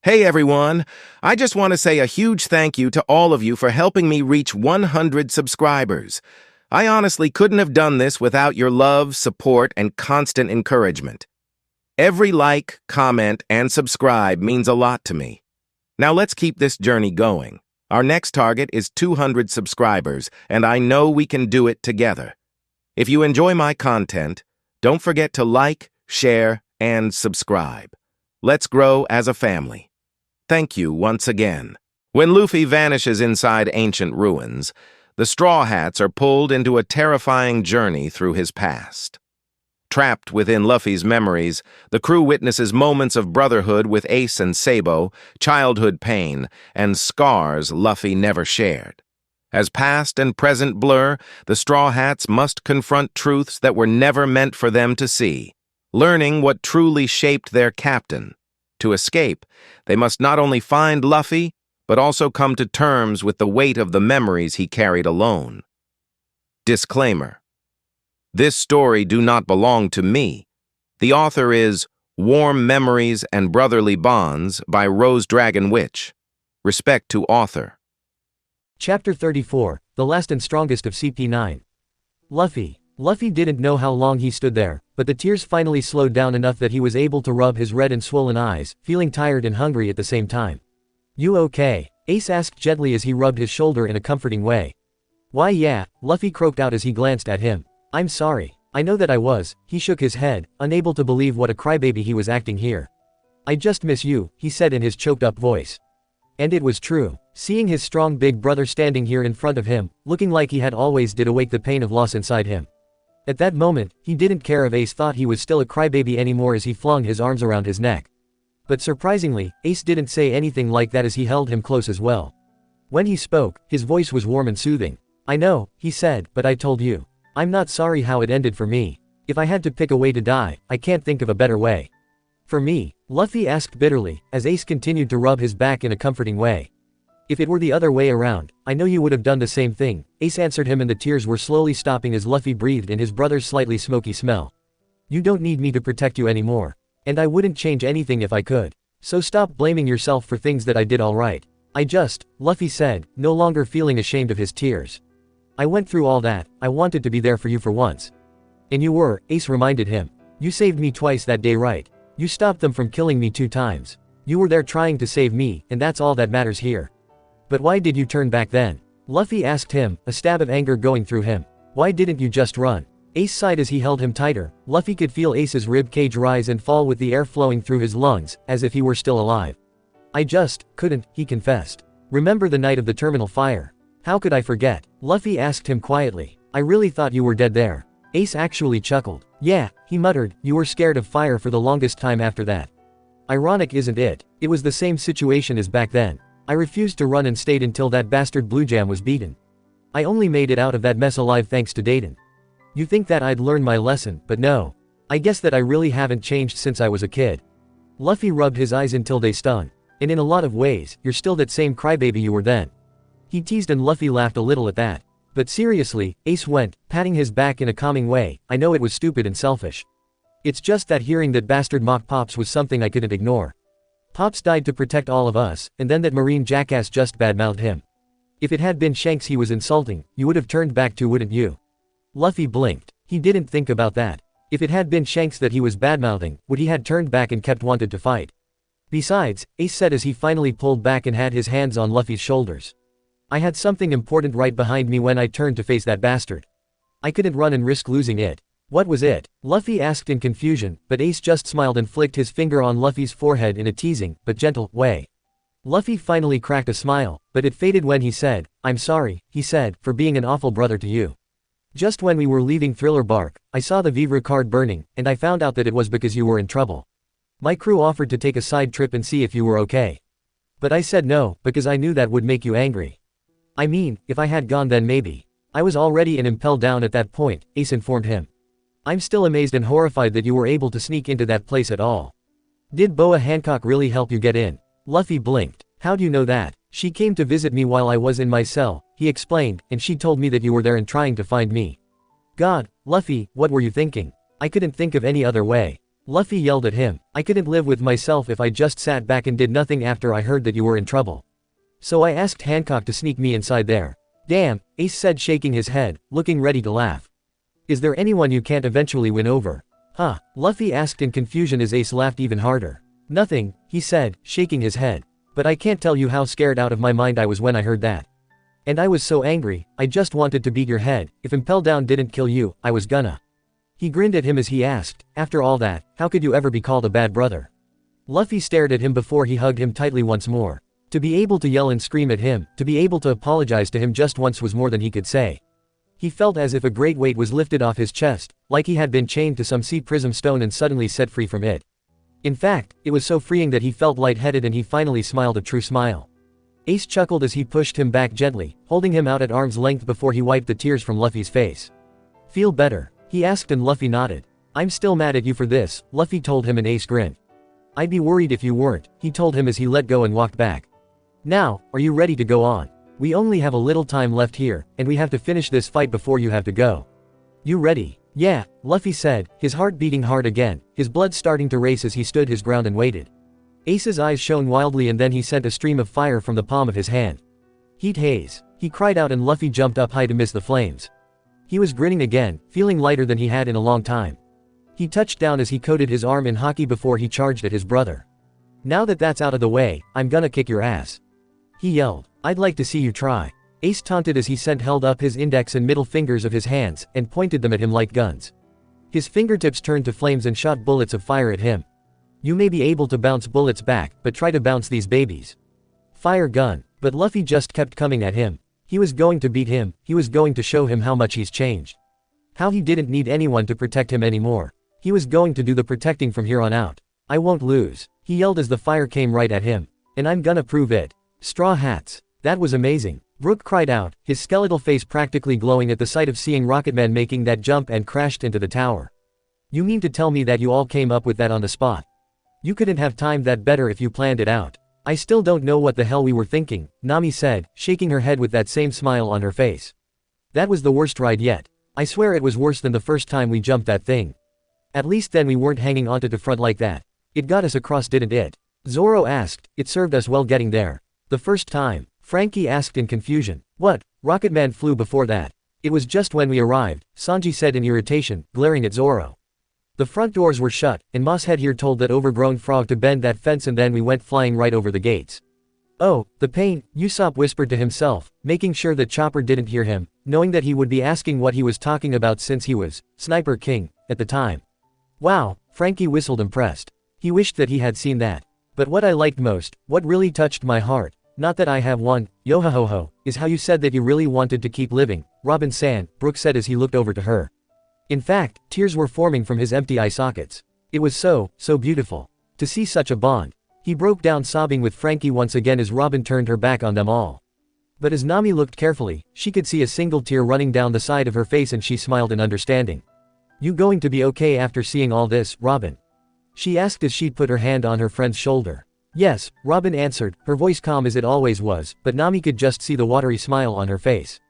Hey everyone, I just want to say a huge thank you to all of you for helping me reach 100 subscribers. I honestly couldn't have done this without your love, support, and constant encouragement. Every like, comment, and subscribe means a lot to me. Now let's keep this journey going. Our next target is 200 subscribers, and I know we can do it together. If you enjoy my content, don't forget to like, share, and subscribe. Let's grow as a family. Thank you once again. When Luffy vanishes inside ancient ruins, the Straw Hats are pulled into a terrifying journey through his past. Trapped within Luffy's memories, the crew witnesses moments of brotherhood with Ace and Sabo, childhood pain, and scars Luffy never shared. As past and present blur, the Straw Hats must confront truths that were never meant for them to see, learning what truly shaped their captain. To escape, they must not only find Luffy, but also come to terms with the weight of the memories he carried alone. Disclaimer: this story do not belong to me. The author is Warm Memories and Brotherly Bonds by RoseDragonWitch. Respect to author. Chapter 34, The Last and Strongest of CP9. Luffy didn't know how long he stood there, but the tears finally slowed down enough that he was able to rub his red and swollen eyes, feeling tired and hungry at the same time. "You okay?" Ace asked gently as he rubbed his shoulder in a comforting way. "Why yeah," Luffy croaked out as he glanced at him. "I'm sorry. I know that I was." He shook his head, unable to believe what a crybaby he was acting here. "I just miss you," he said in his choked-up voice. And it was true. Seeing his strong big brother standing here in front of him, looking like he had always did awake the pain of loss inside him. At that moment, he didn't care if Ace thought he was still a crybaby anymore as he flung his arms around his neck. But surprisingly, Ace didn't say anything like that as he held him close as well. When he spoke, his voice was warm and soothing. "I know," he said, "but I told you. I'm not sorry how it ended for me. If I had to pick a way to die, I can't think of a better way." "For me?" Luffy asked bitterly, as Ace continued to rub his back in a comforting way. "If it were the other way around, I know you would have done the same thing," Ace answered him, and the tears were slowly stopping as Luffy breathed in his brother's slightly smoky smell. "You don't need me to protect you anymore. And I wouldn't change anything if I could. So stop blaming yourself for things that I did alright. Luffy said, no longer feeling ashamed of his tears. "I went through all that. I wanted to be there for you for once." "And you were," Ace reminded him. "You saved me twice that day, right? You stopped them from killing me 2 times. You were there trying to save me, and that's all that matters here." "But why did you turn back then?" Luffy asked him, a stab of anger going through him. "Why didn't you just run?" Ace sighed as he held him tighter. Luffy could feel Ace's rib cage rise and fall with the air flowing through his lungs, as if he were still alive. "I just couldn't," he confessed. "Remember the night of the terminal fire?" "How could I forget?" Luffy asked him quietly. "I really thought you were dead there." Ace actually chuckled. "Yeah," he muttered, "you were scared of fire for the longest time after that." "Ironic, isn't it? It was the same situation as back then. I refused to run and stayed until that bastard Blue Jam was beaten. I only made it out of that mess alive thanks to Dayton. You think that I'd learned my lesson, but no. I guess that I really haven't changed since I was a kid." Luffy rubbed his eyes until they stung. "And in a lot of ways, you're still that same crybaby you were then." He teased, and Luffy laughed a little at that. "But seriously," Ace went, patting his back in a calming way, "I know it was stupid and selfish. It's just that hearing that bastard mock Pops was something I couldn't ignore. Pops died to protect all of us, and then that marine jackass just badmouthed him. If it had been Shanks he was insulting, you would have turned back too, wouldn't you?" Luffy blinked. He didn't think about that. If it had been Shanks that he was badmouthing, would he had turned back and kept wanted to fight? "Besides," Ace said as he finally pulled back and had his hands on Luffy's shoulders. "I had something important right behind me when I turned to face that bastard. I couldn't run and risk losing it." "What was it?" Luffy asked in confusion, but Ace just smiled and flicked his finger on Luffy's forehead in a teasing, but gentle, way. Luffy finally cracked a smile, but it faded when he said, "I'm sorry," he said, "for being an awful brother to you. Just when we were leaving Thriller Bark, I saw the Vivre card burning, and I found out that it was because you were in trouble. My crew offered to take a side trip and see if you were okay. But I said no, because I knew that would make you angry. I mean, if I had gone then maybe. I was already in Impel Down at that point," Ace informed him. "I'm still amazed and horrified that you were able to sneak into that place at all. Did Boa Hancock really help you get in?" Luffy blinked. "How do you know that?" "She came to visit me while I was in my cell," he explained, "and she told me that you were there and trying to find me." "God, Luffy, what were you thinking?" "I couldn't think of any other way. Luffy yelled at him. I couldn't live with myself if I just sat back and did nothing after I heard that you were in trouble. So I asked Hancock to sneak me inside there. Damn, Ace said, shaking his head, looking ready to laugh. Is there anyone you can't eventually win over? Huh? Luffy asked in confusion as Ace laughed even harder. Nothing, he said, shaking his head. But I can't tell you how scared out of my mind I was when I heard that. And I was so angry, I just wanted to beat your head. If Impel Down didn't kill you, I was gonna. He grinned at him as he asked, after all that, how could you ever be called a bad brother? Luffy stared at him before he hugged him tightly once more. To be able to yell and scream at him, to be able to apologize to him just once was more than he could say. He felt as if a great weight was lifted off his chest, like he had been chained to some sea prism stone and suddenly set free from it. In fact, it was so freeing that he felt lightheaded and he finally smiled a true smile. Ace chuckled as he pushed him back gently, holding him out at arm's length before he wiped the tears from Luffy's face. Feel better? He asked and Luffy nodded. I'm still mad at you for this, Luffy told him and Ace grinned. I'd be worried if you weren't, he told him as he let go and walked back. Now, are you ready to go on? We only have a little time left here, and we have to finish this fight before you have to go. You ready? Yeah, Luffy said, his heart beating hard again, his blood starting to race as he stood his ground and waited. Ace's eyes shone wildly and then he sent a stream of fire from the palm of his hand. Heat haze, he cried out and Luffy jumped up high to miss the flames. He was grinning again, feeling lighter than he had in a long time. He touched down as he coated his arm in hockey before he charged at his brother. Now that that's out of the way, I'm gonna kick your ass. He yelled. I'd like to see you try. Ace taunted as he held up his index and middle fingers of his hands, and pointed them at him like guns. His fingertips turned to flames and shot bullets of fire at him. You may be able to bounce bullets back, but try to bounce these babies. Fire gun. But Luffy just kept coming at him. He was going to beat him, he was going to show him how much he's changed. How he didn't need anyone to protect him anymore. He was going to do the protecting from here on out. I won't lose. He yelled as the fire came right at him. And I'm gonna prove it. Straw hats. That was amazing. Brook cried out, his skeletal face practically glowing at the sight of seeing Rocketman making that jump and crashed into the tower. You mean to tell me that you all came up with that on the spot? You couldn't have timed that better if you planned it out. I still don't know what the hell we were thinking, Nami said, shaking her head with that same smile on her face. That was the worst ride yet. I swear it was worse than the first time we jumped that thing. At least then we weren't hanging onto the front like that. It got us across, didn't it? Zoro asked. It served us well getting there. The first time, Frankie asked in confusion. What? Rocketman flew before that. It was just when we arrived, Sanji said in irritation, glaring at Zoro. The front doors were shut, and Mosshead here told that overgrown frog to bend that fence and then we went flying right over the gates. Oh, the pain, Usopp whispered to himself, making sure that Chopper didn't hear him, knowing that he would be asking what he was talking about since he was Sniper King at the time. Wow, Frankie whistled impressed. He wished that he had seen that. But what I liked most, what really touched my heart, not that I have one, yo-ho-ho-ho, is how you said that you really wanted to keep living, Robin-san, Brook said as he looked over to her. In fact, tears were forming from his empty eye sockets. It was so beautiful. To see such a bond. He broke down sobbing with Frankie once again as Robin turned her back on them all. But as Nami looked carefully, she could see a single tear running down the side of her face and she smiled in understanding. You going to be okay after seeing all this, Robin? She asked as she put her hand on her friend's shoulder. Yes, Robin answered, her voice calm as it always was, but Nami could just see the watery smile on her face.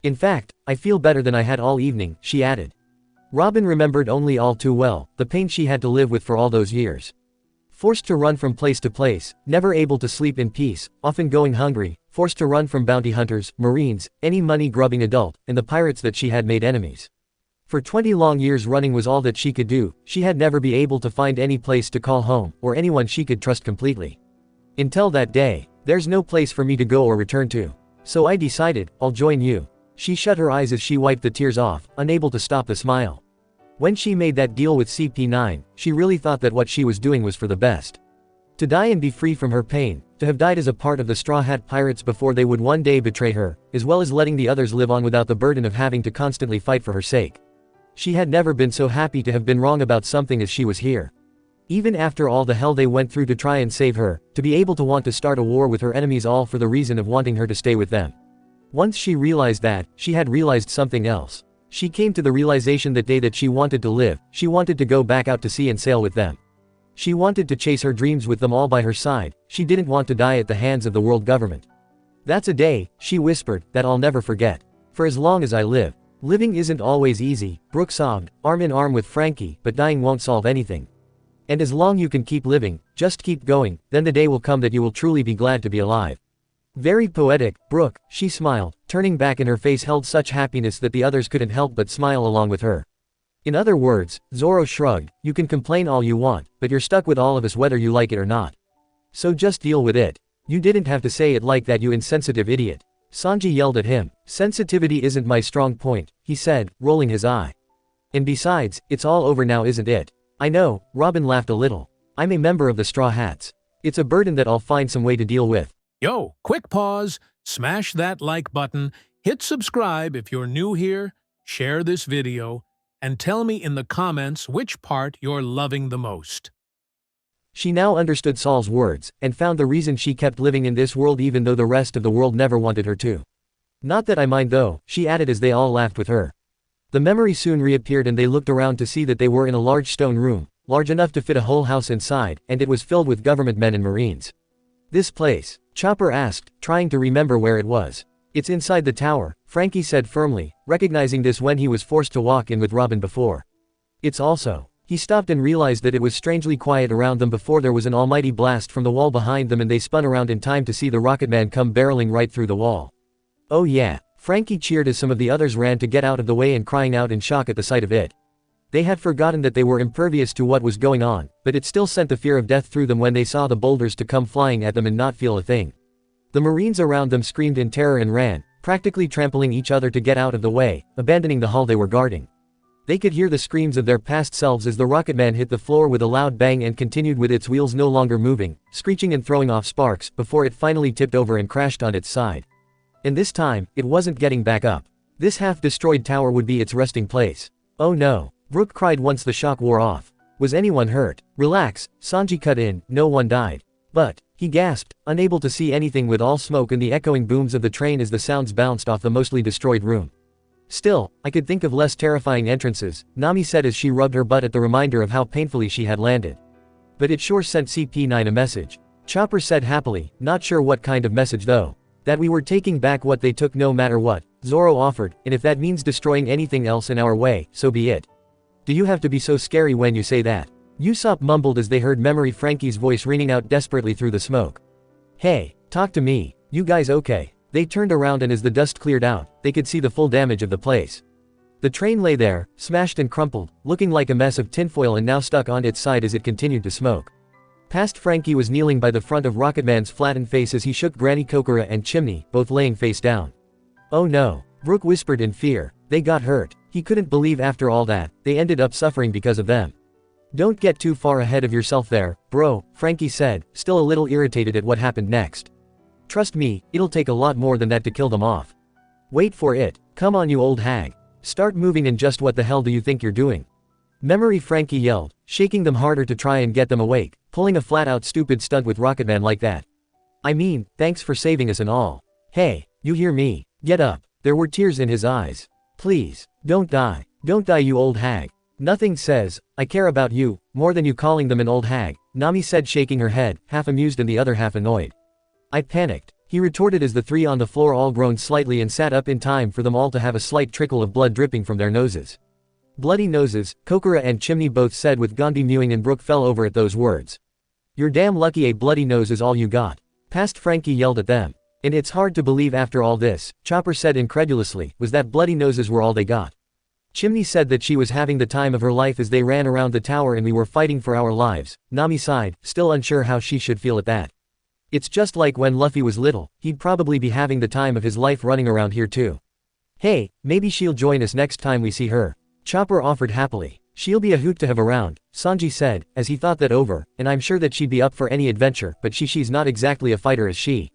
In fact, I feel better than I had all evening, she added. Robin remembered only all too well, the pain she had to live with for all those years. Forced to run from place to place, never able to sleep in peace, often going hungry, forced to run from bounty hunters, marines, any money-grubbing adult, and the pirates that she had made enemies. For 20 long years running was all that she could do, she had never been able to find any place to call home, or anyone she could trust completely. Until that day, there's no place for me to go or return to. So I decided, I'll join you. She shut her eyes as she wiped the tears off, unable to stop the smile. When she made that deal with CP9, she really thought that what she was doing was for the best. To die and be free from her pain, to have died as a part of the Straw Hat Pirates before they would one day betray her, as well as letting the others live on without the burden of having to constantly fight for her sake. She had never been so happy to have been wrong about something as she was here. Even after all the hell they went through to try and save her, to be able to want to start a war with her enemies all for the reason of wanting her to stay with them. Once she realized that, she had realized something else. She came to the realization that day that she wanted to live, she wanted to go back out to sea and sail with them. She wanted to chase her dreams with them all by her side, she didn't want to die at the hands of the world government. That's a day, she whispered, that I'll never forget. For as long as I live. Living isn't always easy, Brook sobbed, arm in arm with Frankie, but dying won't solve anything. And as long you can keep living, just keep going, then the day will come that you will truly be glad to be alive. Very poetic, Brooke, she smiled, turning back and her face held such happiness that the others couldn't help but smile along with her. In other words, Zoro shrugged, you can complain all you want, but you're stuck with all of us whether you like it or not. So just deal with it. You didn't have to say it like that, you insensitive idiot. Sanji yelled at him. Sensitivity isn't my strong point, he said, rolling his eye. And besides, it's all over now, isn't it? I know, Robin laughed a little. I'm a member of the Straw Hats. It's a burden that I'll find some way to deal with. Yo, quick pause, smash that like button, hit subscribe if you're new here, share this video, and tell me in the comments which part you're loving the most. She now understood Saul's words, and found the reason she kept living in this world even though the rest of the world never wanted her to. Not that I mind though, she added as they all laughed with her. The memory soon reappeared and they looked around to see that they were in a large stone room, large enough to fit a whole house inside, and it was filled with government men and marines. This place? Chopper asked, trying to remember where it was. It's inside the tower, Frankie said firmly, recognizing this when he was forced to walk in with Robin before. It's also. He stopped and realized that it was strangely quiet around them before there was an almighty blast from the wall behind them and they spun around in time to see the Rocketman come barreling right through the wall. Oh yeah, Frankie cheered as some of the others ran to get out of the way and crying out in shock at the sight of it. They had forgotten that they were impervious to what was going on, but it still sent the fear of death through them when they saw the boulders to come flying at them and not feel a thing. The Marines around them screamed in terror and ran, practically trampling each other to get out of the way, abandoning the hull they were guarding. They could hear the screams of their past selves as the Rocketman hit the floor with a loud bang and continued with its wheels no longer moving, screeching and throwing off sparks, before it finally tipped over and crashed on its side. And this time, it wasn't getting back up. This half-destroyed tower would be its resting place. Oh no. Brooke cried once the shock wore off. Was anyone hurt? Relax, Sanji cut in, no one died. But, he gasped, unable to see anything with all smoke and the echoing booms of the train as the sounds bounced off the mostly destroyed room. Still, I could think of less terrifying entrances, Nami said as she rubbed her butt at the reminder of how painfully she had landed. But it sure sent CP9 a message. Chopper said happily, not sure what kind of message though. That we were taking back what they took no matter what, Zoro offered, and if that means destroying anything else in our way, so be it. Do you have to be so scary when you say that? Usopp mumbled as they heard Memory Frankie's voice ringing out desperately through the smoke. Hey, talk to me, you guys okay? They turned around and as the dust cleared out, they could see the full damage of the place. The train lay there, smashed and crumpled, looking like a mess of tinfoil and now stuck on its side as it continued to smoke. Past Frankie was kneeling by the front of Rocketman's flattened face as he shook Granny Kokura and Chimney, both laying face down. Oh no, Brooke whispered in fear, they got hurt. He couldn't believe after all that, they ended up suffering because of them. Don't get too far ahead of yourself there, bro, Frankie said, still a little irritated at what happened next. Trust me, it'll take a lot more than that to kill them off. Wait for it, come on you old hag. Start moving and just what the hell do you think you're doing? Memory Frankie yelled, shaking them harder to try and get them awake, pulling a flat-out stupid stunt with Rocketman like that. I mean, thanks for saving us and all. Hey, you hear me? Get up. There were tears in his eyes. Please, don't die. Don't die you old hag. Nothing says, I care about you, more than you calling them an old hag, Nami said shaking her head, half amused and the other half annoyed. I panicked, he retorted as the three on the floor all groaned slightly and sat up in time for them all to have a slight trickle of blood dripping from their noses. Bloody noses, Kokura and Chimney both said with Gandhi mewing and Brooke fell over at those words. You're damn lucky a bloody nose is all you got. Past Frankie yelled at them. And it's hard to believe after all this, Chopper said incredulously, was that bloody noses were all they got. Chimney said that she was having the time of her life as they ran around the tower and we were fighting for our lives. Nami sighed, still unsure how she should feel at that. It's just like when Luffy was little, he'd probably be having the time of his life running around here too. Hey, maybe she'll join us next time we see her. Chopper offered happily. She'll be a hoot to have around, Sanji said, as he thought that over, and I'm sure that she'd be up for any adventure, but she's not exactly a fighter is she?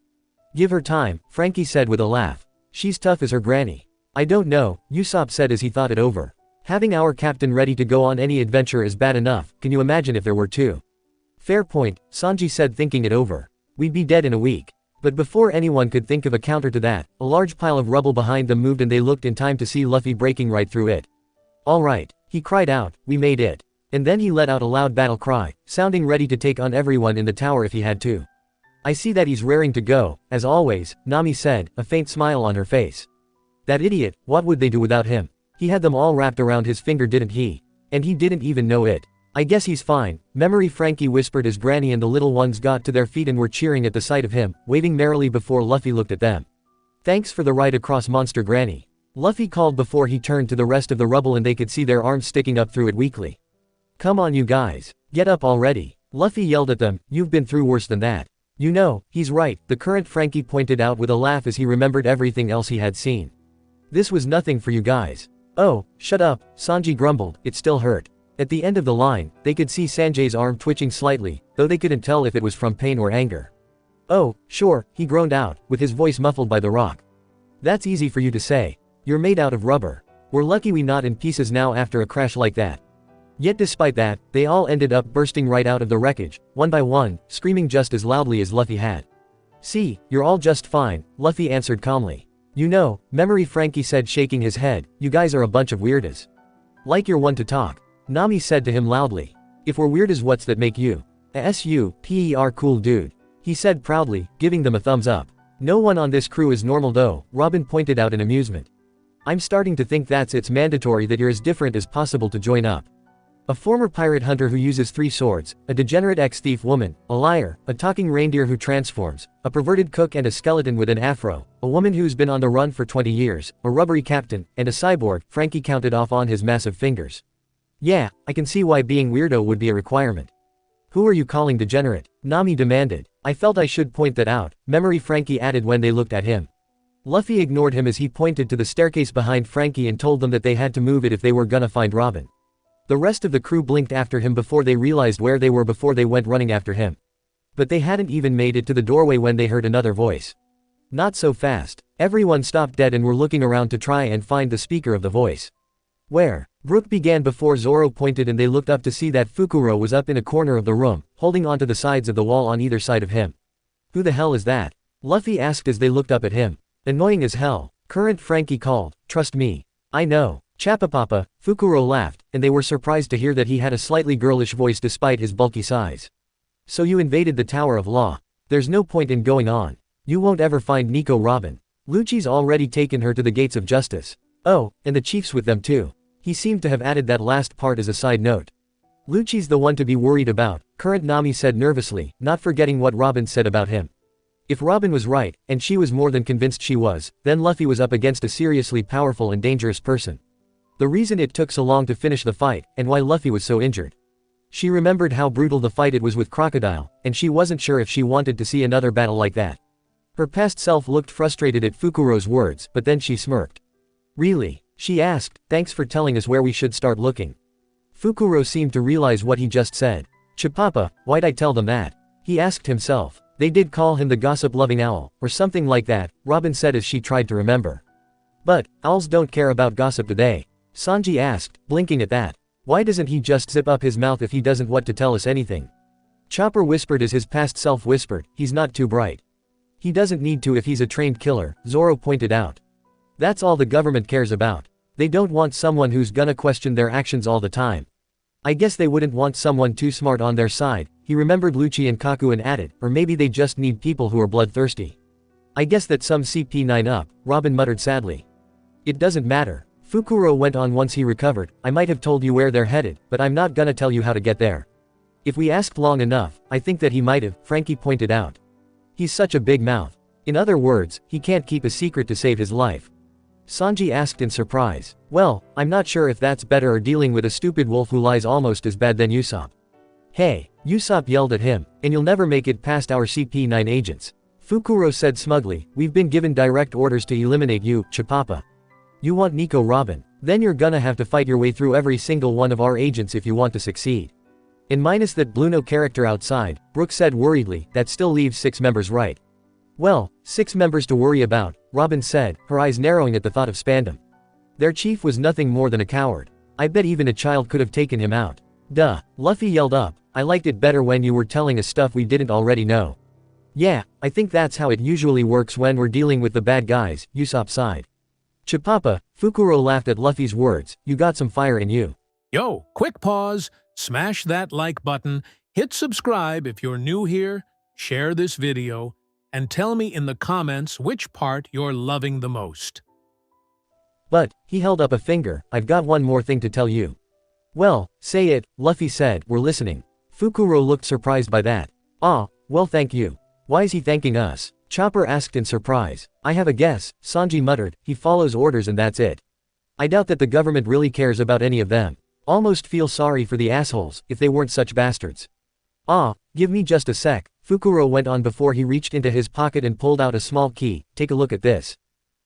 Give her time, Frankie said with a laugh. She's tough as her granny. I don't know, Usopp said as he thought it over. Having our captain ready to go on any adventure is bad enough, can you imagine if there were two? Fair point, Sanji said thinking it over. We'd be dead in a week. But before anyone could think of a counter to that, a large pile of rubble behind them moved and they looked in time to see Luffy breaking right through it. Alright, he cried out, we made it. And then he let out a loud battle cry, sounding ready to take on everyone in the tower if he had to. I see that he's raring to go, as always, Nami said, a faint smile on her face. That idiot, what would they do without him? He had them all wrapped around his finger didn't he? And he didn't even know it. I guess he's fine, Memory Frankie whispered as Granny and the little ones got to their feet and were cheering at the sight of him, waving merrily before Luffy looked at them. Thanks for the ride across Monster Granny. Luffy called before he turned to the rest of the rubble and they could see their arms sticking up through it weakly. Come on you guys. Get up already. Luffy yelled at them, you've been through worse than that. You know, he's right, the current Frankie pointed out with a laugh as he remembered everything else he had seen. This was nothing for you guys. Oh, shut up, Sanji grumbled, it still hurt. At the end of the line, they could see Sanjay's arm twitching slightly, though they couldn't tell if it was from pain or anger. Oh, sure, he groaned out, with his voice muffled by the rock. That's easy for you to say. You're made out of rubber. We're lucky we not in pieces now after a crash like that. Yet despite that, they all ended up bursting right out of the wreckage, one by one, screaming just as loudly as Luffy had. See, you're all just fine, Luffy answered calmly. You know, Memory Frankie said shaking his head, you guys are a bunch of weirdas. Like you're one to talk. Nami said to him loudly. If we're weirdas what's that make you? S-U-P-E-R cool dude. He said proudly, giving them a thumbs up. No one on this crew is normal though, Robin pointed out in amusement. I'm starting to think it's mandatory that you're as different as possible to join up. A former pirate hunter who uses 3 swords, a degenerate ex-thief woman, a liar, a talking reindeer who transforms, a perverted cook and a skeleton with an afro, a woman who's been on the run for 20 years, a rubbery captain, and a cyborg, Frankie counted off on his massive fingers. Yeah, I can see why being weirdo would be a requirement. Who are you calling degenerate? Nami demanded. I felt I should point that out, Memory Frankie added when they looked at him. Luffy ignored him as he pointed to the staircase behind Frankie and told them that they had to move it if they were gonna find Robin. The rest of the crew blinked after him before they realized where they were before they went running after him. But they hadn't even made it to the doorway when they heard another voice. Not so fast. Everyone stopped dead and were looking around to try and find the speaker of the voice. Where? Brook began before Zoro pointed and they looked up to see that Fukuro was up in a corner of the room, holding onto the sides of the wall on either side of him. Who the hell is that? Luffy asked as they looked up at him. Annoying as hell. Current Frankie called, trust me. I know. Chapapapa, Fukuro laughed, and they were surprised to hear that he had a slightly girlish voice despite his bulky size. So you invaded the Tower of Law. There's no point in going on. You won't ever find Nico Robin. Lucci's already taken her to the gates of justice. Oh, and the chief's with them too. He seemed to have added that last part as a side note. Lucci's the one to be worried about, Current Nami said nervously, not forgetting what Robin said about him. If Robin was right, and she was more than convinced she was, then Luffy was up against a seriously powerful and dangerous person. The reason it took so long to finish the fight, and why Luffy was so injured. She remembered how brutal the fight it was with Crocodile, and she wasn't sure if she wanted to see another battle like that. Her past self looked frustrated at Fukuro's words, but then she smirked. Really? She asked, thanks for telling us where we should start looking. Fukuro seemed to realize what he just said. Chapapa, why'd I tell them that? He asked himself. They did call him the gossip-loving owl, or something like that, Robin said as she tried to remember. But, owls don't care about gossip do they? Sanji asked, blinking at that. Why doesn't he just zip up his mouth if he doesn't want to tell us anything? Chopper whispered as his past self whispered, he's not too bright. He doesn't need to if he's a trained killer, Zoro pointed out. That's all the government cares about. They don't want someone who's gonna question their actions all the time. I guess they wouldn't want someone too smart on their side, he remembered Lucci and Kaku and added, or maybe they just need people who are bloodthirsty. I guess that sums CP9 up, Robin muttered sadly. It doesn't matter. Fukuro went on once he recovered, I might have told you where they're headed, but I'm not gonna tell you how to get there. If we asked long enough, I think that he might have, Frankie pointed out. He's such a big mouth. In other words, he can't keep a secret to save his life. Sanji asked in surprise. Well, I'm not sure if that's better or dealing with a stupid wolf who lies almost as bad than Usopp. Hey, Usopp yelled at him, and you'll never make it past our CP9 agents. Fukuro said smugly, we've been given direct orders to eliminate you, Chapapa. You want Nico Robin? Then you're gonna have to fight your way through every single one of our agents if you want to succeed. And minus that Bluno character outside, Brook said worriedly, that still leaves 6 members right. Well, 6 members to worry about, Robin said, her eyes narrowing at the thought of Spandam. Their chief was nothing more than a coward. I bet even a child could have taken him out. Duh, Luffy yelled up, I liked it better when you were telling us stuff we didn't already know. Yeah, I think that's how it usually works when we're dealing with the bad guys, Usopp sighed. Chapapa, Fukuro laughed at Luffy's words, you got some fire in you. Yo, quick pause, smash that like button, hit subscribe if you're new here, share this video, and tell me in the comments which part you're loving the most. But, he held up a finger, I've got one more thing to tell you. Well, say it, Luffy said, we're listening. Fukuro looked surprised by that. Ah, well thank you. Why is he thanking us? Chopper asked in surprise. I have a guess, Sanji muttered, he follows orders and that's it. I doubt that the government really cares about any of them. Almost feel sorry for the assholes, if they weren't such bastards. Ah, give me just a sec, Fukuro went on before he reached into his pocket and pulled out a small key. Take a look at this.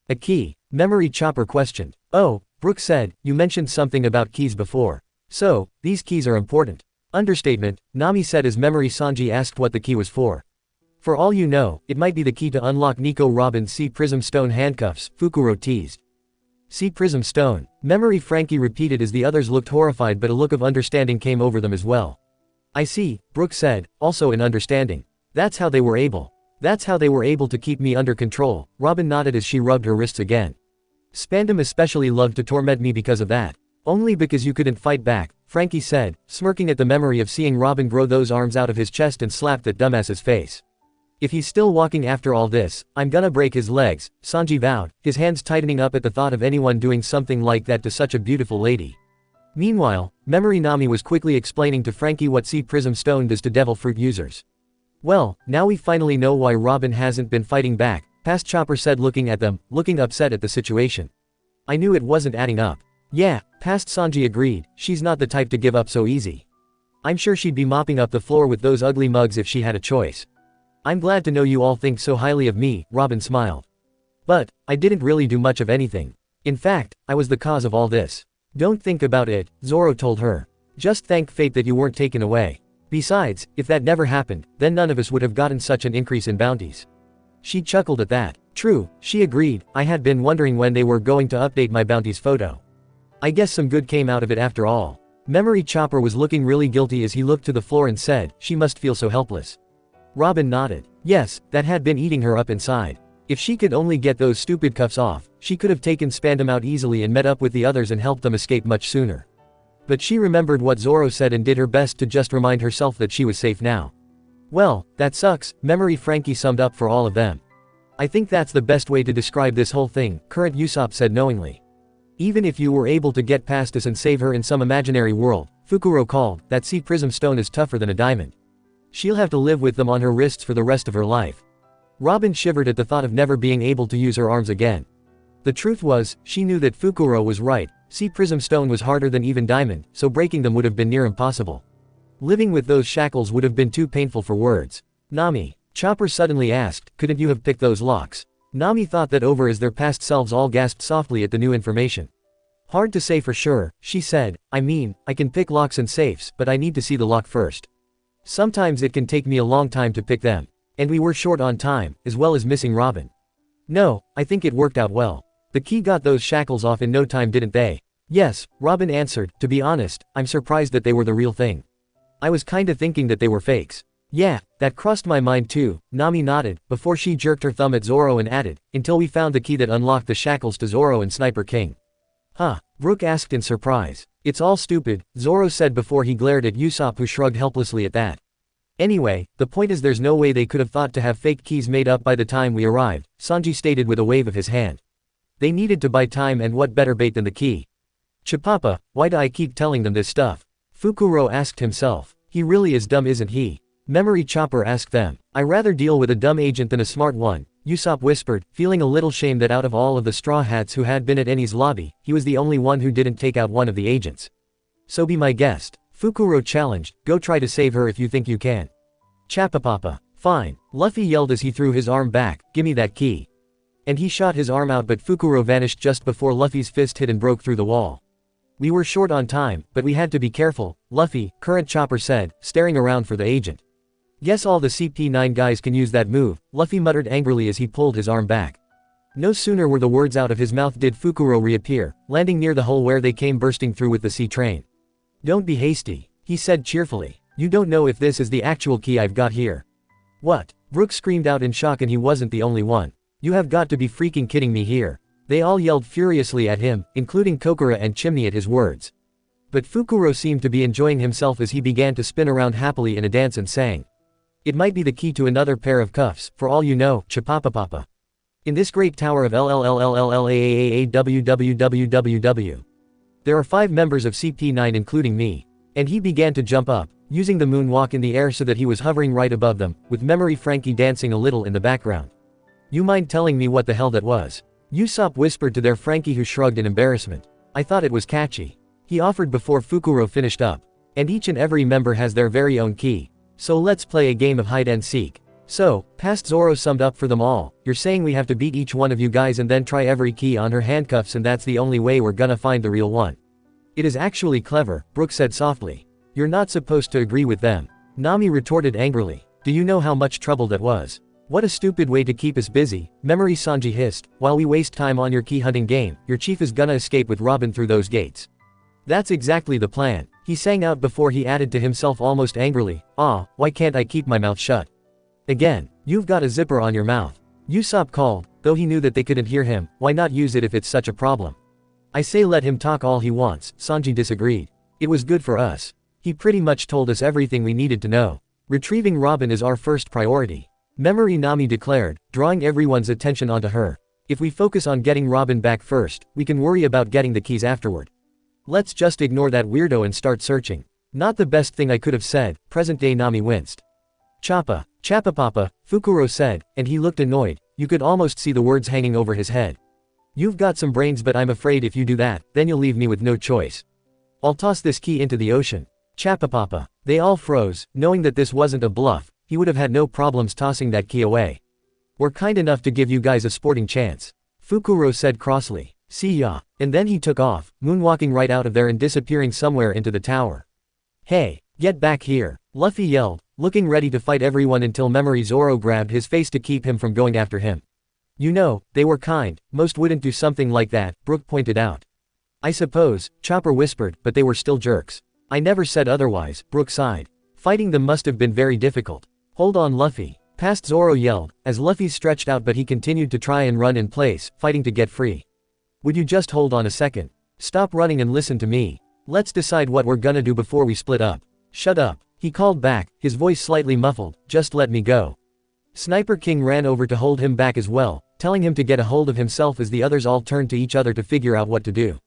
A key? Memory Chopper questioned. Oh, Brook said, you mentioned something about keys before. So, these keys are important. Understatement, Nami said as Memory Sanji asked what the key was for. For all you know, it might be the key to unlock Nico Robin's Sea Prism Stone handcuffs, Fukuro teased. Sea Prism Stone, Memory Frankie repeated as the others looked horrified, but a look of understanding came over them as well. I see, Brook said, also in understanding. That's how they were able to keep me under control. Robin nodded as she rubbed her wrists again. Spandam especially loved to torment me because of that. Only because you couldn't fight back, Frankie said, smirking at the memory of seeing Robin grow those arms out of his chest and slap that dumbass's face. If he's still walking after all this, I'm gonna break his legs, Sanji vowed, his hands tightening up at the thought of anyone doing something like that to such a beautiful lady. Meanwhile, Memory Nami was quickly explaining to Frankie what Sea Prism Stone does to Devil Fruit users. Well, now we finally know why Robin hasn't been fighting back, Past Chopper said looking at them, looking upset at the situation. I knew it wasn't adding up. Yeah, Past Sanji agreed, she's not the type to give up so easy. I'm sure she'd be mopping up the floor with those ugly mugs if she had a choice. I'm glad to know you all think so highly of me, Robin smiled. But, I didn't really do much of anything. In fact, I was the cause of all this. Don't think about it, Zoro told her. Just thank fate that you weren't taken away. Besides, if that never happened, then none of us would have gotten such an increase in bounties. She chuckled at that. True, she agreed, I had been wondering when they were going to update my bounties photo. I guess some good came out of it after all. Memory Chopper was looking really guilty as he looked to the floor and said, she must feel so helpless. Robin nodded. Yes, that had been eating her up inside. If she could only get those stupid cuffs off, she could have taken Spandam out easily and met up with the others and helped them escape much sooner. But she remembered what Zoro said and did her best to just remind herself that she was safe now. Well, that sucks, Memory Frankie summed up for all of them. I think that's the best way to describe this whole thing, Current Usopp said knowingly. Even if you were able to get past us and save her in some imaginary world, Fukuro called, that Sea Prism Stone is tougher than a diamond. She'll have to live with them on her wrists for the rest of her life. Robin shivered at the thought of never being able to use her arms again. The truth was, she knew that Fukuro was right, Sea Prism Stone was harder than even diamond, so breaking them would have been near impossible. Living with those shackles would have been too painful for words. Nami, Chopper suddenly asked, couldn't you have picked those locks? Nami thought that over as their past selves all gasped softly at the new information. Hard to say for sure, she said, I mean, I can pick locks and safes, but I need to see the lock first. Sometimes it can take me a long time to pick them. And we were short on time, as well as missing Robin. No, I think it worked out well. The key got those shackles off in no time, didn't they? Yes, Robin answered, to be honest, I'm surprised that they were the real thing. I was kinda thinking that they were fakes. Yeah, that crossed my mind too, Nami nodded, before she jerked her thumb at Zoro and added, until we found the key that unlocked the shackles to Zoro and Sniper King. Huh, Brook asked in surprise. It's all stupid, Zoro said before he glared at Usopp, who shrugged helplessly at that. Anyway, the point is there's no way they could have thought to have fake keys made up by the time we arrived, Sanji stated with a wave of his hand. They needed to buy time, and what better bait than the key? Chipapa, why do I keep telling them this stuff? Fukuro asked himself. He really is dumb, isn't he? Memory Chopper asked them. I rather deal with a dumb agent than a smart one, Usopp whispered, feeling a little shame that out of all of the Straw Hats who had been at Eni's lobby, he was the only one who didn't take out one of the agents. So be my guest. Fukuro challenged, go try to save her if you think you can. Chapapapa. Fine, Luffy yelled as he threw his arm back, gimme that key. And he shot his arm out, but Fukuro vanished just before Luffy's fist hit and broke through the wall. We were short on time, but we had to be careful, Luffy, Current Chopper said, staring around for the agent. Guess all the CP9 guys can use that move, Luffy muttered angrily as he pulled his arm back. No sooner were the words out of his mouth did Fukuro reappear, landing near the hole where they came bursting through with the sea train. Don't be hasty, he said cheerfully. You don't know if this is the actual key I've got here. What? Brook screamed out in shock, and he wasn't the only one. You have got to be freaking kidding me here. They all yelled furiously at him, including Kokura and Chimney at his words. But Fukuro seemed to be enjoying himself as he began to spin around happily in a dance and sang. It might be the key to another pair of cuffs, for all you know, Chapapapapa. In this great tower of LLLLLLAAAWWWW. There are 5 members of CP9 including me. And he began to jump up, using the moonwalk in the air so that he was hovering right above them, with Memory Frankie dancing a little in the background. You mind telling me what the hell that was? Usopp whispered to their Frankie, who shrugged in embarrassment. I thought it was catchy. He offered before Fukuro finished up. And each and every member has their very own key. So let's play a game of hide and seek. So, past Zoro summed up for them all, you're saying we have to beat each one of you guys and then try every key on her handcuffs, and that's the only way we're gonna find the real one. It is actually clever, Brook said softly. You're not supposed to agree with them. Nami retorted angrily. Do you know how much trouble that was? What a stupid way to keep us busy, Memory Sanji hissed. While we waste time on your key hunting game, your chief is gonna escape with Robin through those gates. That's exactly the plan, he sang out before he added to himself almost angrily, why can't I keep my mouth shut? Again, you've got a zipper on your mouth. Usopp called, though he knew that they couldn't hear him. Why not use it if it's such a problem? I say let him talk all he wants, Sanji disagreed. It was good for us. He pretty much told us everything we needed to know. Retrieving Robin is our first priority. Memory Nami declared, drawing everyone's attention onto her. If we focus on getting Robin back first, we can worry about getting the keys afterward. Let's just ignore that weirdo and start searching. Not the best thing I could have said, present-day Nami winced. Chappa Papa, Fukuro said, and he looked annoyed. You could almost see the words hanging over his head. You've got some brains, but I'm afraid if you do that, then you'll leave me with no choice. I'll toss this key into the ocean. Chappa Papa. They all froze, knowing that this wasn't a bluff. He would have had no problems tossing that key away. We're kind enough to give you guys a sporting chance, Fukuro said crossly. See ya. And then he took off, moonwalking right out of there and disappearing somewhere into the tower. Hey, get back here, Luffy yelled, looking ready to fight everyone until Memory Zoro grabbed his face to keep him from going after him. You know, they were kind, most wouldn't do something like that, Brook pointed out. I suppose, Chopper whispered, but they were still jerks. I never said otherwise, Brook sighed. Fighting them must have been very difficult. Hold on Luffy, past Zoro yelled, as Luffy stretched out, but he continued to try and run in place, fighting to get free. Would you just hold on a second? Stop running and listen to me. Let's decide what we're gonna do before we split up. Shut up, he called back, his voice slightly muffled, just let me go. Sniper King ran over to hold him back as well, telling him to get a hold of himself as the others all turned to each other to figure out what to do.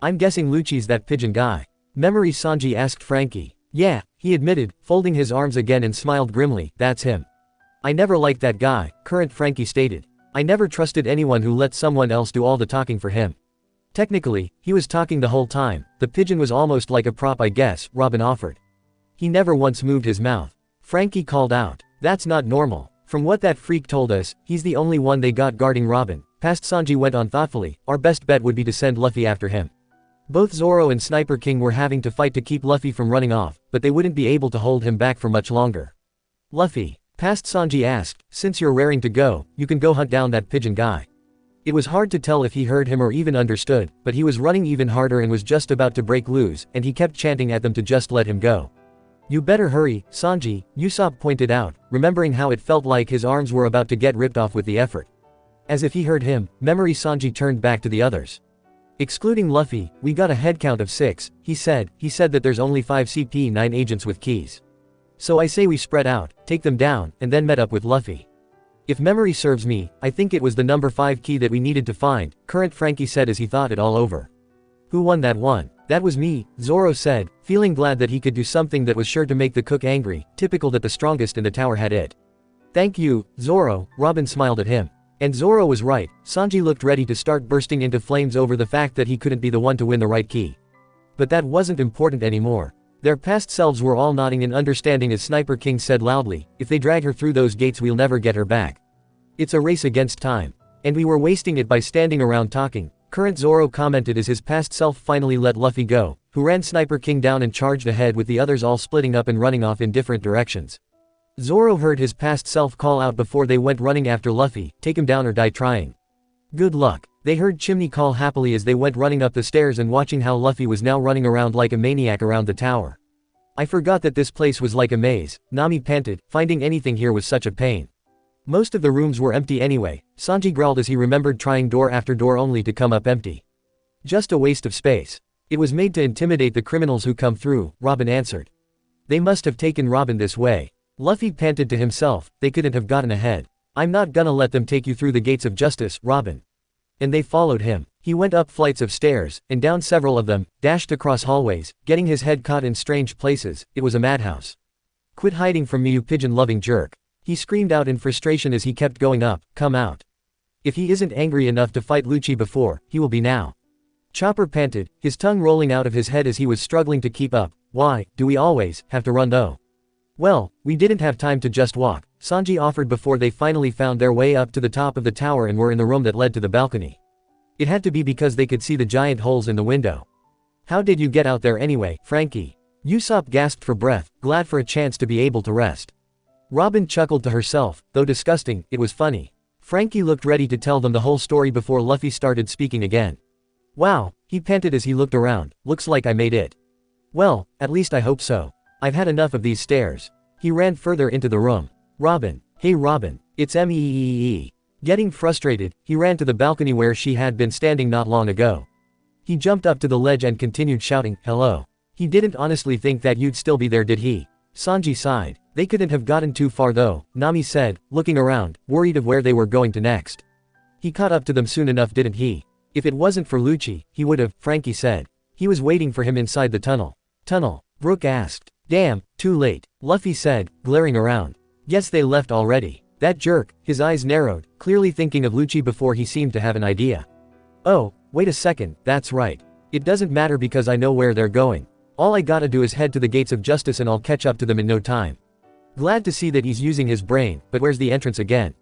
I'm guessing Lucci's that pigeon guy. Memory Sanji asked Frankie. Yeah, he admitted, folding his arms again and smiled grimly, that's him. I never liked that guy, Current Frankie stated. I never trusted anyone who let someone else do all the talking for him. Technically, he was talking the whole time, the pigeon was almost like a prop I guess, Robin offered. He never once moved his mouth. Frankie called out, that's not normal. From what that freak told us, he's the only one they got guarding Robin. Past Sanji went on thoughtfully, our best bet would be to send Luffy after him. Both Zoro and Sniper King were having to fight to keep Luffy from running off, but they wouldn't be able to hold him back for much longer. Luffy, past Sanji asked, since you're raring to go, you can go hunt down that pigeon guy. It was hard to tell if he heard him or even understood, but he was running even harder and was just about to break loose, and he kept chanting at them to just let him go. You better hurry, Sanji, Usopp pointed out, remembering how it felt like his arms were about to get ripped off with the effort. As if he heard him, Memory Sanji turned back to the others. Excluding Luffy, we got a head count of 6, he said that there's only 5 CP9 agents with keys. So I say we spread out, take them down, and then met up with Luffy. If memory serves me, I think it was the number 5 key that we needed to find, Current Frankie said as he thought it all over. Who won that one? That was me, Zoro said, feeling glad that he could do something that was sure to make the cook angry, typical that the strongest in the tower had it. Thank you, Zoro, Robin smiled at him. And Zoro was right, Sanji looked ready to start bursting into flames over the fact that he couldn't be the one to win the right key. But that wasn't important anymore. Their past selves were all nodding in understanding as Sniper King said loudly, if they drag her through those gates we'll never get her back. It's a race against time. And we were wasting it by standing around talking, Current Zoro commented as his past self finally let Luffy go, who ran Sniper King down and charged ahead with the others all splitting up and running off in different directions. Zoro heard his past self call out before they went running after Luffy, take him down or die trying. Good luck. They heard Chimney call happily as they went running up the stairs and watching how Luffy was now running around like a maniac around the tower. I forgot that this place was like a maze, Nami panted, finding anything here was such a pain. Most of the rooms were empty anyway, Sanji growled as he remembered trying door after door only to come up empty. Just a waste of space. It was made to intimidate the criminals who come through, Robin answered. They must have taken Robin this way. Luffy panted to himself, they couldn't have gotten ahead. I'm not gonna let them take you through the gates of justice, Robin. and they followed him. He went up flights of stairs, and down several of them, dashed across hallways, getting his head caught in strange places. It was a madhouse. "Quit hiding from me, you pigeon-loving jerk," he screamed out in frustration as he kept going up. "Come out. If he isn't angry enough to fight Lucci before, he will be now." Chopper panted, his tongue rolling out of his head as he was struggling to keep up. "Why do we always have to run though?" "Well, we didn't have time to just walk," Sanji offered before they finally found their way up to the top of the tower and were in the room that led to the balcony. It had to be because they could see the giant holes in the window. "How did you get out there anyway, Frankie?" Usopp gasped for breath, glad for a chance to be able to rest. Robin chuckled to herself, though disgusting, it was funny. Frankie looked ready to tell them the whole story before Luffy started speaking again. "Wow," he panted as he looked around, "looks like I made it. Well, at least I hope so. I've had enough of these stairs." He ran further into the room. "Robin, hey Robin, it's me." Getting frustrated, he ran to the balcony where she had been standing not long ago. He jumped up to the ledge and continued shouting, "Hello." He didn't honestly think that you'd still be there, did he? Sanji sighed. They couldn't have gotten too far though, Nami said, looking around, worried of where they were going to next. He caught up to them soon enough, didn't he? If it wasn't for Lucci, he would have, Frankie said. He was waiting for him inside the tunnel. Tunnel? Brook asked. Damn, too late, Luffy said, glaring around. Guess they left already. That jerk, his eyes narrowed, clearly thinking of Lucci before he seemed to have an idea. Oh, wait a second, that's right. It doesn't matter because I know where they're going. All I gotta do is head to the gates of justice and I'll catch up to them in no time. Glad to see that he's using his brain, but where's the entrance again?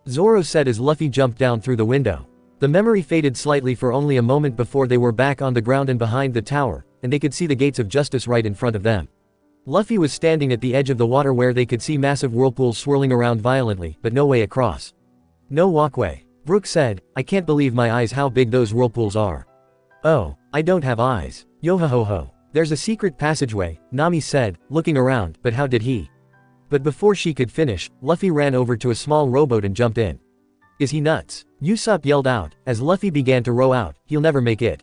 Zoro said as Luffy jumped down through the window. The memory faded slightly for only a moment before they were back on the ground and behind the tower, and they could see the gates of justice right in front of them. Luffy was standing at the edge of the water where they could see massive whirlpools swirling around violently, but no way across. No walkway. Brook said, I can't believe my eyes how big those whirlpools are. Oh, I don't have eyes. Yo-ho-ho-ho. There's a secret passageway, Nami said, looking around, but how did he? But before she could finish, Luffy ran over to a small rowboat and jumped in. Is he nuts? Usopp yelled out, as Luffy began to row out, he'll never make it.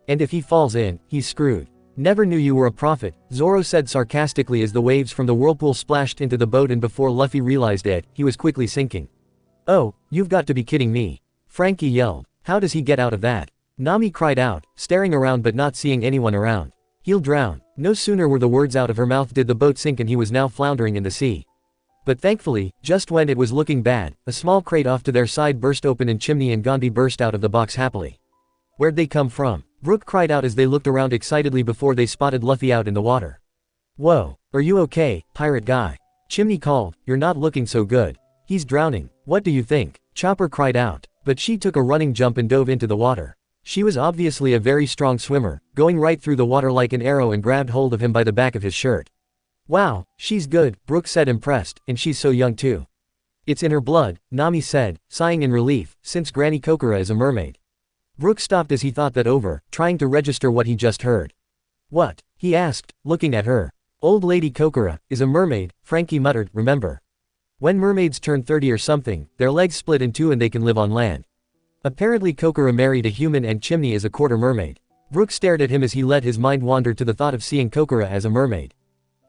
And if he falls in, he's screwed. Never knew you were a prophet, Zoro said sarcastically as the waves from the whirlpool splashed into the boat, and before Luffy realized it, he was quickly sinking. Oh, you've got to be kidding me. Frankie yelled. How does he get out of that? Nami cried out, staring around but not seeing anyone around. He'll drown. No sooner were the words out of her mouth did the boat sink and he was now floundering in the sea. But thankfully, just when it was looking bad, a small crate off to their side burst open and Chimney and Gandhi burst out of the box happily. Where'd they come from? Brook cried out as they looked around excitedly before they spotted Luffy out in the water. Whoa, are you okay, pirate guy? Chimney called, you're not looking so good. He's drowning, what do you think? Chopper cried out, but she took a running jump and dove into the water. She was obviously a very strong swimmer, going right through the water like an arrow and grabbed hold of him by the back of his shirt. Wow, she's good, Brook said impressed, and she's so young too. It's in her blood, Nami said, sighing in relief, since Granny Kokura is a mermaid. Brook stopped as he thought that over, trying to register what he just heard. What? He asked, looking at her. Old Lady Kokura is a mermaid, Frankie muttered, remember. When mermaids turn 30 or something, their legs split in two and they can live on land. Apparently Kokura married a human and Chimney is a quarter mermaid. Brook stared at him as he let his mind wander to the thought of seeing Kokura as a mermaid.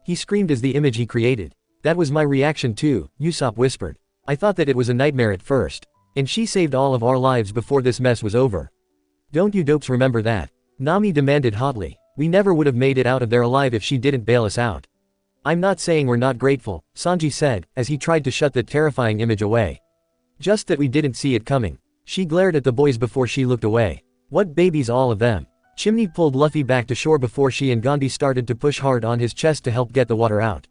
He screamed as the image he created. That was my reaction too, Usopp whispered. I thought that it was a nightmare at first. And she saved all of our lives before this mess was over. Don't you dopes remember that? Nami demanded hotly. We never would have made it out of there alive if she didn't bail us out. I'm not saying we're not grateful, Sanji said, as he tried to shut that terrifying image away. Just that we didn't see it coming. She glared at the boys before she looked away. What babies all of them. Chimney pulled Luffy back to shore before she and Gandhi started to push hard on his chest to help get the water out.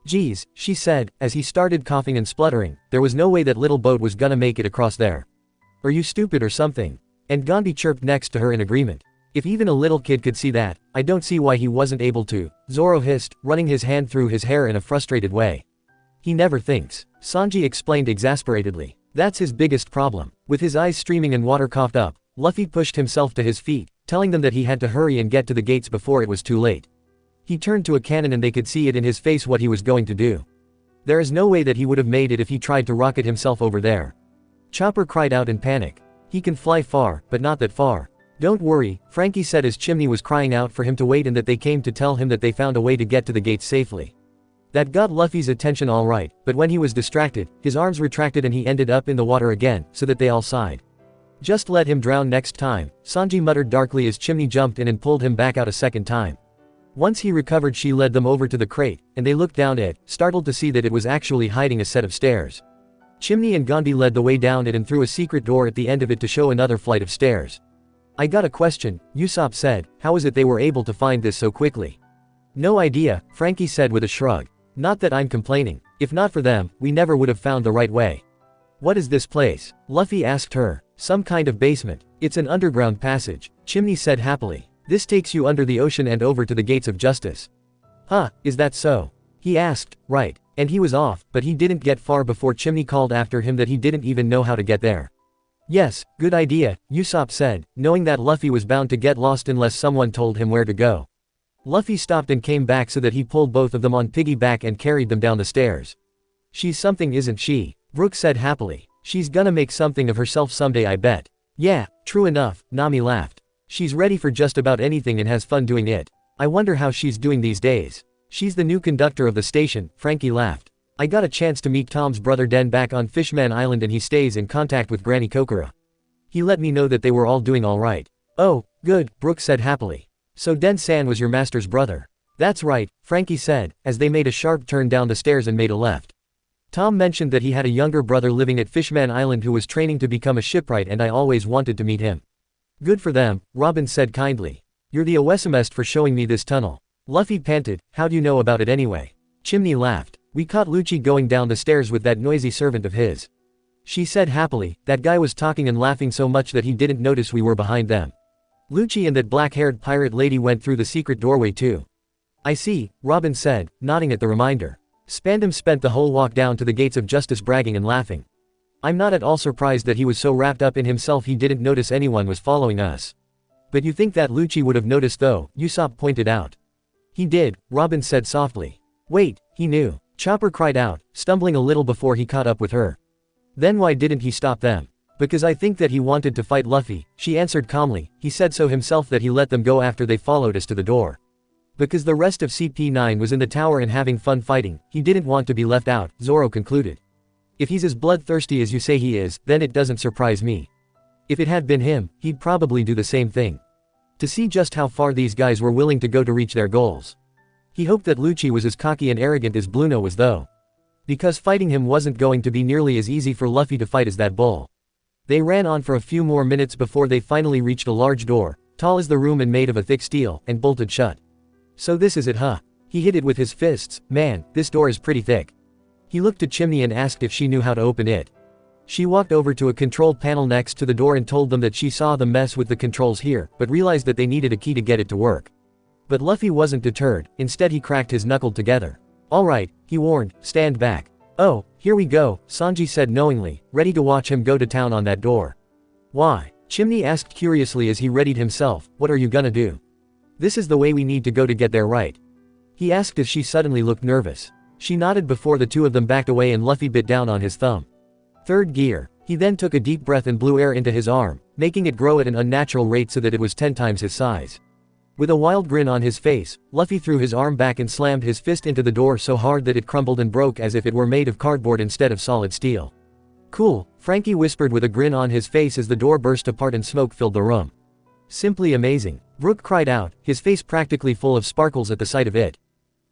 Geez, she said, as he started coughing and spluttering, there was no way that little boat was gonna make it across there. Are you stupid or something? And Gandhi chirped next to her in agreement. If even a little kid could see that, I don't see why he wasn't able to, Zoro hissed, running his hand through his hair in a frustrated way. He never thinks, Sanji explained exasperatedly. That's his biggest problem. With his eyes streaming and water coughed up, Luffy pushed himself to his feet, telling them that he had to hurry and get to the gates before it was too late. He turned to a cannon and they could see it in his face what he was going to do. There is no way that he would have made it if he tried to rocket himself over there. Chopper cried out in panic. He can fly far, but not that far. Don't worry, Frankie said as Chimney was crying out for him to wait and that they came to tell him that they found a way to get to the gates safely. That got Luffy's attention all right, but when he was distracted, his arms retracted and he ended up in the water again, so that they all sighed. Just let him drown next time, Sanji muttered darkly as Chimney jumped in and pulled him back out a second time. Once he recovered, she led them over to the crate, and they looked down it, startled to see that it was actually hiding a set of stairs. Chimney and Gandhi led the way down it and through a secret door at the end of it to show another flight of stairs. I got a question, Usopp said. How is it they were able to find this so quickly? No idea, Frankie said with a shrug. Not that I'm complaining. If not for them, we never would have found the right way. What is this place? Luffy asked her. Some kind of basement. It's an underground passage, Chimney said happily. This takes you under the ocean and over to the gates of justice. Huh, is that so? He asked. Right. And he was off, but he didn't get far before Chimney called after him that he didn't even know how to get there. Yes, good idea, Usopp said, knowing that Luffy was bound to get lost unless someone told him where to go. Luffy stopped and came back so that he pulled both of them on piggyback and carried them down the stairs. She's something, isn't she? Brooke said happily. She's gonna make something of herself someday, I bet. Yeah, true enough, Nami laughed. She's ready for just about anything and has fun doing it. I wonder how she's doing these days. She's the new conductor of the station, Frankie laughed. I got a chance to meet Tom's brother Den back on Fishman Island and he stays in contact with Granny Kokura. He let me know that they were all doing alright. Oh, good, Brooke said happily. So Den-san was your master's brother. That's right, Frankie said, as they made a sharp turn down the stairs and made a left. Tom mentioned that he had a younger brother living at Fishman Island who was training to become a shipwright and I always wanted to meet him. Good for them, Robin said kindly. You're the Owesemest for showing me this tunnel. Luffy panted, how do you know about it anyway? Chimney laughed. We caught Lucci going down the stairs with that noisy servant of his. She said happily, that guy was talking and laughing so much that he didn't notice we were behind them. Lucci and that black-haired pirate lady went through the secret doorway too. I see, Robin said, nodding at the reminder. Spandam spent the whole walk down to the gates of justice bragging and laughing. I'm not at all surprised that he was so wrapped up in himself he didn't notice anyone was following us. But you think that Lucci would have noticed though, Usopp pointed out. He did, Robin said softly. Wait, he knew. Chopper cried out, stumbling a little before he caught up with her. Then why didn't he stop them? Because I think that he wanted to fight Luffy, she answered calmly. He said so himself that he let them go after they followed us to the door. Because the rest of CP9 was in the tower and having fun fighting, he didn't want to be left out, Zoro concluded. If he's as bloodthirsty as you say he is, then it doesn't surprise me. If it had been him, he'd probably do the same thing. To see just how far these guys were willing to go to reach their goals. He hoped that Lucci was as cocky and arrogant as Bluno was though. Because fighting him wasn't going to be nearly as easy for Luffy to fight as that bull. They ran on for a few more minutes before they finally reached a large door, tall as the room and made of a thick steel, and bolted shut. So this is it, huh? He hit it with his fists. Man, this door is pretty thick. He looked at Chimney and asked if she knew how to open it. She walked over to a control panel next to the door and told them that she saw them mess with the controls here, but realized that they needed a key to get it to work. But Luffy wasn't deterred, instead he cracked his knuckle together. Alright, he warned, stand back. Oh, here we go, Sanji said knowingly, ready to watch him go to town on that door. Why? Chimney asked curiously as he readied himself, what are you gonna do? This is the way we need to go to get there, right? He asked as she suddenly looked nervous. She nodded before the two of them backed away and Luffy bit down on his thumb. Third gear. He then took a deep breath and blew air into his arm, making it grow at an unnatural rate so that it was 10 times his size. With a wild grin on his face, Luffy threw his arm back and slammed his fist into the door so hard that it crumbled and broke as if it were made of cardboard instead of solid steel. Cool, Frankie whispered with a grin on his face as the door burst apart and smoke filled the room. Simply amazing. Brook cried out, his face practically full of sparkles at the sight of it.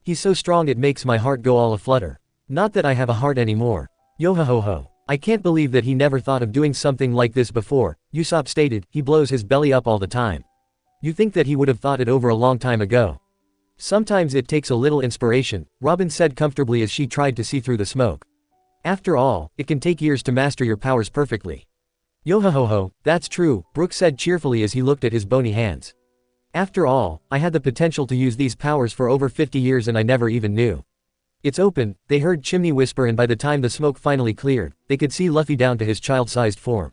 He's so strong it makes my heart go all aflutter. Not that I have a heart anymore. Yo-ho-ho-ho. I can't believe that he never thought of doing something like this before, Usopp stated. He blows his belly up all the time. You think that he would have thought it over a long time ago. Sometimes it takes a little inspiration, Robin said comfortably as she tried to see through the smoke. After all, it can take years to master your powers perfectly. Yo-ho-ho-ho, that's true, Brook said cheerfully as he looked at his bony hands. After all, I had the potential to use these powers for over 50 years and I never even knew. It's open, they heard Chimney whisper, and by the time the smoke finally cleared, they could see Luffy down to his child-sized form.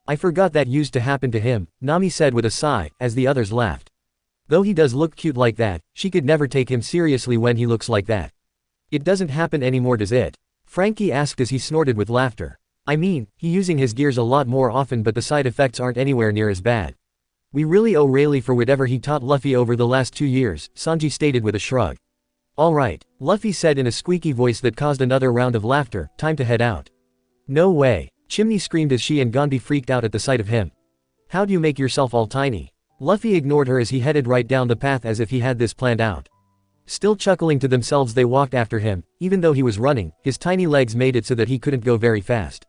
I forgot that used to happen to him, Nami said with a sigh, as the others laughed. Though he does look cute like that, she could never take him seriously when he looks like that. It doesn't happen anymore, does it? Frankie asked as he snorted with laughter. I mean, he's using his gears a lot more often, but the side effects aren't anywhere near as bad. We really owe Rayleigh for whatever he taught Luffy over the last 2 years, Sanji stated with a shrug. Alright, Luffy said in a squeaky voice that caused another round of laughter, time to head out. No way, Chimney screamed as she and Gandhi freaked out at the sight of him. How'd you make yourself all tiny? Luffy ignored her as he headed right down the path as if he had this planned out. Still chuckling to themselves, they walked after him. Even though he was running, his tiny legs made it so that he couldn't go very fast.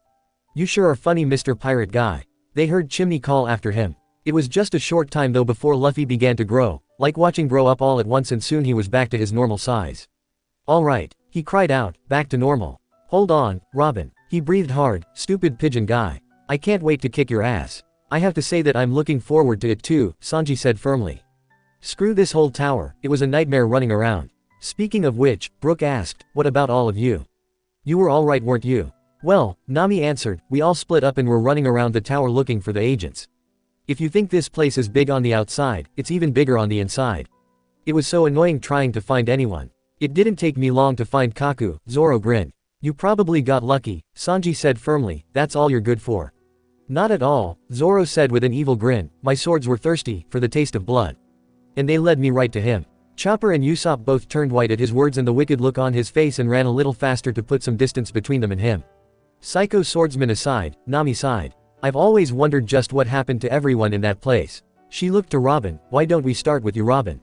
You sure are funny, Mr. Pirate Guy. They heard Chimney call after him. It was just a short time though before Luffy began to grow, like watching grow up all at once, and soon he was back to his normal size. Alright, he cried out, back to normal. Hold on, Robin. He breathed hard. Stupid pigeon guy. I can't wait to kick your ass. I have to say that I'm looking forward to it too, Sanji said firmly. Screw this whole tower, it was a nightmare running around. Speaking of which, Brook asked, what about all of you? You were alright, weren't you? Well, Nami answered, we all split up and were running around the tower looking for the agents. If you think this place is big on the outside, it's even bigger on the inside. It was so annoying trying to find anyone. It didn't take me long to find Kaku, Zoro grinned. You probably got lucky, Sanji said firmly, that's all you're good for. Not at all, Zoro said with an evil grin, my swords were thirsty, for the taste of blood. And they led me right to him. Chopper and Usopp both turned white at his words and the wicked look on his face and ran a little faster to put some distance between them and him. Psycho swordsman aside, Nami sighed. I've always wondered just what happened to everyone in that place. She looked to Robin, why don't we start with you, Robin?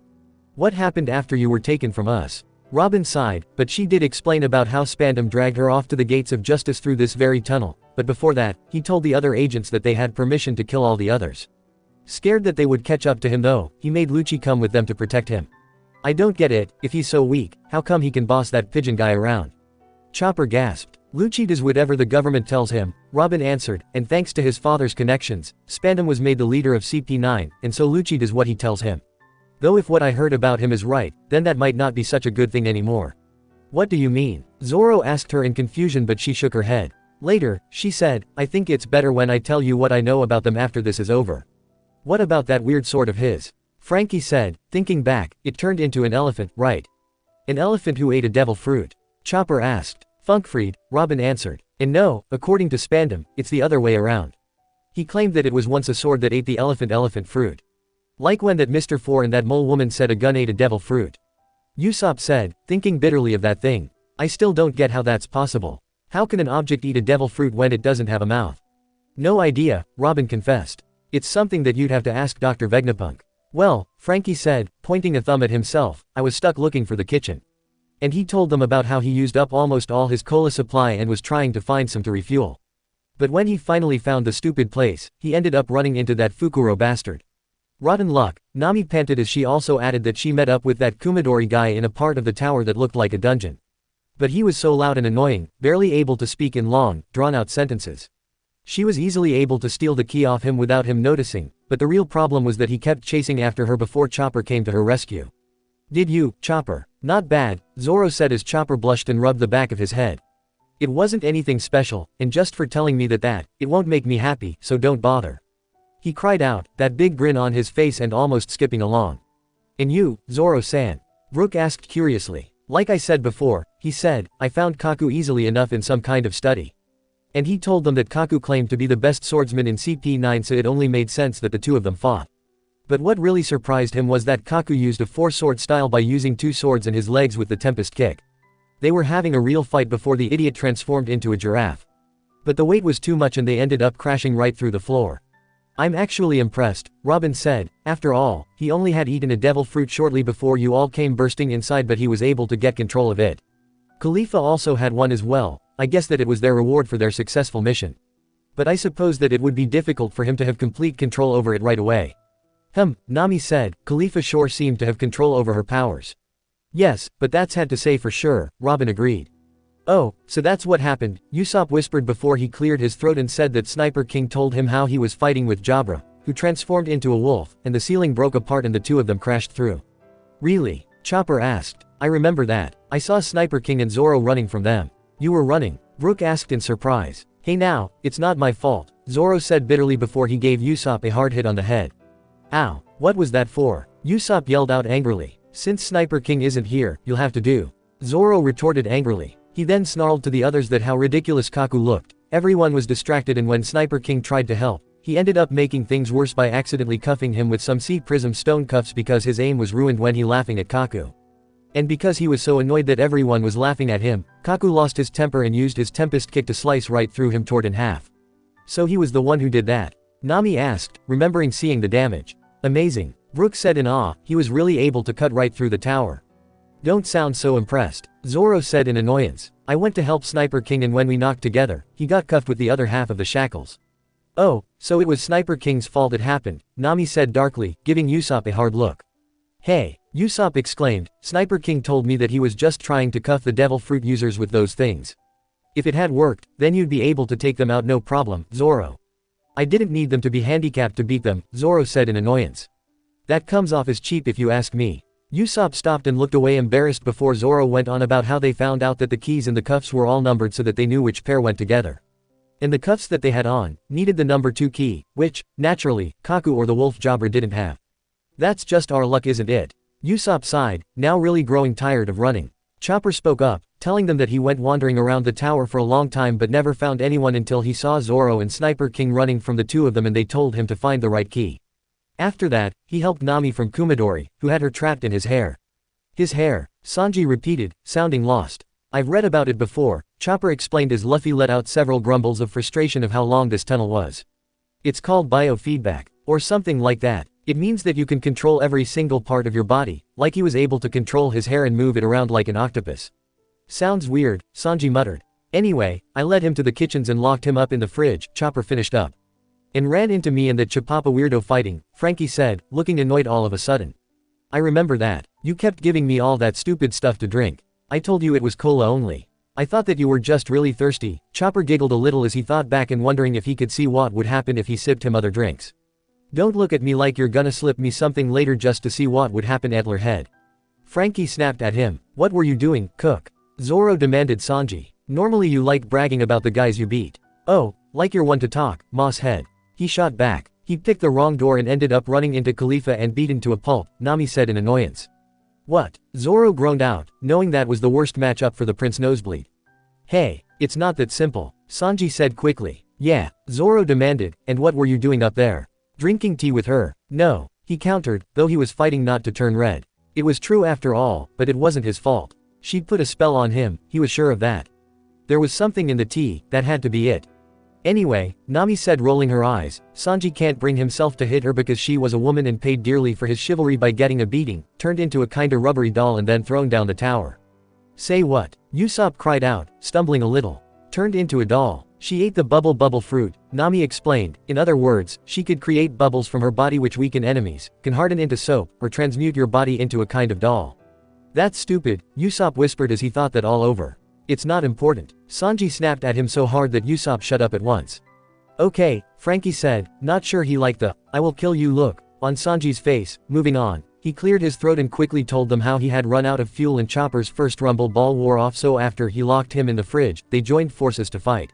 What happened after you were taken from us? Robin sighed, but she did explain about how Spandam dragged her off to the gates of justice through this very tunnel, but before that, he told the other agents that they had permission to kill all the others. Scared that they would catch up to him though, he made Lucci come with them to protect him. I don't get it, if he's so weak, how come he can boss that pigeon guy around? Chopper gasped. Lucci does whatever the government tells him, Robin answered, and thanks to his father's connections, Spandam was made the leader of CP9, and so Lucci does what he tells him. Though if what I heard about him is right, then that might not be such a good thing anymore. What do you mean? Zoro asked her in confusion, but she shook her head. Later, she said, I think it's better when I tell you what I know about them after this is over. What about that weird sword of his? Frankie said, thinking back, it turned into an elephant, right? An elephant who ate a devil fruit. Chopper asked. Funkfried, Robin answered. And no, according to Spandam, it's the other way around. He claimed that it was once a sword that ate the elephant fruit. Like when that Mr. Four and that mole woman said a gun ate a devil fruit. Usopp said, thinking bitterly of that thing. I still don't get how that's possible. How can an object eat a devil fruit when it doesn't have a mouth? No idea, Robin confessed. It's something that you'd have to ask Dr. Vegapunk. Well, Frankie said, pointing a thumb at himself, I was stuck looking for the kitchen. And he told them about how he used up almost all his cola supply and was trying to find some to refuel. But when he finally found the stupid place, he ended up running into that Fukuro bastard. Rotten luck, Nami panted as she also added that she met up with that Kumadori guy in a part of the tower that looked like a dungeon. But he was so loud and annoying, barely able to speak in long, drawn-out sentences. She was easily able to steal the key off him without him noticing, but the real problem was that he kept chasing after her before Chopper came to her rescue. Did you, Chopper? Not bad, Zoro said as Chopper blushed and rubbed the back of his head. It wasn't anything special, and just for telling me that, it won't make me happy, so don't bother. He cried out, that big grin on his face and almost skipping along. And you, Zoro-san? Brook asked curiously. Like I said before, he said, I found Kaku easily enough in some kind of study. And he told them that Kaku claimed to be the best swordsman in CP9, so it only made sense that the two of them fought. But what really surprised him was that Kaku used a four-sword style by using two swords and his legs with the Tempest Kick. They were having a real fight before the idiot transformed into a giraffe. But the weight was too much and they ended up crashing right through the floor. I'm actually impressed, Robin said. After all, he only had eaten a devil fruit shortly before you all came bursting inside, but he was able to get control of it. Khalifa also had one as well. I guess that it was their reward for their successful mission. But I suppose that it would be difficult for him to have complete control over it right away. Nami said. Khalifa sure seemed to have control over her powers. Yes, but that's had to say for sure, Robin agreed. Oh, so that's what happened, Usopp whispered before he cleared his throat and said that Sniper King told him how he was fighting with Jabra, who transformed into a wolf, and the ceiling broke apart and the two of them crashed through. Really? Chopper asked. I remember that. I saw Sniper King and Zoro running from them. You were running? Brook asked in surprise. Hey now, it's not my fault, Zoro said bitterly before he gave Usopp a hard hit on the head. Ow, what was that for? Usopp yelled out angrily. Since Sniper King isn't here, you'll have to do. Zoro retorted angrily. He then snarled to the others that how ridiculous Kaku looked. Everyone was distracted, and when Sniper King tried to help, he ended up making things worse by accidentally cuffing him with some sea prism stone cuffs because his aim was ruined when he laughing at Kaku. And because he was so annoyed that everyone was laughing at him, Kaku lost his temper and used his Tempest Kick to slice right through him, torn in half. So he was the one who did that. Nami asked, remembering seeing the damage. Amazing. Brook said in awe, he was really able to cut right through the tower. Don't sound so impressed, Zoro said in annoyance. I went to help Sniper King and when we knocked together, he got cuffed with the other half of the shackles. Oh, so it was Sniper King's fault it happened, Nami said darkly, giving Usopp a hard look. Hey, Usopp exclaimed, Sniper King told me that he was just trying to cuff the devil fruit users with those things. If it had worked, then you'd be able to take them out no problem, Zoro. I didn't need them to be handicapped to beat them, Zoro said in annoyance. That comes off as cheap if you ask me. Usopp stopped and looked away embarrassed before Zoro went on about how they found out that the keys and the cuffs were all numbered so that they knew which pair went together. And the cuffs that they had on needed the number 2 key, which, naturally, Kaku or the wolf jobber didn't have. That's just our luck, isn't it? Usopp sighed, now really growing tired of running. Chopper spoke up, telling them that he went wandering around the tower for a long time but never found anyone until he saw Zoro and Sniper King running from the two of them and they told him to find the right key. After that, he helped Nami from Kumadori, who had her trapped in his hair. His hair, Sanji repeated, sounding lost. I've read about it before, Chopper explained as Luffy let out several grumbles of frustration of how long this tunnel was. It's called biofeedback, or something like that. It means that you can control every single part of your body, like he was able to control his hair and move it around like an octopus. Sounds weird, Sanji muttered. Anyway, I led him to the kitchens and locked him up in the fridge, Chopper finished up. And ran into me and that Chipapa weirdo fighting, Frankie said, looking annoyed all of a sudden. I remember that. You kept giving me all that stupid stuff to drink. I told you it was cola only. I thought that you were just really thirsty. Chopper giggled a little as he thought back and wondering if he could see what would happen if he sipped him other drinks. Don't look at me like you're gonna slip me something later just to see what would happen, Antler Head. Frankie snapped at him. What were you doing, Cook? Zoro demanded Sanji. Normally you like bragging about the guys you beat. Oh, like you're one to talk, Moss Head. He shot back. He picked the wrong door and ended up running into Khalifa and beaten to a pulp, Nami said in annoyance. What? Zoro groaned out, knowing that was the worst matchup for the Prince Nosebleed. Hey, it's not that simple, Sanji said quickly. Yeah, Zoro demanded, and what were you doing up there? Drinking tea with her? No, he countered, though he was fighting not to turn red. It was true after all, but it wasn't his fault. She'd put a spell on him, he was sure of that. There was something in the tea, that had to be it. Anyway, Nami said rolling her eyes, Sanji can't bring himself to hit her because she was a woman and paid dearly for his chivalry by getting a beating, turned into a kinda rubbery doll and then thrown down the tower. Say what? Usopp cried out, stumbling a little. Turned into a doll. She ate the bubble fruit, Nami explained. In other words, she could create bubbles from her body which weaken enemies, can harden into soap, or transmute your body into a kind of doll. That's stupid, Usopp whispered as he thought that all over. It's not important. Sanji snapped at him so hard that Usopp shut up at once. Okay, Frankie said, not sure he liked the, I will kill you look, on Sanji's face. Moving on, he cleared his throat and quickly told them how he had run out of fuel and Chopper's first rumble ball wore off, so after he locked him in the fridge, they joined forces to fight.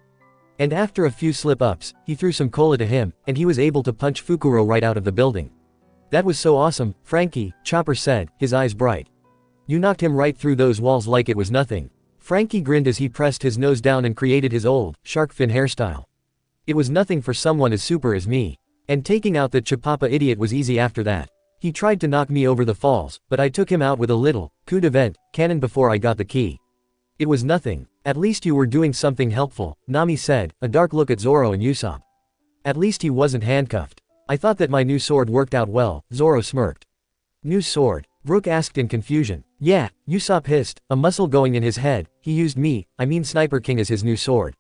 And after a few slip-ups, he threw some cola to him, and he was able to punch Fukuro right out of the building. That was so awesome, Frankie, Chopper said, his eyes bright. You knocked him right through those walls like it was nothing. Frankie grinned as he pressed his nose down and created his old, shark fin hairstyle. It was nothing for someone as super as me. And taking out that Chipapa idiot was easy after that. He tried to knock me over the falls, but I took him out with a little, coup de vent, cannon before I got the key. It was nothing. At least you were doing something helpful, Nami said, a dark look at Zoro and Usopp. At least he wasn't handcuffed. I thought that my new sword worked out well, Zoro smirked. New sword? Brook asked in confusion. Yeah, Usopp hissed, a muscle going in his head. He used me, I mean Sniper King, as his new sword.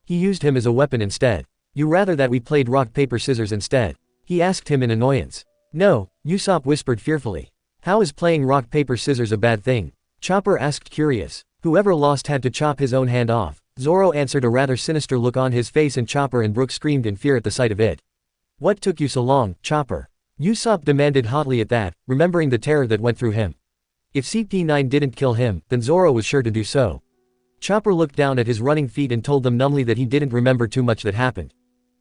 He used him as a weapon instead. You rather that we played rock paper scissors instead? He asked him in annoyance. No, Usopp whispered fearfully. How is playing rock paper scissors a bad thing? Chopper asked curious. Whoever lost had to chop his own hand off. Zoro answered, a rather sinister look on his face, and Chopper and Brook screamed in fear at the sight of it. What took you so long, Chopper? Usopp demanded hotly at that, remembering the terror that went through him. If CP9 didn't kill him, then Zoro was sure to do so. Chopper looked down at his running feet and told them numbly that he didn't remember too much that happened.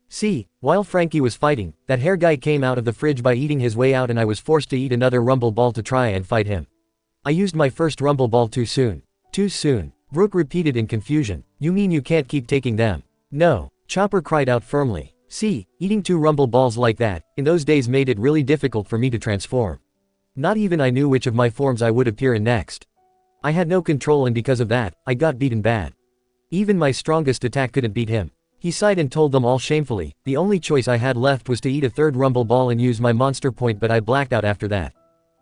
See, while Frankie was fighting, that hair guy came out of the fridge by eating his way out and I was forced to eat another rumble ball to try and fight him. I used my first rumble ball too soon. Too soon, Brook repeated in confusion. You mean you can't keep taking them? No, Chopper cried out firmly. See, eating 2 rumble balls like that, in those days made it really difficult for me to transform. Not even I knew which of my forms I would appear in next. I had no control, and because of that, I got beaten bad. Even my strongest attack couldn't beat him. He sighed and told them all shamefully, "The only choice I had left was to eat a third rumble ball and use my monster point, but I blacked out after that.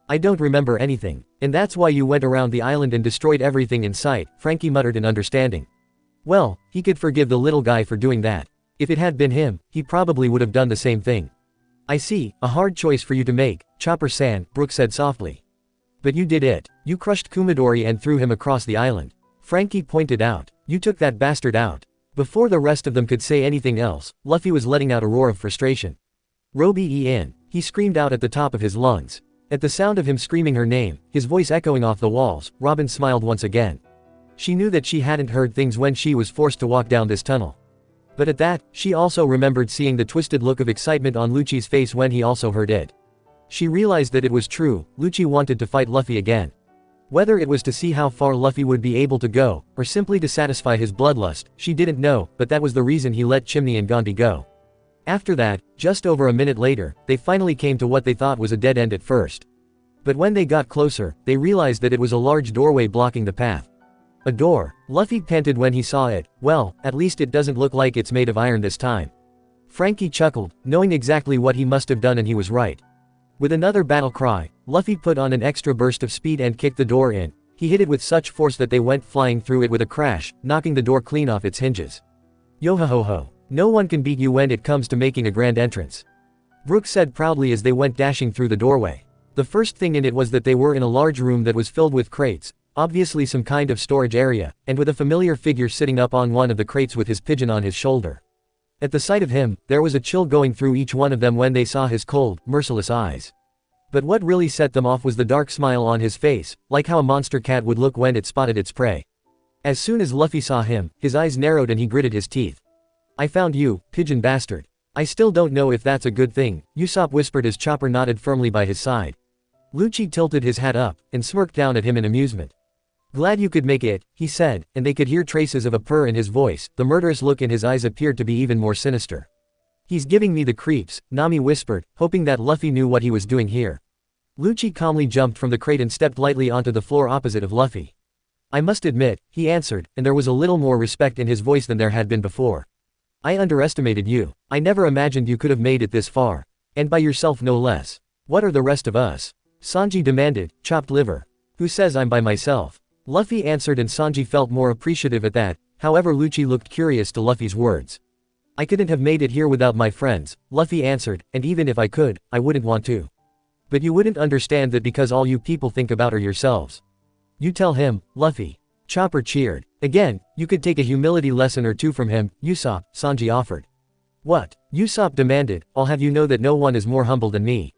I don't remember anything. And that's why you went around the island and destroyed everything in sight," Frankie muttered in understanding. Well, he could forgive the little guy for doing that. If it had been him, he probably would have done the same thing. "I see, a hard choice for you to make, Chopper-san," Brook said softly. "But you did it. You crushed Kumadori and threw him across the island." Frankie pointed out. "You took that bastard out." Before the rest of them could say anything else, Luffy was letting out a roar of frustration. "Robe-in," he screamed out at the top of his lungs. At the sound of him screaming her name, his voice echoing off the walls, Robin smiled once again. She knew that she hadn't heard things when she was forced to walk down this tunnel. But at that, she also remembered seeing the twisted look of excitement on Lucci's face when he also heard it. She realized that it was true, Lucci wanted to fight Luffy again. Whether it was to see how far Luffy would be able to go, or simply to satisfy his bloodlust, she didn't know, but that was the reason he let Chimney and Gondi go. After that, just over a minute later, they finally came to what they thought was a dead end at first. But when they got closer, they realized that it was a large doorway blocking the path. "A door," Luffy panted when he saw it. "Well, at least it doesn't look like it's made of iron this time." Frankie chuckled, knowing exactly what he must have done, and he was right. With another battle cry, Luffy put on an extra burst of speed and kicked the door in. He hit it with such force that they went flying through it with a crash, knocking the door clean off its hinges. "Yo-ho-ho-ho. No one can beat you when it comes to making a grand entrance," Brook said proudly as they went dashing through the doorway. The first thing in it was that they were in a large room that was filled with crates, obviously some kind of storage area, and with a familiar figure sitting up on one of the crates with his pigeon on his shoulder. At the sight of him, there was a chill going through each one of them when they saw his cold, merciless eyes. But what really set them off was the dark smile on his face, like how a monster cat would look when it spotted its prey. As soon as Luffy saw him, his eyes narrowed and he gritted his teeth. "I found you, pigeon bastard. I still don't know if that's a good thing," Usopp whispered as Chopper nodded firmly by his side. Lucci tilted his hat up, and smirked down at him in amusement. "Glad you could make it," he said, and they could hear traces of a purr in his voice. The murderous look in his eyes appeared to be even more sinister. "He's giving me the creeps," Nami whispered, hoping that Luffy knew what he was doing here. Lucci calmly jumped from the crate and stepped lightly onto the floor opposite of Luffy. "I must admit," he answered, and there was a little more respect in his voice than there had been before. "I underestimated you. I never imagined you could have made it this far. And by yourself no less. What are the rest of us?" Sanji demanded. "Chopped liver. Who says I'm by myself?" Luffy answered, and Sanji felt more appreciative at that. However, Lucci looked curious to Luffy's words. "I couldn't have made it here without my friends," Luffy answered, "and even if I could, I wouldn't want to. But you wouldn't understand that because all you people think about are yourselves." "You tell him, Luffy." Chopper cheered. "Again, you could take a humility lesson or two from him, Usopp," Sanji offered. "What?" Usopp demanded. "I'll have you know that no one is more humble than me."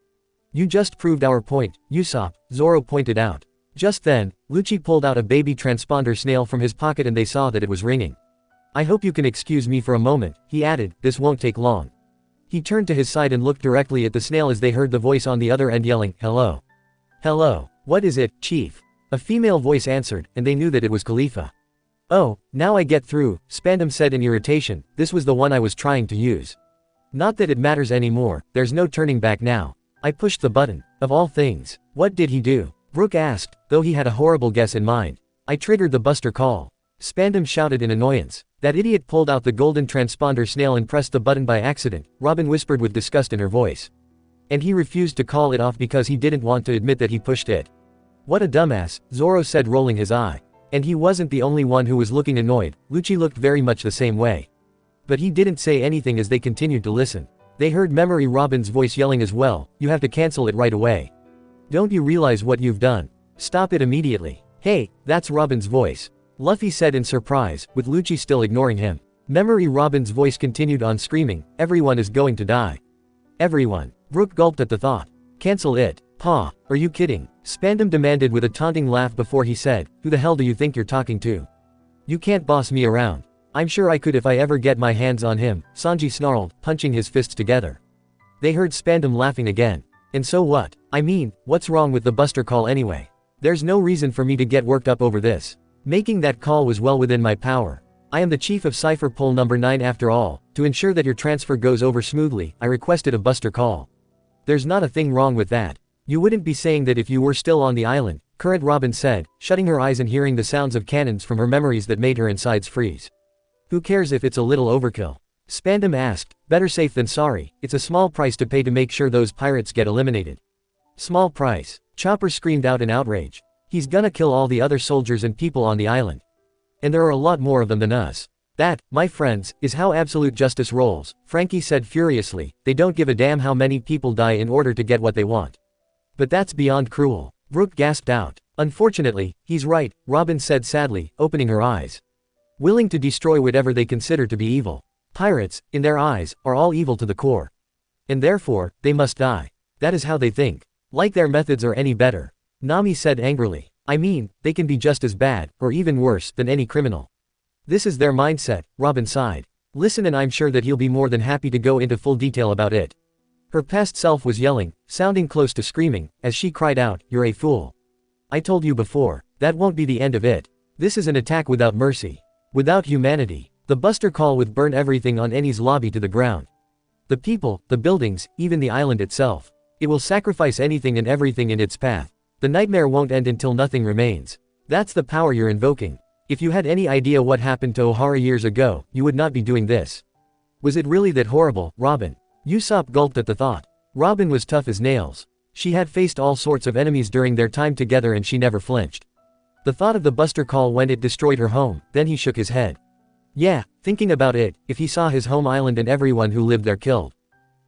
"You just proved our point, Usopp," Zoro pointed out. Just then, Lucci pulled out a baby transponder snail from his pocket and they saw that it was ringing. "I hope you can excuse me for a moment," he added, "this won't take long." He turned to his side and looked directly at the snail as they heard the voice on the other end yelling, "Hello. Hello. What is it, Chief?" A female voice answered, and they knew that it was Khalifa. "Oh, now I get through," Spandam said in irritation. "This was the one I was trying to use. Not that it matters anymore, there's no turning back now. I pushed the button. Of all things. What did he do?" Brook asked, though he had a horrible guess in mind. "I triggered the buster call." Spandam shouted in annoyance. "That idiot pulled out the golden transponder snail and pressed the button by accident," Robin whispered with disgust in her voice. "And he refused to call it off because he didn't want to admit that he pushed it." "What a dumbass," Zoro said, rolling his eye. And he wasn't the only one who was looking annoyed. Lucci looked very much the same way. But he didn't say anything as they continued to listen. They heard Memory Robin's voice yelling as well, "You have to cancel it right away. Don't you realize what you've done? Stop it immediately." "Hey, that's Robin's voice," Luffy said in surprise, with Lucci still ignoring him. Memory Robin's voice continued on screaming, "Everyone is going to die. Everyone." Brook gulped at the thought. "Cancel it. Pa, are you kidding?" Spandam demanded with a taunting laugh before he said, "Who the hell do you think you're talking to? You can't boss me around." "I'm sure I could if I ever get my hands on him," Sanji snarled, punching his fists together. They heard Spandam laughing again. "And so what? I mean, what's wrong with the buster call anyway? There's no reason for me to get worked up over this. Making that call was well within my power. I am the chief of Cipher Pole number 9 after all. To ensure that your transfer goes over smoothly, I requested a buster call. There's not a thing wrong with that. You wouldn't be saying that if you were still on the island," Current Robin said, shutting her eyes and hearing the sounds of cannons from her memories that made her insides freeze. "Who cares if it's a little overkill? Spandam asked, better safe than sorry, it's a small price to pay to make sure those pirates get eliminated. Small price. Chopper screamed out in outrage. He's gonna kill all the other soldiers and people on the island. And there are a lot more of them than us. That, my friends, is how absolute justice rolls, Frankie said furiously. They don't give a damn how many people die in order to get what they want. But that's beyond cruel. Brooke gasped out. Unfortunately, he's right, Robin said sadly, opening her eyes. Willing to destroy whatever they consider to be evil. Pirates, in their eyes, are all evil to the core. And therefore, they must die. That is how they think. Like their methods are any better. Nami said angrily. I mean, they can be just as bad, or even worse, than any criminal. This is their mindset, Robin sighed. Listen, and I'm sure that he'll be more than happy to go into full detail about it. Her past self was yelling, sounding close to screaming, as she cried out, you're a fool. I told you before, that won't be the end of it. This is an attack without mercy. Without humanity. The Buster Call would burn everything on Eni's lobby to the ground. The people, the buildings, even the island itself. It will sacrifice anything and everything in its path. The nightmare won't end until nothing remains. That's the power you're invoking. If you had any idea what happened to O'Hara years ago, you would not be doing this. Was it really that horrible, Robin? Usopp gulped at the thought. Robin was tough as nails. She had faced all sorts of enemies during their time together and she never flinched. The thought of the Buster Call when it destroyed her home, then he shook his head. Yeah, thinking about it, if he saw his home island and everyone who lived there killed.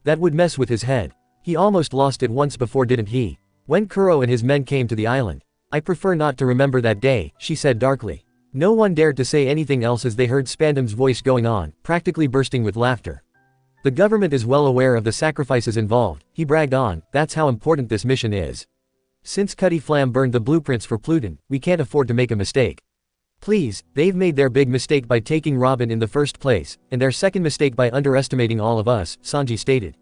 That would mess with his head. He almost lost it once before, didn't he? When Kuro and his men came to the island. I prefer not to remember that day, she said darkly. No one dared to say anything else as they heard Spandam's voice going on, practically bursting with laughter. The government is well aware of the sacrifices involved, he bragged on, that's how important this mission is. Since Cutty Flam burned the blueprints for Pluton, we can't afford to make a mistake. Please, they've made their big mistake by taking Robin in the first place, and their second mistake by underestimating all of us, Sanji stated.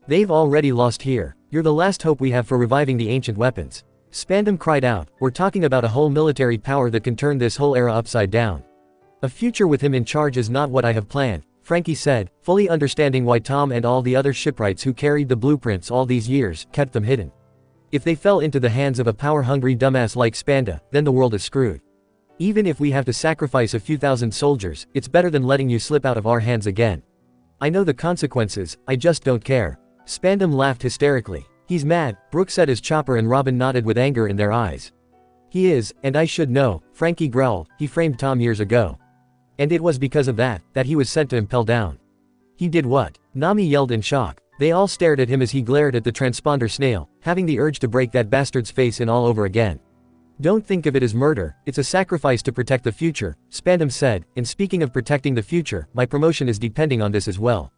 They've already lost here. You're the last hope we have for reviving the ancient weapons. Spandam cried out, we're talking about a whole military power that can turn this whole era upside down. A future with him in charge is not what I have planned, Frankie said, fully understanding why Tom and all the other shipwrights who carried the blueprints all these years kept them hidden. If they fell into the hands of a power-hungry dumbass like Spanda, then the world is screwed. Even if we have to sacrifice a few thousand soldiers, it's better than letting you slip out of our hands again. I know the consequences, I just don't care. Spandam laughed hysterically. He's mad, Brooke said as Chopper and Robin nodded with anger in their eyes. He is, and I should know, Frankie growled, he framed Tom years ago. And it was because of that he was sent to impel down. He did what? Nami yelled in shock. They all stared at him as he glared at the transponder snail, having the urge to break that bastard's face in all over again. Don't think of it as murder, it's a sacrifice to protect the future, Spandam said, and speaking of protecting the future, my promotion is depending on this as well.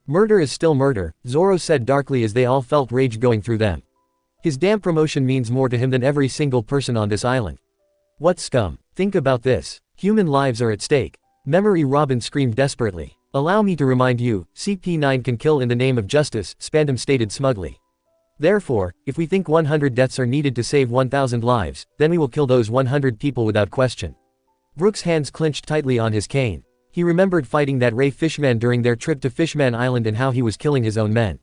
Murder is still murder, Zoro said darkly as they all felt rage going through them. His damn promotion means more to him than every single person on this island. What scum? Think about this. Human lives are at stake. Memory Robin screamed desperately. Allow me to remind you, CP9 can kill in the name of justice, Spandam stated smugly. Therefore, if we think 100 deaths are needed to save 1,000 lives, then we will kill those 100 people without question. Brooks' hands clenched tightly on his cane. He remembered fighting that Ray Fishman during their trip to Fishman Island and how he was killing his own men.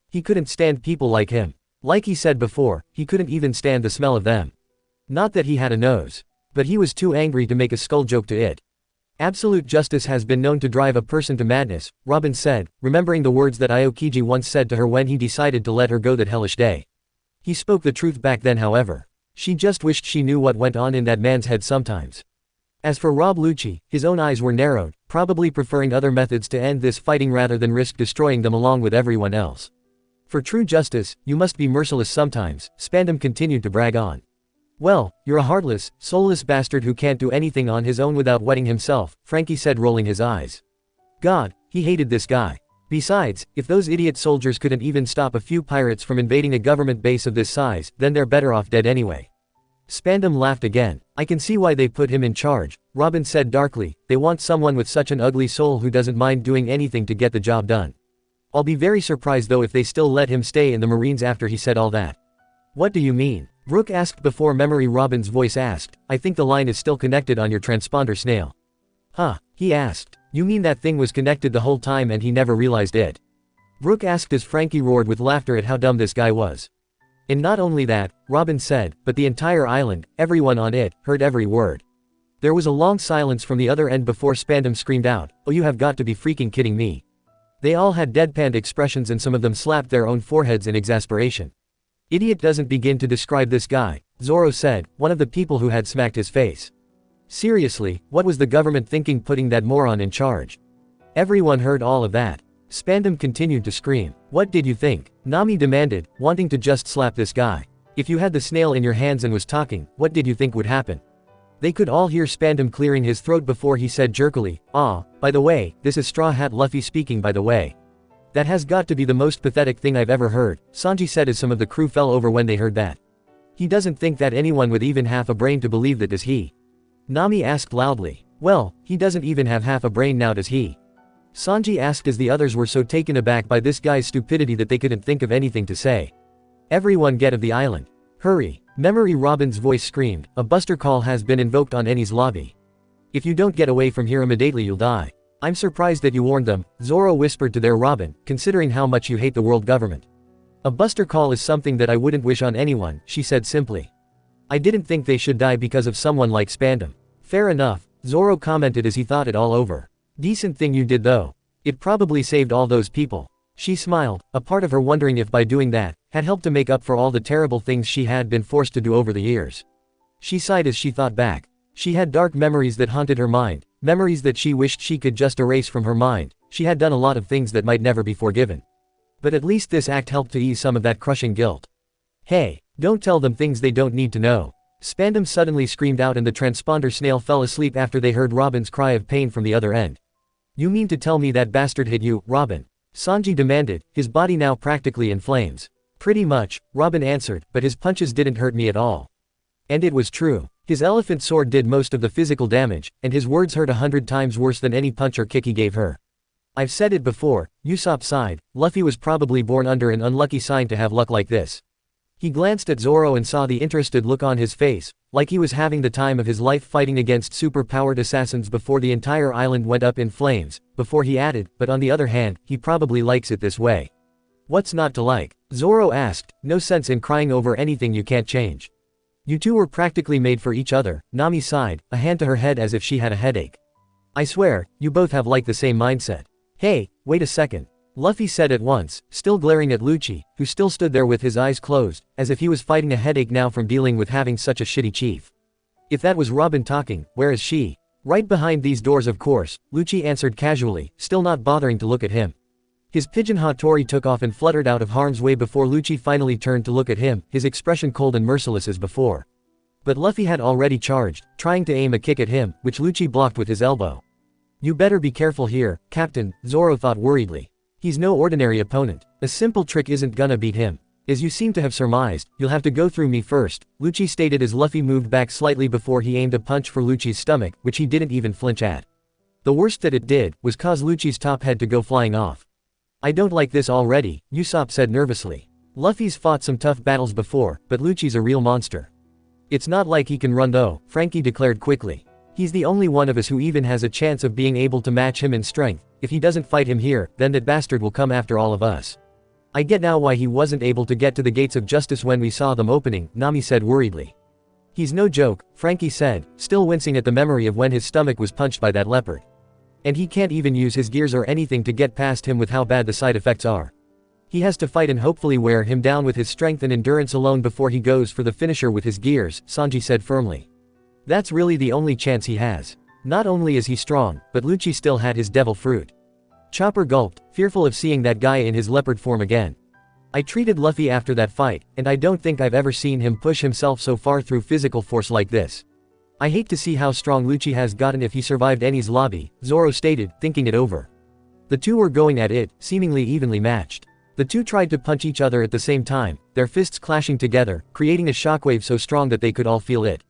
He couldn't stand people like him. Like he said before, he couldn't even stand the smell of them. Not that he had a nose. But he was too angry to make a skull joke to it. Absolute justice has been known to drive a person to madness, Robin said, remembering the words that Aokiji once said to her when he decided to let her go that hellish day. He spoke the truth back then, however. She just wished she knew what went on in that man's head sometimes. As for Rob Lucci, his own eyes were narrowed, probably preferring other methods to end this fighting rather than risk destroying them along with everyone else. For true justice, you must be merciless sometimes, Spandam continued to brag on. Well, you're a heartless, soulless bastard who can't do anything on his own without wetting himself, Frankie said, rolling his eyes. God, he hated this guy. Besides, if those idiot soldiers couldn't even stop a few pirates from invading a government base of this size, then they're better off dead anyway. Spandam laughed again. I can see why they put him in charge, Robin said darkly. They want someone with such an ugly soul who doesn't mind doing anything to get the job done. I'll be very surprised though if they still let him stay in the Marines after he said all that. What do you mean? Brooke asked before memory. Robin's voice asked, I think the line is still connected on your transponder snail. Huh, he asked. You mean that thing was connected the whole time and he never realized it? Brooke asked as Frankie roared with laughter at how dumb this guy was. And not only that, Robin said, but the entire island, everyone on it, heard every word. There was a long silence from the other end before Spandam screamed out, oh, you have got to be freaking kidding me. They all had deadpanned expressions and some of them slapped their own foreheads in exasperation. Idiot doesn't begin to describe this guy, Zoro said, one of the people who had smacked his face. Seriously, what was the government thinking putting that moron in charge? Everyone heard all of that. Spandam continued to scream. What did you think? Nami demanded, wanting to just slap this guy. If you had the snail in your hands and was talking, what did you think would happen? They could all hear Spandam clearing his throat before he said jerkily, by the way, this is Straw Hat Luffy speaking by the way. That has got to be the most pathetic thing I've ever heard, Sanji said as some of the crew fell over when they heard that. He doesn't think that anyone with even half a brain to believe that does he? Nami asked loudly. Well, he doesn't even have half a brain now does he? Sanji asked as the others were so taken aback by this guy's stupidity that they couldn't think of anything to say. Everyone get of the island. Hurry. Memory Robin's voice screamed, a buster call has been invoked on Eni's lobby. If you don't get away from here immediately you'll die. I'm surprised that you warned them, Zoro whispered to their Robin, considering how much you hate the world government. A buster call is something that I wouldn't wish on anyone, she said simply. I didn't think they should die because of someone like Spandam. Fair enough, Zoro commented as he thought it all over. Decent thing you did though. It probably saved all those people. She smiled, a part of her wondering if by doing that, had helped to make up for all the terrible things she had been forced to do over the years. She sighed as she thought back. She had dark memories that haunted her mind, memories that she wished she could just erase from her mind. She had done a lot of things that might never be forgiven. But at least this act helped to ease some of that crushing guilt. Hey, don't tell them things they don't need to know. Spandam suddenly screamed out and the transponder snail fell asleep after they heard Robin's cry of pain from the other end. You mean to tell me that bastard hit you, Robin? Sanji demanded, his body now practically in flames. Pretty much, Robin answered, but his punches didn't hurt me at all. And it was true. His elephant sword did most of the physical damage, and his words hurt 100 times worse than any punch or kick he gave her. I've said it before, Usopp sighed, Luffy was probably born under an unlucky sign to have luck like this. He glanced at Zoro and saw the interested look on his face, like he was having the time of his life fighting against super-powered assassins before the entire island went up in flames, before he added, but on the other hand, he probably likes it this way. What's not to like? Zoro asked, no sense in crying over anything you can't change. You two were practically made for each other, Nami sighed, a hand to her head as if she had a headache. I swear, you both have like the same mindset. Hey, wait a second. Luffy said at once, still glaring at Lucci, who still stood there with his eyes closed, as if he was fighting a headache now from dealing with having such a shitty chief. If that was Robin talking, where is she? Right behind these doors of course, Lucci answered casually, still not bothering to look at him. His pigeon Hattori took off and fluttered out of harm's way before Lucci finally turned to look at him, his expression cold and merciless as before. But Luffy had already charged, trying to aim a kick at him, which Lucci blocked with his elbow. You better be careful here, Captain, Zoro thought worriedly. He's no ordinary opponent. A simple trick isn't gonna beat him. As you seem to have surmised, you'll have to go through me first, Lucci stated as Luffy moved back slightly before he aimed a punch for Lucci's stomach, which he didn't even flinch at. The worst that it did, was cause Lucci's top head to go flying off. I don't like this already, Usopp said nervously. Luffy's fought some tough battles before, but Lucci's a real monster. It's not like he can run though, Frankie declared quickly. He's the only one of us who even has a chance of being able to match him in strength. If he doesn't fight him here, then that bastard will come after all of us. I get now why he wasn't able to get to the gates of justice when we saw them opening, Nami said worriedly. He's no joke, Frankie said, still wincing at the memory of when his stomach was punched by that leopard. And he can't even use his gears or anything to get past him with how bad the side effects are. He has to fight and hopefully wear him down with his strength and endurance alone before he goes for the finisher with his gears, Sanji said firmly. That's really the only chance he has. Not only is he strong, but Lucci still had his devil fruit. Chopper gulped, fearful of seeing that guy in his leopard form again. I treated Luffy after that fight, and I don't think I've ever seen him push himself so far through physical force like this. I hate to see how strong Lucci has gotten if he survived Eni's lobby, Zoro stated, thinking it over. The two were going at it, seemingly evenly matched. The two tried to punch each other at the same time, their fists clashing together, creating a shockwave so strong that they could all feel it.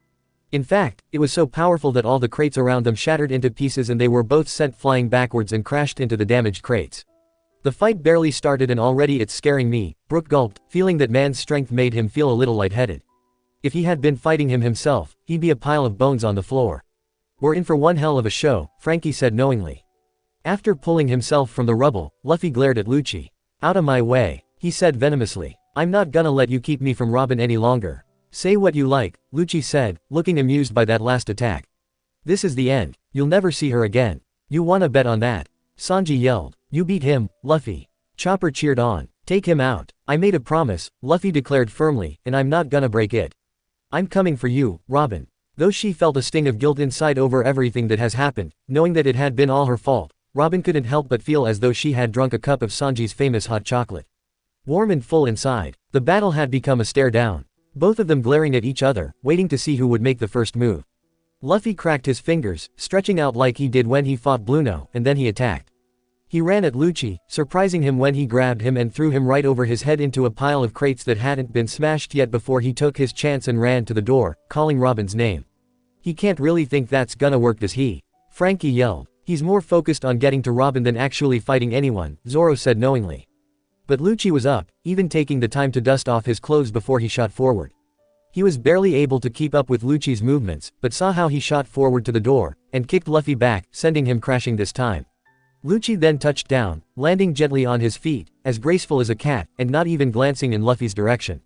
In fact, it was so powerful that all the crates around them shattered into pieces and they were both sent flying backwards and crashed into the damaged crates. The fight barely started and already it's scaring me, Brook gulped, feeling that man's strength made him feel a little lightheaded. If he had been fighting him himself, he'd be a pile of bones on the floor. We're in for one hell of a show, Frankie said knowingly. After pulling himself from the rubble, Luffy glared at Lucci. Out of my way, he said venomously. I'm not gonna let you keep me from Robin any longer. Say what you like, Lucci said, looking amused by that last attack. This is the end. You'll never see her again. You wanna bet on that? Sanji yelled. You beat him, Luffy. Chopper cheered on. Take him out. I made a promise, Luffy declared firmly, and I'm not gonna break it. I'm coming for you, Robin. Though she felt a sting of guilt inside over everything that has happened, knowing that it had been all her fault, Robin couldn't help but feel as though she had drunk a cup of Sanji's famous hot chocolate. Warm and full inside, the battle had become a stare down. Both of them glaring at each other, waiting to see who would make the first move. Luffy cracked his fingers, stretching out like he did when he fought Blueno, and then he attacked. He ran at Lucci, surprising him when he grabbed him and threw him right over his head into a pile of crates that hadn't been smashed yet before he took his chance and ran to the door, calling Robin's name. He can't really think that's gonna work, does he? Frankie yelled. He's more focused on getting to Robin than actually fighting anyone, Zoro said knowingly. But Lucci was up, even taking the time to dust off his clothes before he shot forward. He was barely able to keep up with Lucci's movements, but saw how he shot forward to the door, and kicked Luffy back, sending him crashing this time. Lucci then touched down, landing gently on his feet, as graceful as a cat, and not even glancing in Luffy's direction.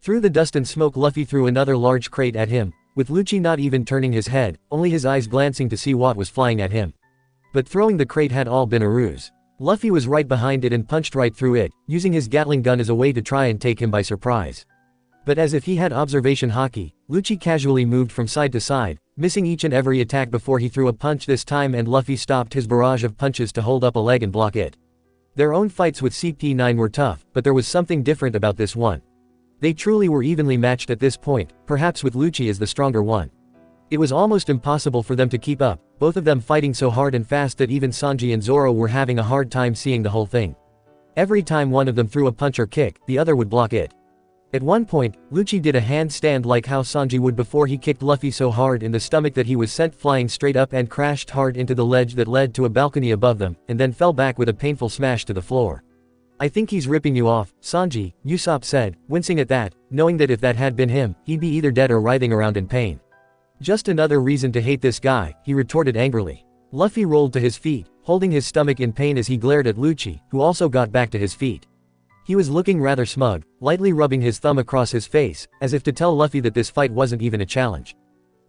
Through the dust and smoke Luffy threw another large crate at him, with Lucci not even turning his head, only his eyes glancing to see what was flying at him. But throwing the crate had all been a ruse. Luffy was right behind it and punched right through it, using his Gatling gun as a way to try and take him by surprise. But as if he had observation hockey, Lucci casually moved from side to side, missing each and every attack before he threw a punch this time, and Luffy stopped his barrage of punches to hold up a leg and block it. Their own fights with CP9 were tough, but there was something different about this one. They truly were evenly matched at this point, perhaps with Lucci as the stronger one. It was almost impossible for them to keep up, both of them fighting so hard and fast that even Sanji and Zoro were having a hard time seeing the whole thing. Every time one of them threw a punch or kick, the other would block it. At one point, Lucci did a handstand like how Sanji would before he kicked Luffy so hard in the stomach that he was sent flying straight up and crashed hard into the ledge that led to a balcony above them, and then fell back with a painful smash to the floor. I think he's ripping you off, Sanji, Usopp said, wincing at that, knowing that if that had been him, he'd be either dead or writhing around in pain. Just another reason to hate this guy, he retorted angrily. Luffy rolled to his feet, holding his stomach in pain as he glared at Lucci, who also got back to his feet. He was looking rather smug, lightly rubbing his thumb across his face, as if to tell Luffy that this fight wasn't even a challenge.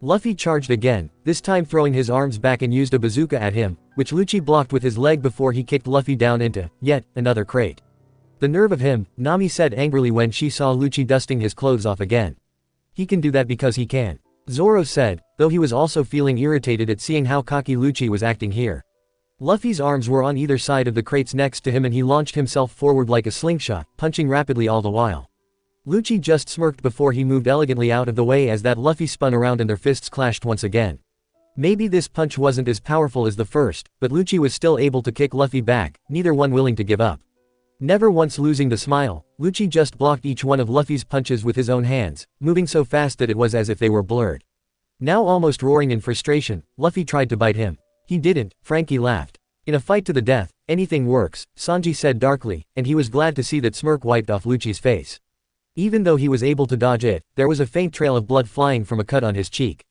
Luffy charged again, this time throwing his arms back and used a bazooka at him, which Lucci blocked with his leg before he kicked Luffy down into, yet, another crate. The nerve of him, Nami said angrily when she saw Lucci dusting his clothes off again. He can do that because he can, Zoro said, though he was also feeling irritated at seeing how cocky Lucci was acting here. Luffy's arms were on either side of the crates next to him and he launched himself forward like a slingshot, punching rapidly all the while. Lucci just smirked before he moved elegantly out of the way as that Luffy spun around and their fists clashed once again. Maybe this punch wasn't as powerful as the first, but Lucci was still able to kick Luffy back, neither one willing to give up. Never once losing the smile, Lucci just blocked each one of Luffy's punches with his own hands, moving so fast that it was as if they were blurred. Now almost roaring in frustration, Luffy tried to bite him. He didn't, Frankie laughed. In a fight to the death, anything works, Sanji said darkly, and he was glad to see that smirk wiped off Lucci's face. Even though he was able to dodge it, there was a faint trail of blood flying from a cut on his cheek.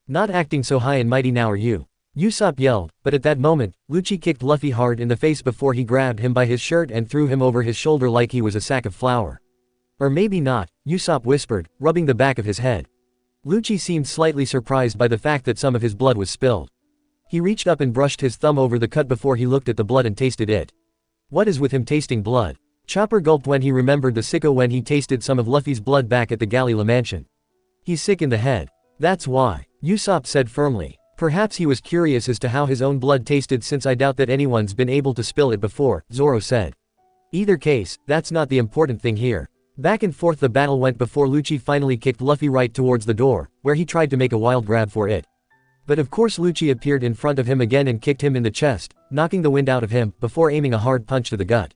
Not acting so high and mighty now are you? Usopp yelled, but at that moment, Lucci kicked Luffy hard in the face before he grabbed him by his shirt and threw him over his shoulder like he was a sack of flour. Or maybe not, Usopp whispered, rubbing the back of his head. Lucci seemed slightly surprised by the fact that some of his blood was spilled. He reached up and brushed his thumb over the cut before he looked at the blood and tasted it. What is with him tasting blood? Chopper gulped when he remembered the sicko when he tasted some of Luffy's blood back at the Galila mansion. He's sick in the head. That's why, Usopp said firmly. Perhaps he was curious as to how his own blood tasted since I doubt that anyone's been able to spill it before, Zoro said. Either case, that's not the important thing here. Back and forth the battle went before Lucci finally kicked Luffy right towards the door, where he tried to make a wild grab for it. But of course Lucci appeared in front of him again and kicked him in the chest, knocking the wind out of him, before aiming a hard punch to the gut.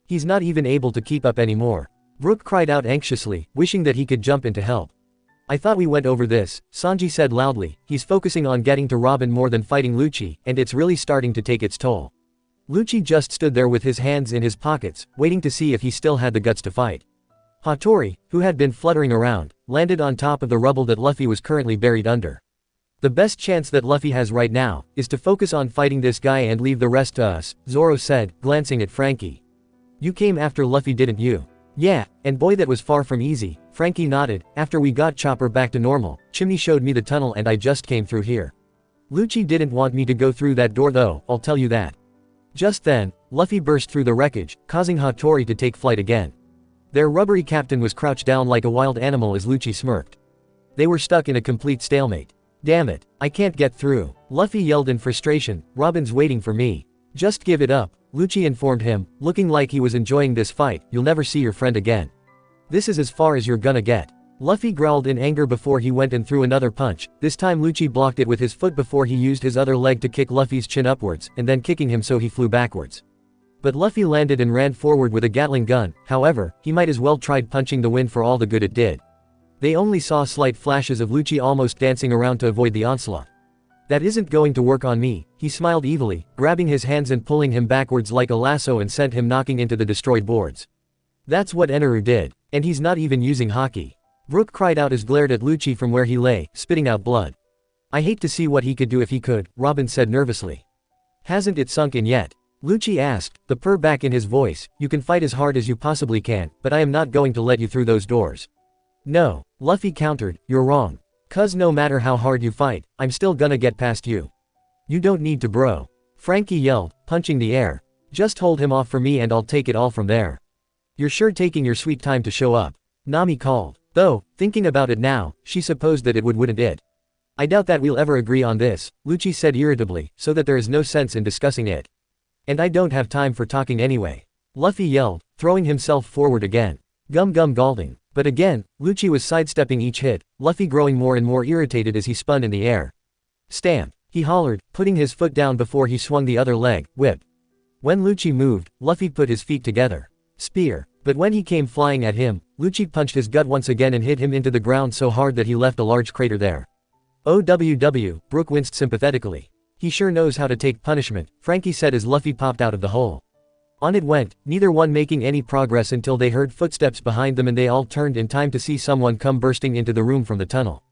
He's not even able to keep up anymore. Brook cried out anxiously, wishing that he could jump in to help. I thought we went over this, Sanji said loudly. He's focusing on getting to Robin more than fighting Lucci, and it's really starting to take its toll. Lucci just stood there with his hands in his pockets, waiting to see if he still had the guts to fight. Hattori, who had been fluttering around, landed on top of the rubble that Luffy was currently buried under. The best chance that Luffy has right now, is to focus on fighting this guy and leave the rest to us, Zoro said, glancing at Frankie. You came after Luffy didn't you? Yeah, and boy that was far from easy, Frankie nodded. After we got Chopper back to normal, Chimney showed me the tunnel and I just came through here. Lucci didn't want me to go through that door though, I'll tell you that. Just then, Luffy burst through the wreckage, causing Hattori to take flight again. Their rubbery captain was crouched down like a wild animal as Lucci smirked. They were stuck in a complete stalemate. Damn it, I can't get through, Luffy yelled in frustration. Robin's waiting for me. Just give it up, Lucci informed him, looking like he was enjoying this fight. You'll never see your friend again. This is as far as you're gonna get. Luffy growled in anger before he went and threw another punch. This time Lucci blocked it with his foot before he used his other leg to kick Luffy's chin upwards, and then kicking him so he flew backwards. But Luffy landed and ran forward with a Gatling gun. However, he might as well tried punching the wind for all the good it did. They only saw slight flashes of Lucci almost dancing around to avoid the onslaught. That isn't going to work on me, he smiled evilly, grabbing his hands and pulling him backwards like a lasso and sent him knocking into the destroyed boards. That's what Eneru did, and he's not even using haki. Brook cried out as glared at Lucci from where he lay, spitting out blood. I hate to see what he could do if he could, Robin said nervously. Hasn't it sunk in yet? Lucci asked, the purr back in his voice. You can fight as hard as you possibly can, but I am not going to let you through those doors. No, Luffy countered, you're wrong. 'Cause no matter how hard you fight, I'm still gonna get past you. You don't need to, bro. Frankie yelled, punching the air. Just hold him off for me and I'll take it all from there. You're sure taking your sweet time to show up. Nami called. Though, thinking about it now, she supposed that it wouldn't it? I doubt that we'll ever agree on this, Lucci said irritably, so that there is no sense in discussing it. And I don't have time for talking anyway. Luffy yelled, throwing himself forward again. Gum Galding. But again, Lucci was sidestepping each hit, Luffy growing more and more irritated as he spun in the air. Stamp, he hollered, putting his foot down before he swung the other leg, whip. When Lucci moved, Luffy put his feet together. Spear. But when he came flying at him, Lucci punched his gut once again and hit him into the ground so hard that he left a large crater there. OWW, Brook winced sympathetically. He sure knows how to take punishment, Frankie said as Luffy popped out of the hole. On it went, neither one making any progress until they heard footsteps behind them and they all turned in time to see someone come bursting into the room from the tunnel.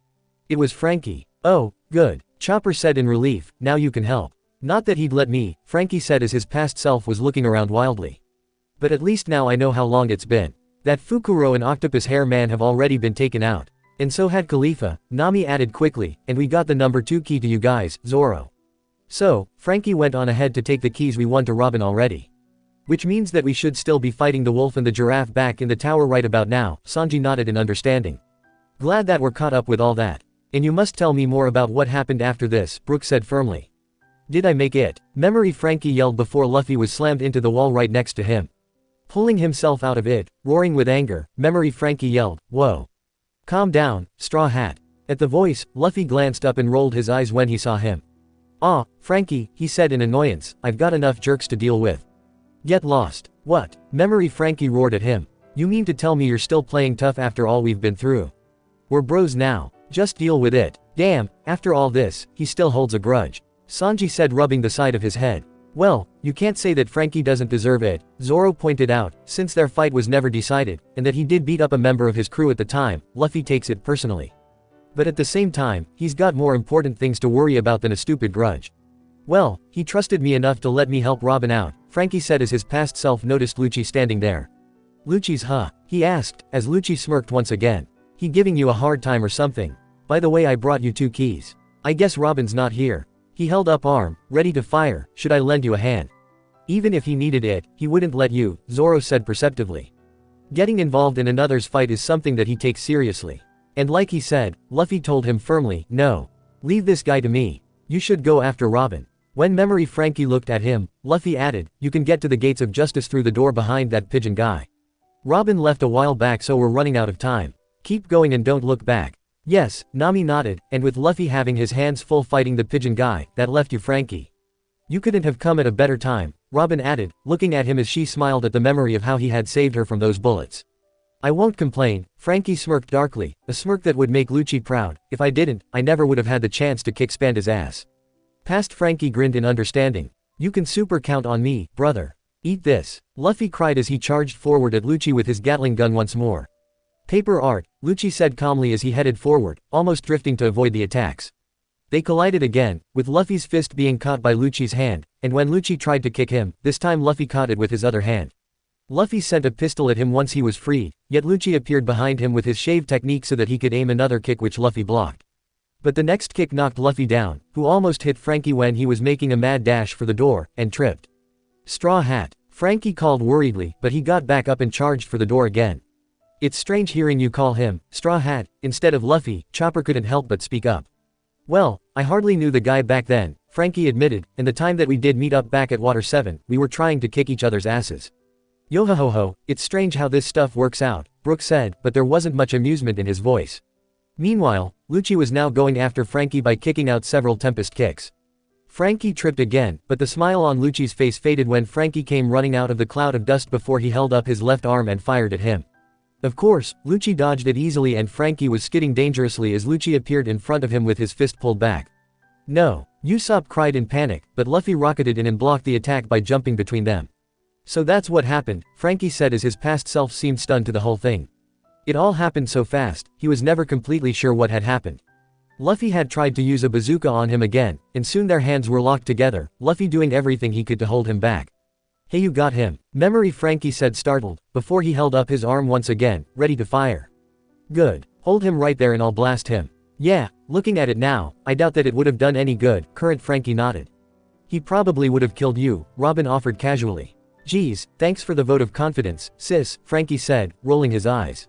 It was Frankie. Oh, good, Chopper said in relief, now you can help. Not that he'd let me, Frankie said as his past self was looking around wildly. But at least now I know how long it's been. That Fukuro and Octopus Hair Man have already been taken out. And so had Khalifa, Nami added quickly, and we got the number 2 key to you guys, Zoro. So, Frankie went on ahead to take the keys we won to Robin already. Which means that we should still be fighting the wolf and the giraffe back in the tower right about now, Sanji nodded in understanding. Glad that we're caught up with all that. And you must tell me more about what happened after this, Brook said firmly. Did I make it? Memory, Frankie yelled before Luffy was slammed into the wall right next to him. Pulling himself out of it, roaring with anger, Memory, Frankie yelled, whoa. Calm down, Straw Hat. At the voice, Luffy glanced up and rolled his eyes when he saw him. Aw, Frankie, he said in annoyance, I've got enough jerks to deal with. Get lost. What? Memory, Frankie roared at him. You mean to tell me you're still playing tough after all we've been through? We're bros now. Just deal with it. Damn, after all this, he still holds a grudge. Sanji said, rubbing the side of his head. Well, you can't say that Frankie doesn't deserve it, Zoro pointed out, since their fight was never decided, and that he did beat up a member of his crew at the time. Luffy takes it personally. But at the same time, he's got more important things to worry about than a stupid grudge. Well, he trusted me enough to let me help Robin out, Frankie said as his past self noticed Lucci standing there. Lucci's huh? He asked, as Lucci smirked once again. He giving you a hard time or something? By the way, I brought you 2 keys. I guess Robin's not here. He held up arm, ready to fire. Should I lend you a hand? Even if he needed it, he wouldn't let you, Zoro said perceptively. Getting involved in another's fight is something that he takes seriously. And like he said, Luffy told him firmly, no. Leave this guy to me. You should go after Robin. When Memory Frankie looked at him, Luffy added, you can get to the gates of justice through the door behind that pigeon guy. Robin left a while back, so we're running out of time. Keep going and don't look back. Yes, Nami nodded, and with Luffy having his hands full fighting the pigeon guy, that left you Frankie. You couldn't have come at a better time, Robin added, looking at him as she smiled at the memory of how he had saved her from those bullets. I won't complain, Frankie smirked darkly, a smirk that would make Lucci proud. If I didn't, I never would have had the chance to kick Spanda's ass. Past Frankie grinned in understanding. You can super count on me, brother. Eat this, Luffy cried as he charged forward at Lucci with his Gatling gun once more. Paper art, Lucci said calmly as he headed forward, almost drifting to avoid the attacks. They collided again, with Luffy's fist being caught by Lucci's hand, and when Lucci tried to kick him, this time Luffy caught it with his other hand. Luffy sent a pistol at him once he was freed, yet Lucci appeared behind him with his shave technique so that he could aim another kick which Luffy blocked. But the next kick knocked Luffy down, who almost hit Frankie when he was making a mad dash for the door, and tripped. Straw Hat, Frankie called worriedly, but he got back up and charged for the door again. It's strange hearing you call him Straw Hat instead of Luffy. Chopper couldn't help but speak up. Well, I hardly knew the guy back then, Frankie admitted, and the time that we did meet up back at Water 7, we were trying to kick each other's asses. Yo-ho-ho-ho, it's strange how this stuff works out, Brook said, but there wasn't much amusement in his voice. Meanwhile, Lucci was now going after Frankie by kicking out several Tempest kicks. Frankie tripped again, but the smile on Lucci's face faded when Frankie came running out of the cloud of dust before he held up his left arm and fired at him. Of course, Lucci dodged it easily and Frankie was skidding dangerously as Lucci appeared in front of him with his fist pulled back. No, Usopp cried in panic, but Luffy rocketed in and blocked the attack by jumping between them. So that's what happened, Frankie said as his past self seemed stunned to the whole thing. It all happened so fast, he was never completely sure what had happened. Luffy had tried to use a bazooka on him again, and soon their hands were locked together, Luffy doing everything he could to hold him back. Hey, you got him, Memory, Frankie said startled, before he held up his arm once again, ready to fire. Good. Hold him right there and I'll blast him. Yeah, looking at it now, I doubt that it would have done any good, Current Frankie nodded. He probably would have killed you, Robin offered casually. Geez, thanks for the vote of confidence, sis, Frankie said, rolling his eyes.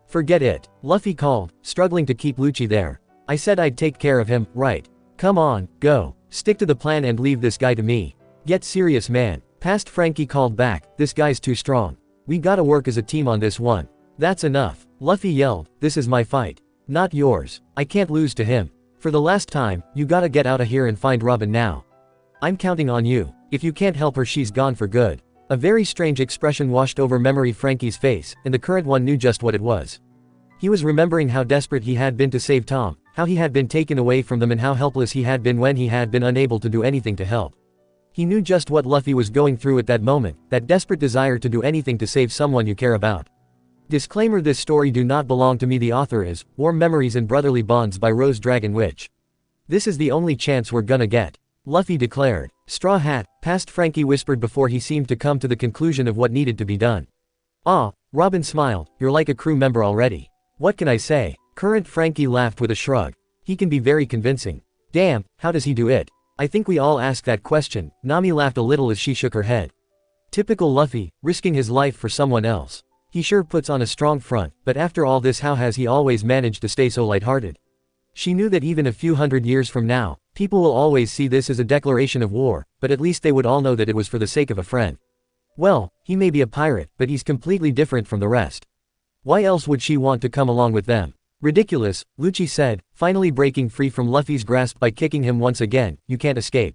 Forget it, Luffy called, struggling to keep Lucci there. I said I'd take care of him, right? Come on, go. Stick to the plan and leave this guy to me. Get serious, man. Past Frankie called back, this guy's too strong. We gotta work as a team on this one. That's enough, Luffy yelled, this is my fight. Not yours. I can't lose to him. For the last time, you gotta get out of here and find Robin now. I'm counting on you. If you can't help her, she's gone for good. A very strange expression washed over Memory Frankie's face, and the current one knew just what it was. He was remembering how desperate he had been to save Tom, how he had been taken away from them and how helpless he had been when he had been unable to do anything to help. He knew just what Luffy was going through at that moment, that desperate desire to do anything to save someone you care about. Disclaimer: this story do not belong to me. The author is Warm Memories and Brotherly Bonds by RoseDragonWitch. This is the only chance we're gonna get, Luffy declared. Straw Hat, Past Frankie whispered before he seemed to come to the conclusion of what needed to be done. Ah, Robin smiled, you're like a crew member already. What can I say? Current Frankie laughed with a shrug. He can be very convincing. Damn, how does he do it? I think we all ask that question. Nami laughed a little as she shook her head. Typical Luffy, risking his life for someone else. He sure puts on a strong front, but after all this, how has he always managed to stay so lighthearted? She knew that even a few hundred years from now, people will always see this as a declaration of war, but at least they would all know that it was for the sake of a friend. Well, he may be a pirate, but he's completely different from the rest. Why else would she want to come along with them? Ridiculous, Lucci said, finally breaking free from Luffy's grasp by kicking him once again. You can't escape.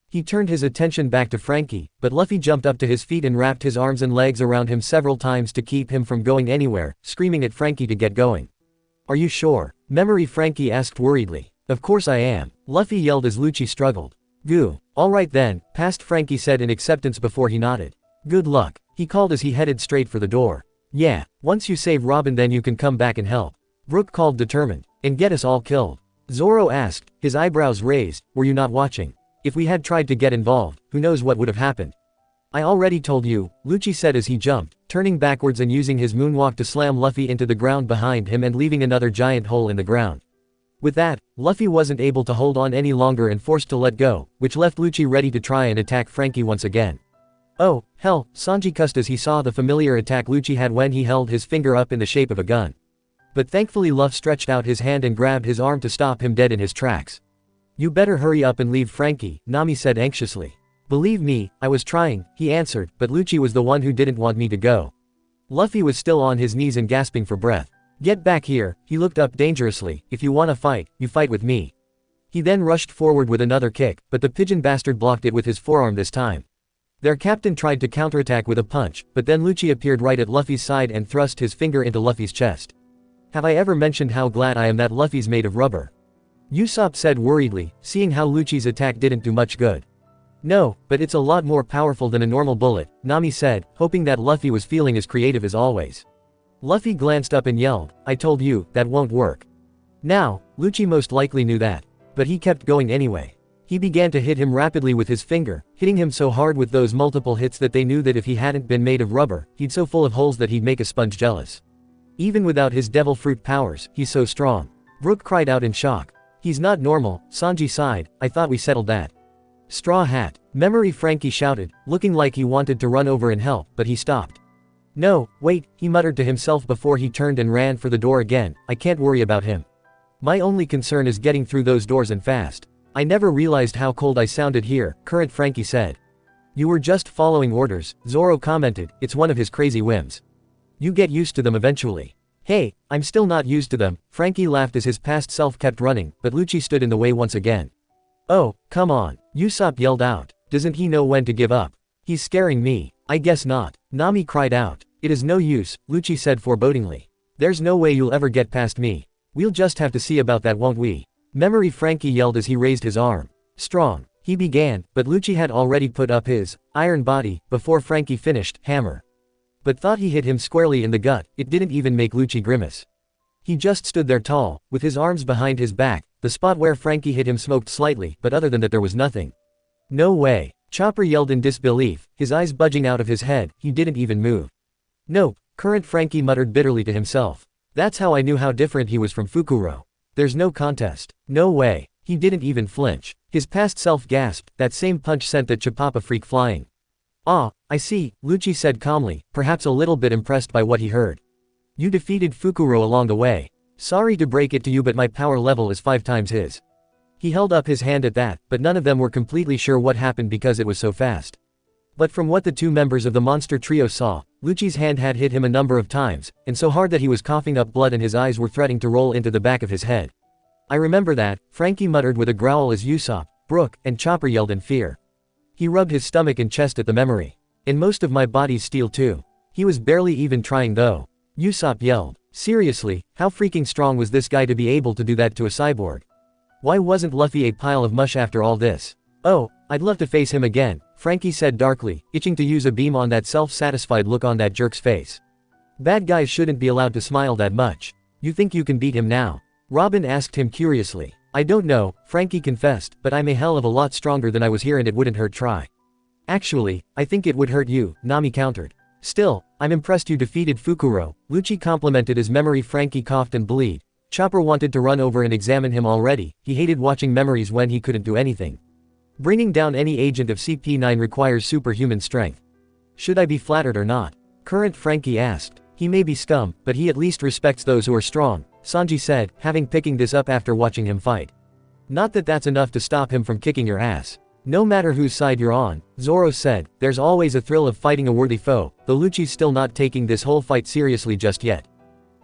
He turned his attention back to Frankie, but Luffy jumped up to his feet and wrapped his arms and legs around him several times to keep him from going anywhere, screaming at Frankie to get going. Are you sure? Memory, Frankie asked worriedly. Of course I am, Luffy yelled as Lucci struggled. Goo. Alright then, Past Frankie said in acceptance before he nodded. Good luck, he called as he headed straight for the door. Yeah, once you save Robin then you can come back and help. Brook called determined. And get us all killed. Zoro asked, his eyebrows raised, were you not watching? If we had tried to get involved, who knows what would have happened. I already told you, Lucci said as he jumped, turning backwards and using his moonwalk to slam Luffy into the ground behind him and leaving another giant hole in the ground. With that, Luffy wasn't able to hold on any longer and forced to let go, which left Lucci ready to try and attack Frankie once again. Oh, hell, Sanji cussed as he saw the familiar attack Lucci had when he held his finger up in the shape of a gun. But thankfully Luffy stretched out his hand and grabbed his arm to stop him dead in his tracks. You better hurry up and leave Frankie, Nami said anxiously. Believe me, I was trying, he answered, but Lucci was the one who didn't want me to go. Luffy was still on his knees and gasping for breath. Get back here, he looked up dangerously, if you wanna fight, you fight with me. He then rushed forward with another kick, but the pigeon bastard blocked it with his forearm this time. Their captain tried to counterattack with a punch, but then Lucci appeared right at Luffy's side and thrust his finger into Luffy's chest. Have I ever mentioned how glad I am that Luffy's made of rubber? Usopp said worriedly, seeing how Lucci's attack didn't do much good. No, but it's a lot more powerful than a normal bullet, Nami said, hoping that Luffy was feeling as creative as always. Luffy glanced up and yelled, I told you, that won't work. Now, Lucci most likely knew that. But he kept going anyway. He began to hit him rapidly with his finger, hitting him so hard with those multiple hits that they knew that if he hadn't been made of rubber, he'd so full of holes that he'd make a sponge jealous. Even without his devil fruit powers, he's so strong. Brook cried out in shock. He's not normal, Sanji sighed, I thought we settled that. Straw Hat. Memory Frankie shouted, looking like he wanted to run over and help, but he stopped. No, wait, he muttered to himself before he turned and ran for the door again. I can't worry about him. My only concern is getting through those doors and fast. I never realized how cold I sounded here, Current Frankie said. You were just following orders, Zoro commented. It's one of his crazy whims. You get used to them eventually. Hey, I'm still not used to them, Frankie laughed as his past self kept running, but Lucci stood in the way once again. Oh, come on, Usopp yelled out. Doesn't he know when to give up? He's scaring me. I guess not, Nami cried out. It is no use, Lucci said forebodingly. There's no way you'll ever get past me. We'll just have to see about that, won't we? Memory Frankie yelled as he raised his arm. Strong, he began, but Lucci had already put up his iron body before Frankie finished hammer. But thought he hit him squarely in the gut. It didn't even make Lucci grimace. He just stood there tall, with his arms behind his back. The spot where Frankie hit him smoked slightly, but other than that there was nothing. No way, Chopper yelled in disbelief, his eyes budging out of his head. He didn't even move. Nope, Current Frankie muttered bitterly to himself. That's how I knew how different he was from Fukuro. There's no contest. No way. He didn't even flinch. His past self gasped. That same punch sent that Chapapa freak flying. Ah, I see, Lucci said calmly, perhaps a little bit impressed by what he heard. You defeated Fukuro along the way. Sorry to break it to you, but my power level is 5 times his. He held up his hand at that, but none of them were completely sure what happened because it was so fast. But from what the two members of the monster trio saw, Lucci's hand had hit him a number of times, and so hard that he was coughing up blood and his eyes were threatening to roll into the back of his head. I remember that, Frankie muttered with a growl as Usopp, Brook, and Chopper yelled in fear. He rubbed his stomach and chest at the memory. And most of my body's steel too. He was barely even trying though. Usopp yelled. Seriously, how freaking strong was this guy to be able to do that to a cyborg? Why wasn't Luffy a pile of mush after all this? Oh, I'd love to face him again, Frankie said darkly, itching to use a beam on that self-satisfied look on that jerk's face. Bad guys shouldn't be allowed to smile that much. You think you can beat him now? Robin asked him curiously. I don't know, Frankie confessed, but I'm a hell of a lot stronger than I was here and it wouldn't hurt try. Actually, I think it would hurt you, Nami countered. Still, I'm impressed you defeated Fukuro, Lucci complimented as Memory Frankie coughed and bleed. Chopper wanted to run over and examine him already. He hated watching Memories when he couldn't do anything. Bringing down any agent of CP9 requires superhuman strength. Should I be flattered or not? Current Frankie asked. He may be scum, but he at least respects those who are strong, Sanji said, having picking this up after watching him fight. Not that that's enough to stop him from kicking your ass. No matter whose side you're on, Zoro said, there's always a thrill of fighting a worthy foe, though Lucci's still not taking this whole fight seriously just yet.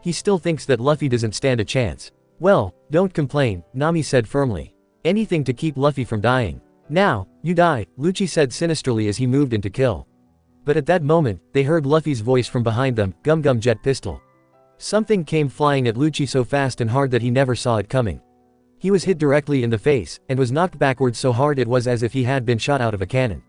He still thinks that Luffy doesn't stand a chance. Well, don't complain, Nami said firmly. Anything to keep Luffy from dying. Now, you die, Lucci said sinisterly as he moved in to kill. But at that moment, they heard Luffy's voice from behind them, Gum Gum Jet Pistol. Something came flying at Lucci so fast and hard that he never saw it coming. He was hit directly in the face, and was knocked backwards so hard it was as if he had been shot out of a cannon.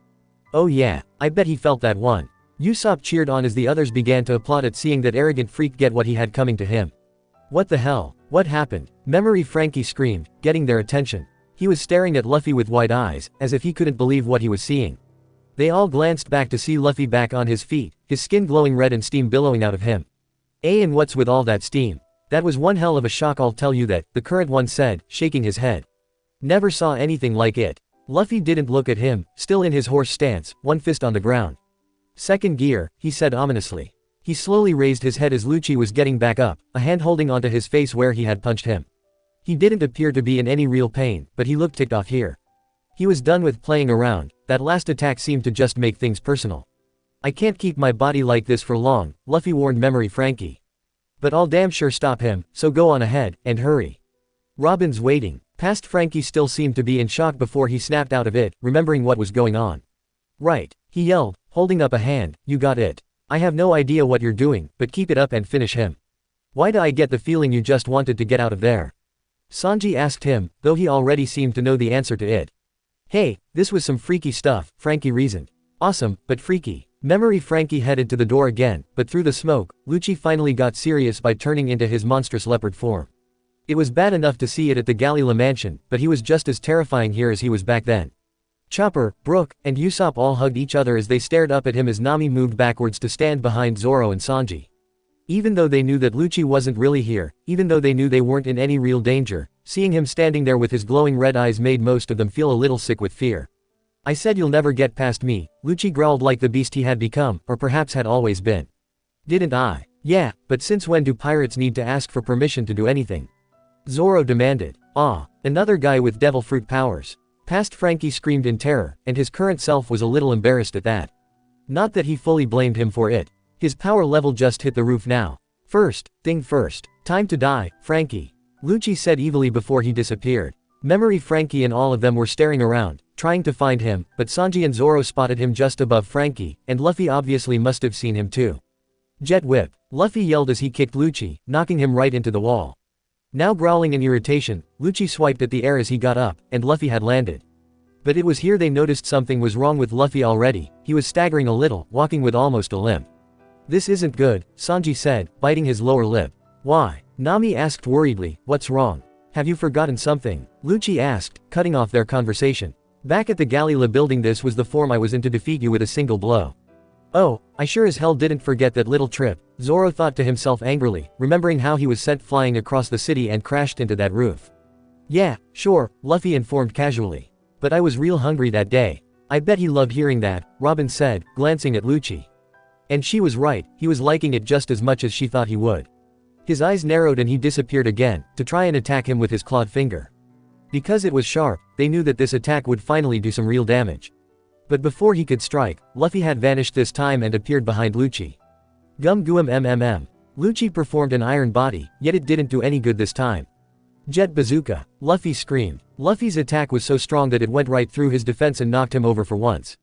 Oh yeah, I bet he felt that one. Usopp cheered on as the others began to applaud at seeing that arrogant freak get what he had coming to him. What the hell? What happened? Memory Frankie screamed, getting their attention. He was staring at Luffy with wide eyes, as if he couldn't believe what he was seeing. They all glanced back to see Luffy back on his feet, his skin glowing red and steam billowing out of him. And what's with all that steam? That was one hell of a shock, I'll tell you that, the current one said, shaking his head. Never saw anything like it. Luffy didn't look at him, still in his horse stance, one fist on the ground. Second gear, he said ominously. He slowly raised his head as Lucci was getting back up, a hand holding onto his face where he had punched him. He didn't appear to be in any real pain, but he looked ticked off here. He was done with playing around. That last attack seemed to just make things personal. I can't keep my body like this for long, Luffy warned Memory Frankie. But I'll damn sure stop him, so go on ahead, and hurry. Robin's waiting. Past Frankie still seemed to be in shock before he snapped out of it, remembering what was going on. Right, he yelled, holding up a hand, you got it. I have no idea what you're doing, but keep it up and finish him. Why do I get the feeling you just wanted to get out of there? Sanji asked him, though he already seemed to know the answer to it. Hey, this was some freaky stuff, Frankie reasoned. Awesome, but freaky. Memory Frankie headed to the door again, but through the smoke, Lucci finally got serious by turning into his monstrous leopard form. It was bad enough to see it at the Galila mansion, but he was just as terrifying here as he was back then. Chopper, Brook, and Usopp all hugged each other as they stared up at him as Nami moved backwards to stand behind Zoro and Sanji. Even though they knew that Lucci wasn't really here, even though they knew they weren't in any real danger, seeing him standing there with his glowing red eyes made most of them feel a little sick with fear. I said you'll never get past me, Lucci growled like the beast he had become, or perhaps had always been. Didn't I? Yeah, but since when do pirates need to ask for permission to do anything? Zoro demanded. Ah, another guy with devil fruit powers. Past Frankie screamed in terror, and his current self was a little embarrassed at that. Not that he fully blamed him for it. His power level just hit the roof now. First, thing first. Time to die, Frankie. Lucci said evilly before he disappeared. Memory Frankie and all of them were staring around, trying to find him, but Sanji and Zoro spotted him just above Frankie, and Luffy obviously must have seen him too. Jet whip. Luffy yelled as he kicked Lucci, knocking him right into the wall. Now growling in irritation, Lucci swiped at the air as he got up, and Luffy had landed. But it was here they noticed something was wrong with Luffy already. He was staggering a little, walking with almost a limp. This isn't good, Sanji said, biting his lower lip. Why? Nami asked worriedly, what's wrong? Have you forgotten something? Lucci asked, cutting off their conversation. Back at the Galila building, this was the form I was in to defeat you with a single blow. Oh, I sure as hell didn't forget that little trip, Zoro thought to himself angrily, remembering how he was sent flying across the city and crashed into that roof. Yeah, sure, Luffy informed casually. But I was real hungry that day. I bet he loved hearing that, Robin said, glancing at Lucci. And she was right, he was liking it just as much as she thought he would. His eyes narrowed and he disappeared again, to try and attack him with his clawed finger. Because it was sharp, they knew that this attack would finally do some real damage. But before he could strike, Luffy had vanished this time and appeared behind Lucci. Gum Guum MMM. Lucci performed an iron body, yet it didn't do any good this time. Jet Bazooka. Luffy screamed. Luffy's attack was so strong that it went right through his defense and knocked him over for once.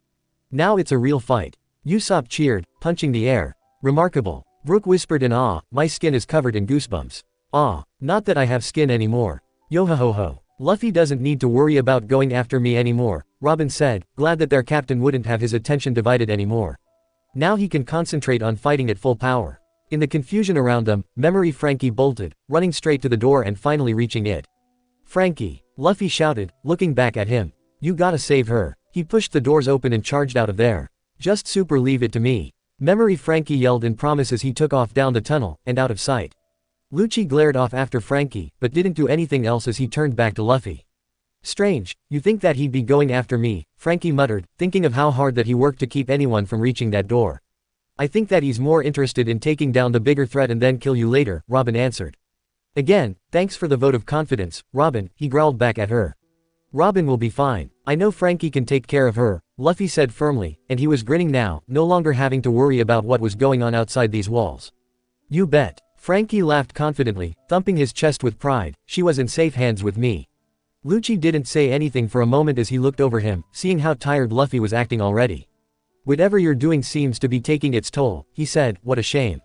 Now it's a real fight. Usopp cheered, punching the air. Remarkable. Brook whispered in awe, my skin is covered in goosebumps. Ah, not that I have skin anymore. Yo-ho-ho-ho. Luffy doesn't need to worry about going after me anymore, Robin said, glad that their captain wouldn't have his attention divided anymore. Now he can concentrate on fighting at full power. In the confusion around them, Memory Frankie bolted, running straight to the door and finally reaching it. Frankie, Luffy shouted, looking back at him. You gotta save her. He pushed the doors open and charged out of there. Just super leave it to me. Memory Frankie yelled in promise as he took off down the tunnel, and out of sight. Lucci glared off after Frankie, but didn't do anything else as he turned back to Luffy. Strange, you think that he'd be going after me, Frankie muttered, thinking of how hard that he worked to keep anyone from reaching that door. I think that he's more interested in taking down the bigger threat and then kill you later, Robin answered. Again, thanks for the vote of confidence, Robin, he growled back at her. Robin will be fine. I know Frankie can take care of her, Luffy said firmly, and he was grinning now, no longer having to worry about what was going on outside these walls. You bet. Frankie laughed confidently, thumping his chest with pride, she was in safe hands with me. Lucci didn't say anything for a moment as he looked over him, seeing how tired Luffy was acting already. Whatever you're doing seems to be taking its toll, he said, what a shame.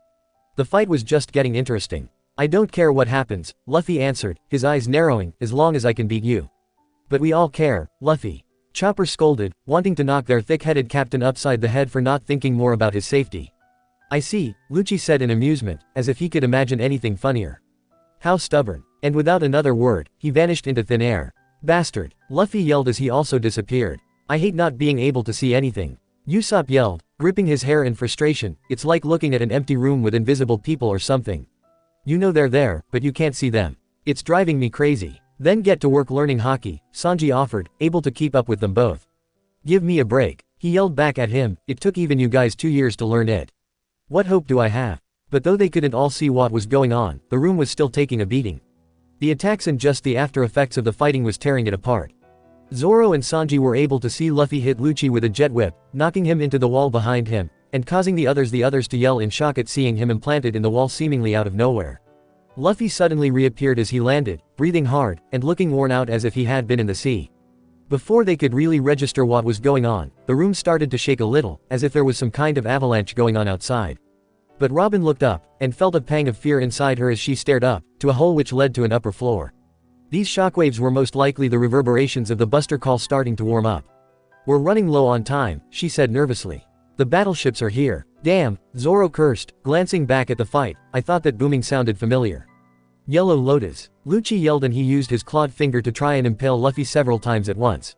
The fight was just getting interesting. I don't care what happens, Luffy answered, his eyes narrowing, as long as I can beat you. But we all care, Luffy. Chopper scolded, wanting to knock their thick-headed captain upside the head for not thinking more about his safety. I see, Lucci said in amusement, as if he could imagine anything funnier. How stubborn. And without another word, he vanished into thin air. Bastard. Luffy yelled as he also disappeared. I hate not being able to see anything. Usopp yelled, gripping his hair in frustration, it's like looking at an empty room with invisible people or something. You know they're there, but you can't see them. It's driving me crazy. Then get to work learning hockey, Sanji offered, able to keep up with them both. Give me a break. He yelled back at him, it took even you guys 2 years to learn it. What hope do I have? But though they couldn't all see what was going on, the room was still taking a beating. The attacks and just the after effects of the fighting was tearing it apart. Zoro and Sanji were able to see Luffy hit Lucci with a jet whip, knocking him into the wall behind him, and causing the others to yell in shock at seeing him implanted in the wall seemingly out of nowhere. Luffy suddenly reappeared as he landed, breathing hard, and looking worn out as if he had been in the sea. Before they could really register what was going on, the room started to shake a little, as if there was some kind of avalanche going on outside. But Robin looked up, and felt a pang of fear inside her as she stared up, to a hole which led to an upper floor. These shockwaves were most likely the reverberations of the Buster Call starting to warm up. We're running low on time, she said nervously. The battleships are here. Damn, Zoro cursed, glancing back at the fight, I thought that booming sounded familiar. Yellow Lotus. Lucci yelled and he used his clawed finger to try and impale Luffy several times at once.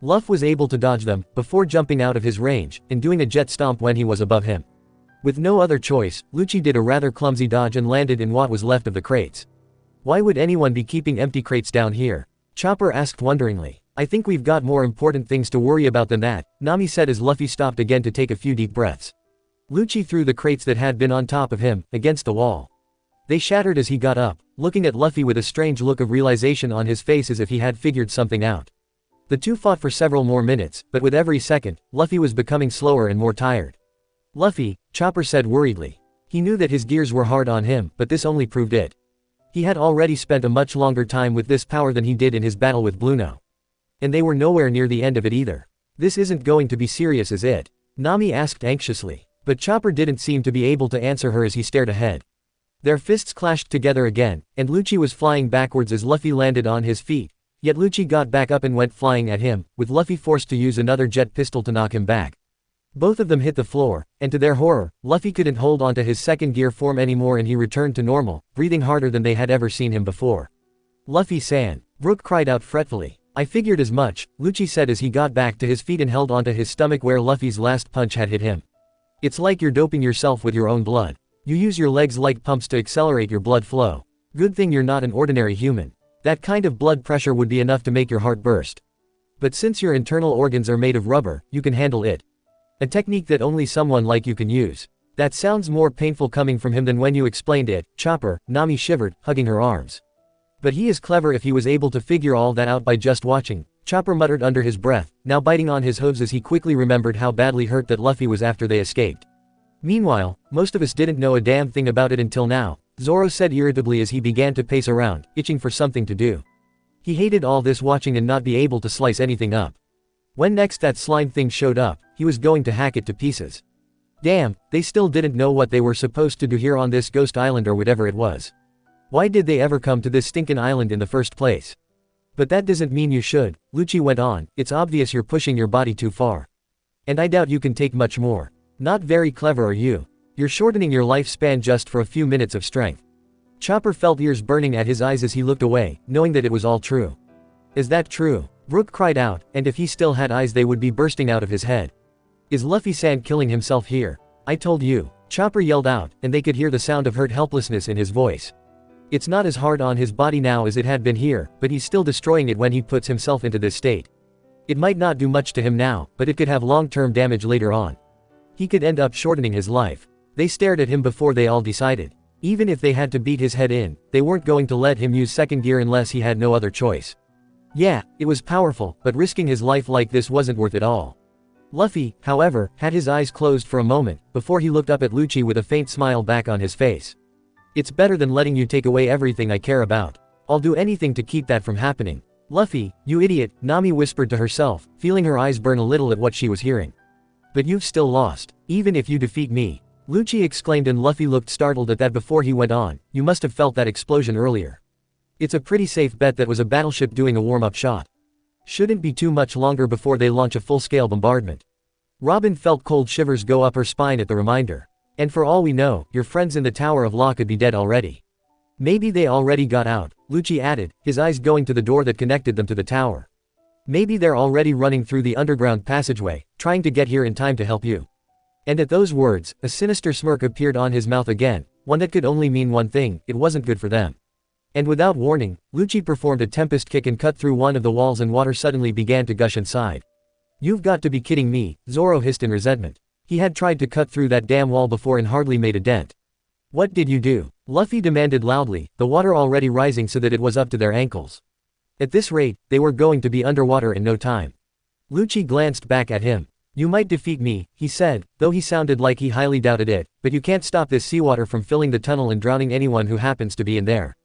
Luffy was able to dodge them, before jumping out of his range, and doing a jet stomp when he was above him. With no other choice, Lucci did a rather clumsy dodge and landed in what was left of the crates. Why would anyone be keeping empty crates down here? Chopper asked wonderingly. I think we've got more important things to worry about than that, Nami said as Luffy stopped again to take a few deep breaths. Lucci threw the crates that had been on top of him, against the wall. They shattered as he got up, looking at Luffy with a strange look of realization on his face as if he had figured something out. The two fought for several more minutes, but with every second, Luffy was becoming slower and more tired. Luffy, Chopper said worriedly. He knew that his gears were hard on him, but this only proved it. He had already spent a much longer time with this power than he did in his battle with Blueno. And they were nowhere near the end of it either. This isn't going to be serious, is it? Nami asked anxiously. But Chopper didn't seem to be able to answer her as he stared ahead. Their fists clashed together again, and Lucci was flying backwards as Luffy landed on his feet. Yet Lucci got back up and went flying at him, with Luffy forced to use another jet pistol to knock him back. Both of them hit the floor, and to their horror, Luffy couldn't hold onto his second gear form anymore and he returned to normal, breathing harder than they had ever seen him before. Luffy-san, Brook cried out fretfully. I figured as much, Lucci said as he got back to his feet and held onto his stomach where Luffy's last punch had hit him. It's like you're doping yourself with your own blood. You use your legs like pumps to accelerate your blood flow. Good thing you're not an ordinary human. That kind of blood pressure would be enough to make your heart burst. But since your internal organs are made of rubber, you can handle it. A technique that only someone like you can use. That sounds more painful coming from him than when you explained it, Chopper, Nami shivered, hugging her arms. But he is clever if he was able to figure all that out by just watching, Chopper muttered under his breath, now biting on his hooves as he quickly remembered how badly hurt that Luffy was after they escaped. Meanwhile, most of us didn't know a damn thing about it until now, Zoro said irritably as he began to pace around, itching for something to do. He hated all this watching and not be able to slice anything up. When next that slime thing showed up, he was going to hack it to pieces. Damn, they still didn't know what they were supposed to do here on this ghost island or whatever it was. Why did they ever come to this stinkin' island in the first place? But that doesn't mean you should, Lucci went on, it's obvious you're pushing your body too far. And I doubt you can take much more. Not very clever are you? You're shortening your lifespan just for a few minutes of strength. Chopper felt ears burning at his eyes as he looked away, knowing that it was all true. Is that true? Brook cried out, and if he still had eyes they would be bursting out of his head. Is Luffy-san killing himself here? I told you, Chopper yelled out, and they could hear the sound of hurt helplessness in his voice. It's not as hard on his body now as it had been here, but he's still destroying it when he puts himself into this state. It might not do much to him now, but it could have long-term damage later on. He could end up shortening his life. They stared at him before they all decided. Even if they had to beat his head in, they weren't going to let him use second gear unless he had no other choice. Yeah, it was powerful, but risking his life like this wasn't worth it all. Luffy, however, had his eyes closed for a moment, before he looked up at Lucci with a faint smile back on his face. It's better than letting you take away everything I care about. I'll do anything to keep that from happening. Luffy, you idiot, Nami whispered to herself, feeling her eyes burn a little at what she was hearing. But you've still lost, even if you defeat me. Lucci exclaimed and Luffy looked startled at that before he went on, you must have felt that explosion earlier. It's a pretty safe bet that was a battleship doing a warm-up shot. Shouldn't be too much longer before they launch a full-scale bombardment. Robin felt cold shivers go up her spine at the reminder. And for all we know, your friends in the Tower of Law could be dead already. Maybe they already got out, Lucci added, his eyes going to the door that connected them to the tower. Maybe they're already running through the underground passageway, trying to get here in time to help you. And at those words, a sinister smirk appeared on his mouth again, one that could only mean one thing, it wasn't good for them. And without warning, Lucci performed a tempest kick and cut through one of the walls and water suddenly began to gush inside. You've got to be kidding me, Zoro hissed in resentment. He had tried to cut through that damn wall before and hardly made a dent. What did you do? Luffy demanded loudly, the water already rising so that it was up to their ankles. At this rate, they were going to be underwater in no time. Lucci glanced back at him. You might defeat me, he said, though he sounded like he highly doubted it, but you can't stop this seawater from filling the tunnel and drowning anyone who happens to be in there.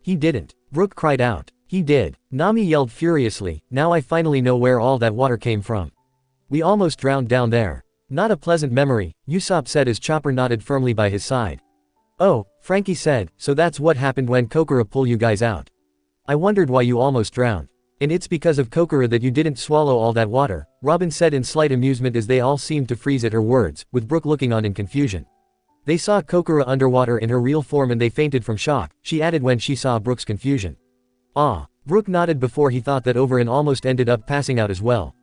He didn't. Brook cried out. He did. Nami yelled furiously, now I finally know where all that water came from. We almost drowned down there. Not a pleasant memory, Usopp said as Chopper nodded firmly by his side. Oh, Frankie said, so that's what happened when Kokura pulled you guys out. I wondered why you almost drowned. And it's because of Kokura that you didn't swallow all that water, Robin said in slight amusement as they all seemed to freeze at her words, with Brook looking on in confusion. They saw Kokura underwater in her real form and they fainted from shock, she added when she saw Brook's confusion. Ah, Brook nodded before he thought that over and almost ended up passing out as well.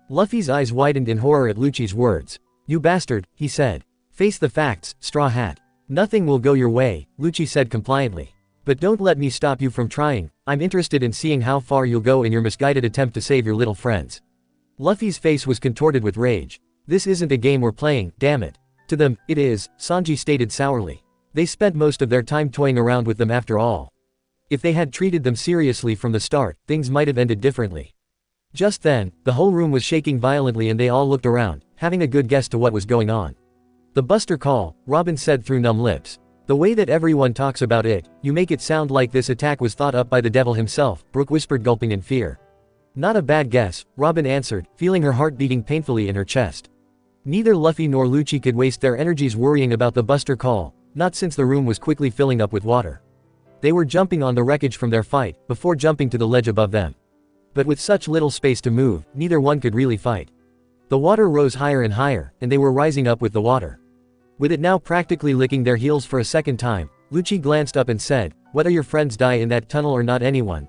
Luffy's eyes widened in horror at Lucci's words. You bastard, he said. Face the facts, Straw Hat. Nothing will go your way, Lucci said compliantly. But don't let me stop you from trying, I'm interested in seeing how far you'll go in your misguided attempt to save your little friends. Luffy's face was contorted with rage. This isn't a game we're playing, damn it. To them, it is, Sanji stated sourly. They spent most of their time toying around with them after all. If they had treated them seriously from the start, things might have ended differently. Just then, the whole room was shaking violently and they all looked around, having a good guess to what was going on. The Buster Call, Robin said through numb lips. The way that everyone talks about it, you make it sound like this attack was thought up by the devil himself, Brook whispered, gulping in fear. Not a bad guess, Robin answered, feeling her heart beating painfully in her chest. Neither Luffy nor Lucci could waste their energies worrying about the Buster Call, not since the room was quickly filling up with water. They were jumping on the wreckage from their fight, before jumping to the ledge above them. But with such little space to move, neither one could really fight. The water rose higher and higher, and they were rising up with the water. With it now practically licking their heels for a second time, Lucci glanced up and said, whether your friends die in that tunnel or not,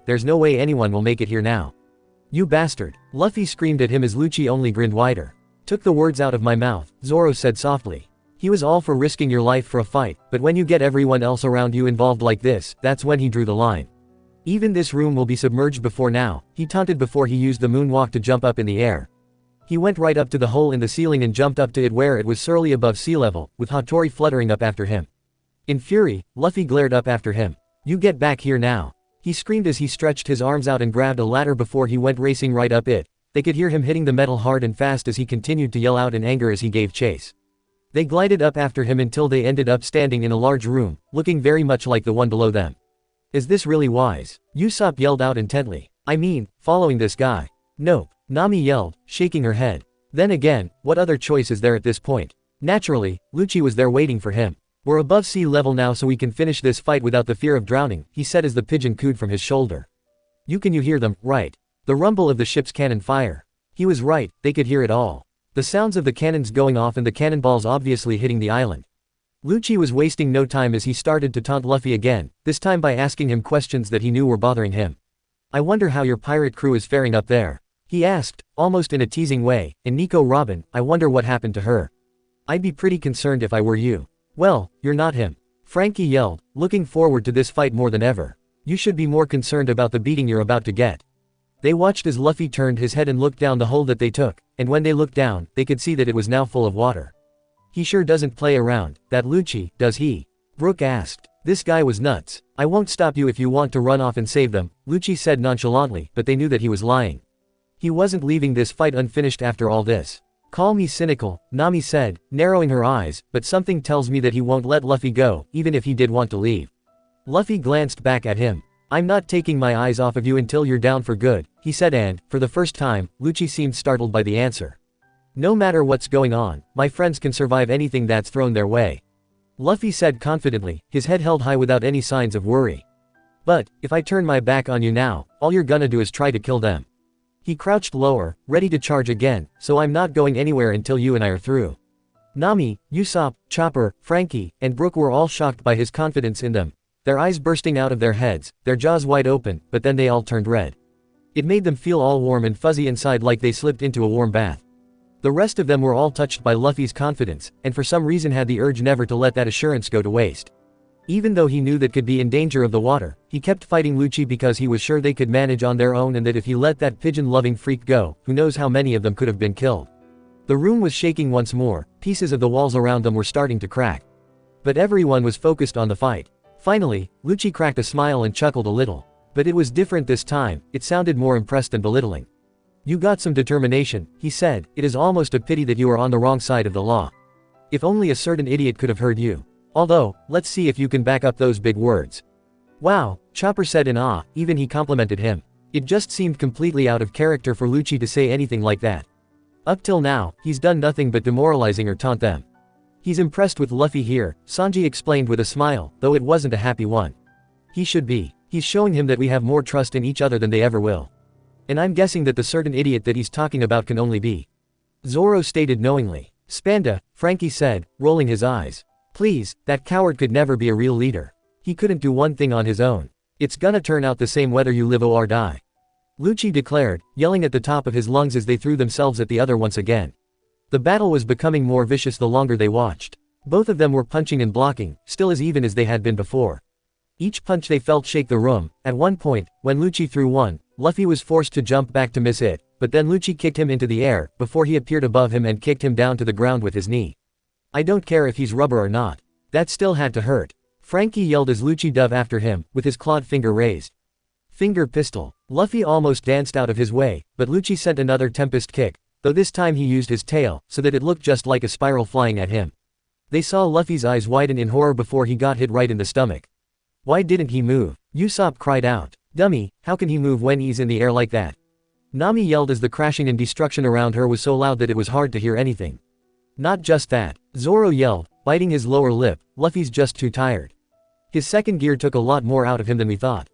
there's no way anyone will make it here now. You bastard, Luffy screamed at him as Lucci only grinned wider. Took the words out of my mouth, Zoro said softly. He was all for risking your life for a fight, but when you get everyone else around you involved like this, that's when he drew the line. Even this room will be submerged before now, he taunted before he used the moonwalk to jump up in the air. He went right up to the hole in the ceiling and jumped up to it where it was surely above sea level, with Hattori fluttering up after him. In fury, Luffy glared up after him. You get back here now. He screamed as he stretched his arms out and grabbed a ladder before he went racing right up it. They could hear him hitting the metal hard and fast as he continued to yell out in anger as he gave chase. They glided up after him until they ended up standing in a large room, looking very much like the one below them. Is this really wise? Usopp yelled out intently. I mean, following this guy. Nope, Nami yelled, shaking her head. Then again, what other choice is there at this point? Naturally, Lucci was there waiting for him. We're above sea level now so we can finish this fight without the fear of drowning, he said as the pigeon cooed from his shoulder. You hear them, right? The rumble of the ship's cannon fire. He was right, they could hear it all. The sounds of the cannons going off and the cannonballs obviously hitting the island. Lucci was wasting no time as he started to taunt Luffy again, this time by asking him questions that he knew were bothering him. I wonder how your pirate crew is faring up there. He asked, almost in a teasing way, and Nico Robin, I wonder what happened to her. I'd be pretty concerned if I were you. Well, you're not him. Frankie yelled, looking forward to this fight more than ever. You should be more concerned about the beating you're about to get. They watched as Luffy turned his head and looked down the hole that they took, and when they looked down, they could see that it was now full of water. He sure doesn't play around, that Lucci, does he? Brook asked. This guy was nuts. I won't stop you if you want to run off and save them, Lucci said nonchalantly, but they knew that he was lying. He wasn't leaving this fight unfinished after all this. Call me cynical, Nami said, narrowing her eyes, but something tells me that he won't let Luffy go, even if he did want to leave. Luffy glanced back at him. I'm not taking my eyes off of you until you're down for good, he said, and, for the first time, Lucci seemed startled by the answer. No matter what's going on, my friends can survive anything that's thrown their way. Luffy said confidently, his head held high without any signs of worry. But, if I turn my back on you now, all you're gonna do is try to kill them. He crouched lower, ready to charge again, so I'm not going anywhere until you and I are through. Nami, Usopp, Chopper, Frankie, and Brook were all shocked by his confidence in them, their eyes bursting out of their heads, their jaws wide open, but then they all turned red. It made them feel all warm and fuzzy inside like they slipped into a warm bath. The rest of them were all touched by Luffy's confidence, and for some reason had the urge never to let that assurance go to waste. Even though he knew that could be in danger of the water, he kept fighting Lucci because he was sure they could manage on their own and that if he let that pigeon-loving freak go, who knows how many of them could have been killed. The room was shaking once more, pieces of the walls around them were starting to crack. But everyone was focused on the fight. Finally, Lucci cracked a smile and chuckled a little. But it was different this time, it sounded more impressed than belittling. You got some determination, he said, it is almost a pity that you are on the wrong side of the law. If only a certain idiot could have heard you. Although, let's see if you can back up those big words. Wow, Chopper said in awe, even he complimented him. It just seemed completely out of character for Lucci to say anything like that. Up till now, he's done nothing but demoralizing or taunt them. He's impressed with Luffy here, Sanji explained with a smile, though it wasn't a happy one. He should be. He's showing him that we have more trust in each other than they ever will. And I'm guessing that the certain idiot that he's talking about can only be. Zoro stated knowingly. Spanda, Frankie said, rolling his eyes. Please, that coward could never be a real leader. He couldn't do one thing on his own. It's gonna turn out the same whether you live or die. Lucci declared, yelling at the top of his lungs as they threw themselves at the other once again. The battle was becoming more vicious the longer they watched. Both of them were punching and blocking, still as even as they had been before. Each punch they felt shake the room. At one point, when Lucci threw one, Luffy was forced to jump back to miss it, but then Lucci kicked him into the air, before he appeared above him and kicked him down to the ground with his knee. I don't care if he's rubber or not. That still had to hurt. Frankie yelled as Lucci dove after him, with his clawed finger raised. Finger pistol. Luffy almost danced out of his way, but Lucci sent another tempest kick, though this time he used his tail, so that it looked just like a spiral flying at him. They saw Luffy's eyes widen in horror before he got hit right in the stomach. Why didn't he move? Usopp cried out. Dummy, how can he move when he's in the air like that? Nami yelled as the crashing and destruction around her was so loud that it was hard to hear anything. Not just that. Zoro yelled, biting his lower lip, Luffy's just too tired. His second gear took a lot more out of him than we thought.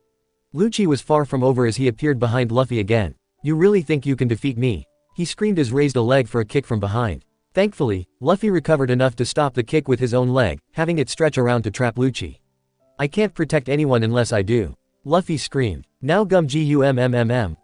Lucci was far from over as he appeared behind Luffy again. You really think you can defeat me? He screamed as raised a leg for a kick from behind. Thankfully, Luffy recovered enough to stop the kick with his own leg, having it stretch around to trap Lucci. I can't protect anyone unless I do. Luffy screamed. Now gum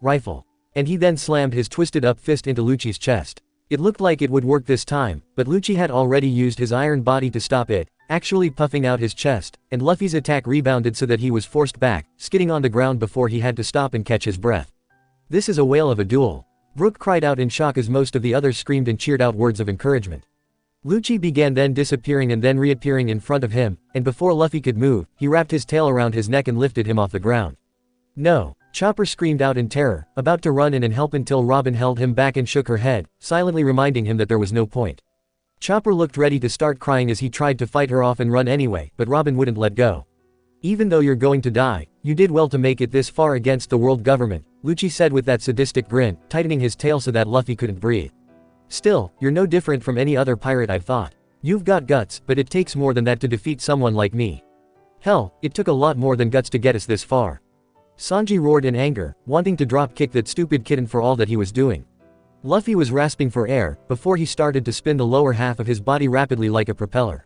rifle. And he then slammed his twisted up fist into Lucci's chest. It looked like it would work this time, but Lucci had already used his iron body to stop it, actually puffing out his chest, and Luffy's attack rebounded so that he was forced back, skidding on the ground before he had to stop and catch his breath. This is a whale of a duel. Brook cried out in shock as most of the others screamed and cheered out words of encouragement. Lucci began then disappearing and then reappearing in front of him, and before Luffy could move, he wrapped his tail around his neck and lifted him off the ground. No! Chopper screamed out in terror, about to run in and help until Robin held him back and shook her head, silently reminding him that there was no point. Chopper looked ready to start crying as he tried to fight her off and run anyway, but Robin wouldn't let go. Even though you're going to die, you did well to make it this far against the world government, Lucci said with that sadistic grin, tightening his tail so that Luffy couldn't breathe. Still, you're no different from any other pirate I've thought. You've got guts, but it takes more than that to defeat someone like me. Hell, it took a lot more than guts to get us this far. Sanji roared in anger, wanting to drop kick that stupid kitten for all that he was doing. Luffy was rasping for air, before he started to spin the lower half of his body rapidly like a propeller.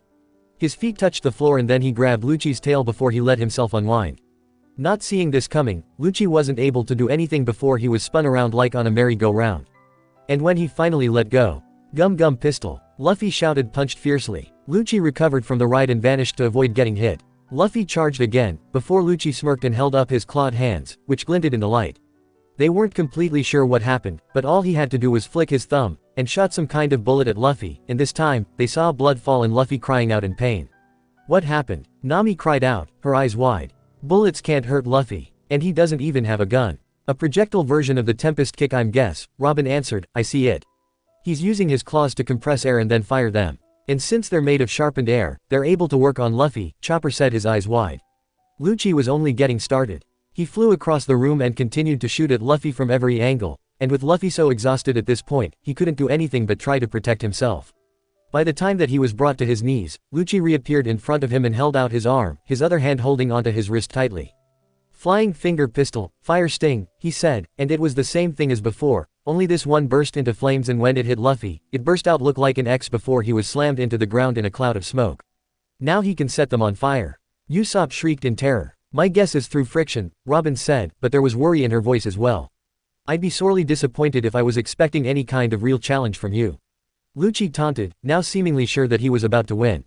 His feet touched the floor and then he grabbed Lucci's tail before he let himself unwind. Not seeing this coming, Lucci wasn't able to do anything before he was spun around like on a merry-go-round. And when he finally let go, gum pistol, Luffy shouted punched fiercely. Lucci recovered from the ride and vanished to avoid getting hit. Luffy charged again, before Lucci smirked and held up his clawed hands, which glinted in the light. They weren't completely sure what happened, but all he had to do was flick his thumb, and shot some kind of bullet at Luffy, and this time, they saw blood fall and Luffy crying out in pain. What happened? Nami cried out, her eyes wide. Bullets can't hurt Luffy, and he doesn't even have a gun. A projectile version of the Tempest Kick I'm guess, Robin answered, I see it. He's using his claws to compress air and then fire them. And since they're made of sharpened air, they're able to work on Luffy, Chopper said his eyes wide. Lucci was only getting started. He flew across the room and continued to shoot at Luffy from every angle, and with Luffy so exhausted at this point, he couldn't do anything but try to protect himself. By the time that he was brought to his knees, Lucci reappeared in front of him and held out his arm, his other hand holding onto his wrist tightly. Flying finger pistol, fire sting, he said, and it was the same thing as before, only this one burst into flames and when it hit Luffy, it burst out look like an X before he was slammed into the ground in a cloud of smoke. Now he can set them on fire. Usopp shrieked in terror. My guess is through friction, Robin said, but there was worry in her voice as well. I'd be sorely disappointed if I was expecting any kind of real challenge from you. Lucci taunted, now seemingly sure that he was about to win.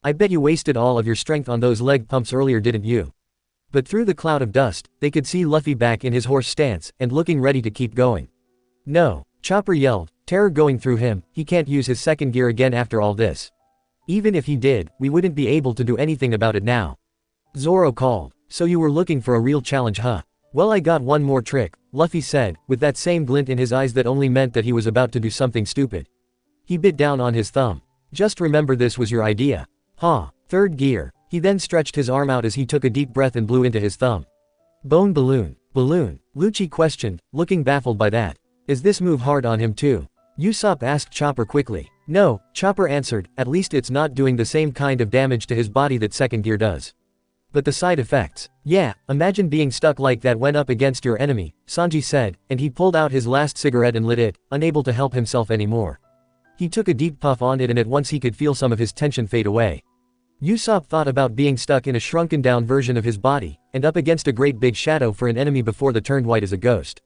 I bet you wasted all of your strength on those leg pumps earlier, didn't you? But through the cloud of dust, they could see Luffy back in his horse stance, and looking ready to keep going. No, Chopper yelled, terror going through him, he can't use his second gear again after all this. Even if he did, we wouldn't be able to do anything about it now. Zoro called, so you were looking for a real challenge, huh? Well, I got one more trick, Luffy said, with that same glint in his eyes that only meant that he was about to do something stupid. He bit down on his thumb. Just remember this was your idea. Huh, third gear. He then stretched his arm out as he took a deep breath and blew into his thumb. Bone balloon. Balloon? Lucci questioned, looking baffled by that. Is this move hard on him too? Usopp asked Chopper quickly. No, Chopper answered, at least it's not doing the same kind of damage to his body that second gear does. But the side effects. Yeah, imagine being stuck like that when up against your enemy, Sanji said, and he pulled out his last cigarette and lit it, unable to help himself anymore. He took a deep puff on it and at once he could feel some of his tension fade away. Usopp thought about being stuck in a shrunken down version of his body, and up against a great big shadow for an enemy before that turned white as a ghost.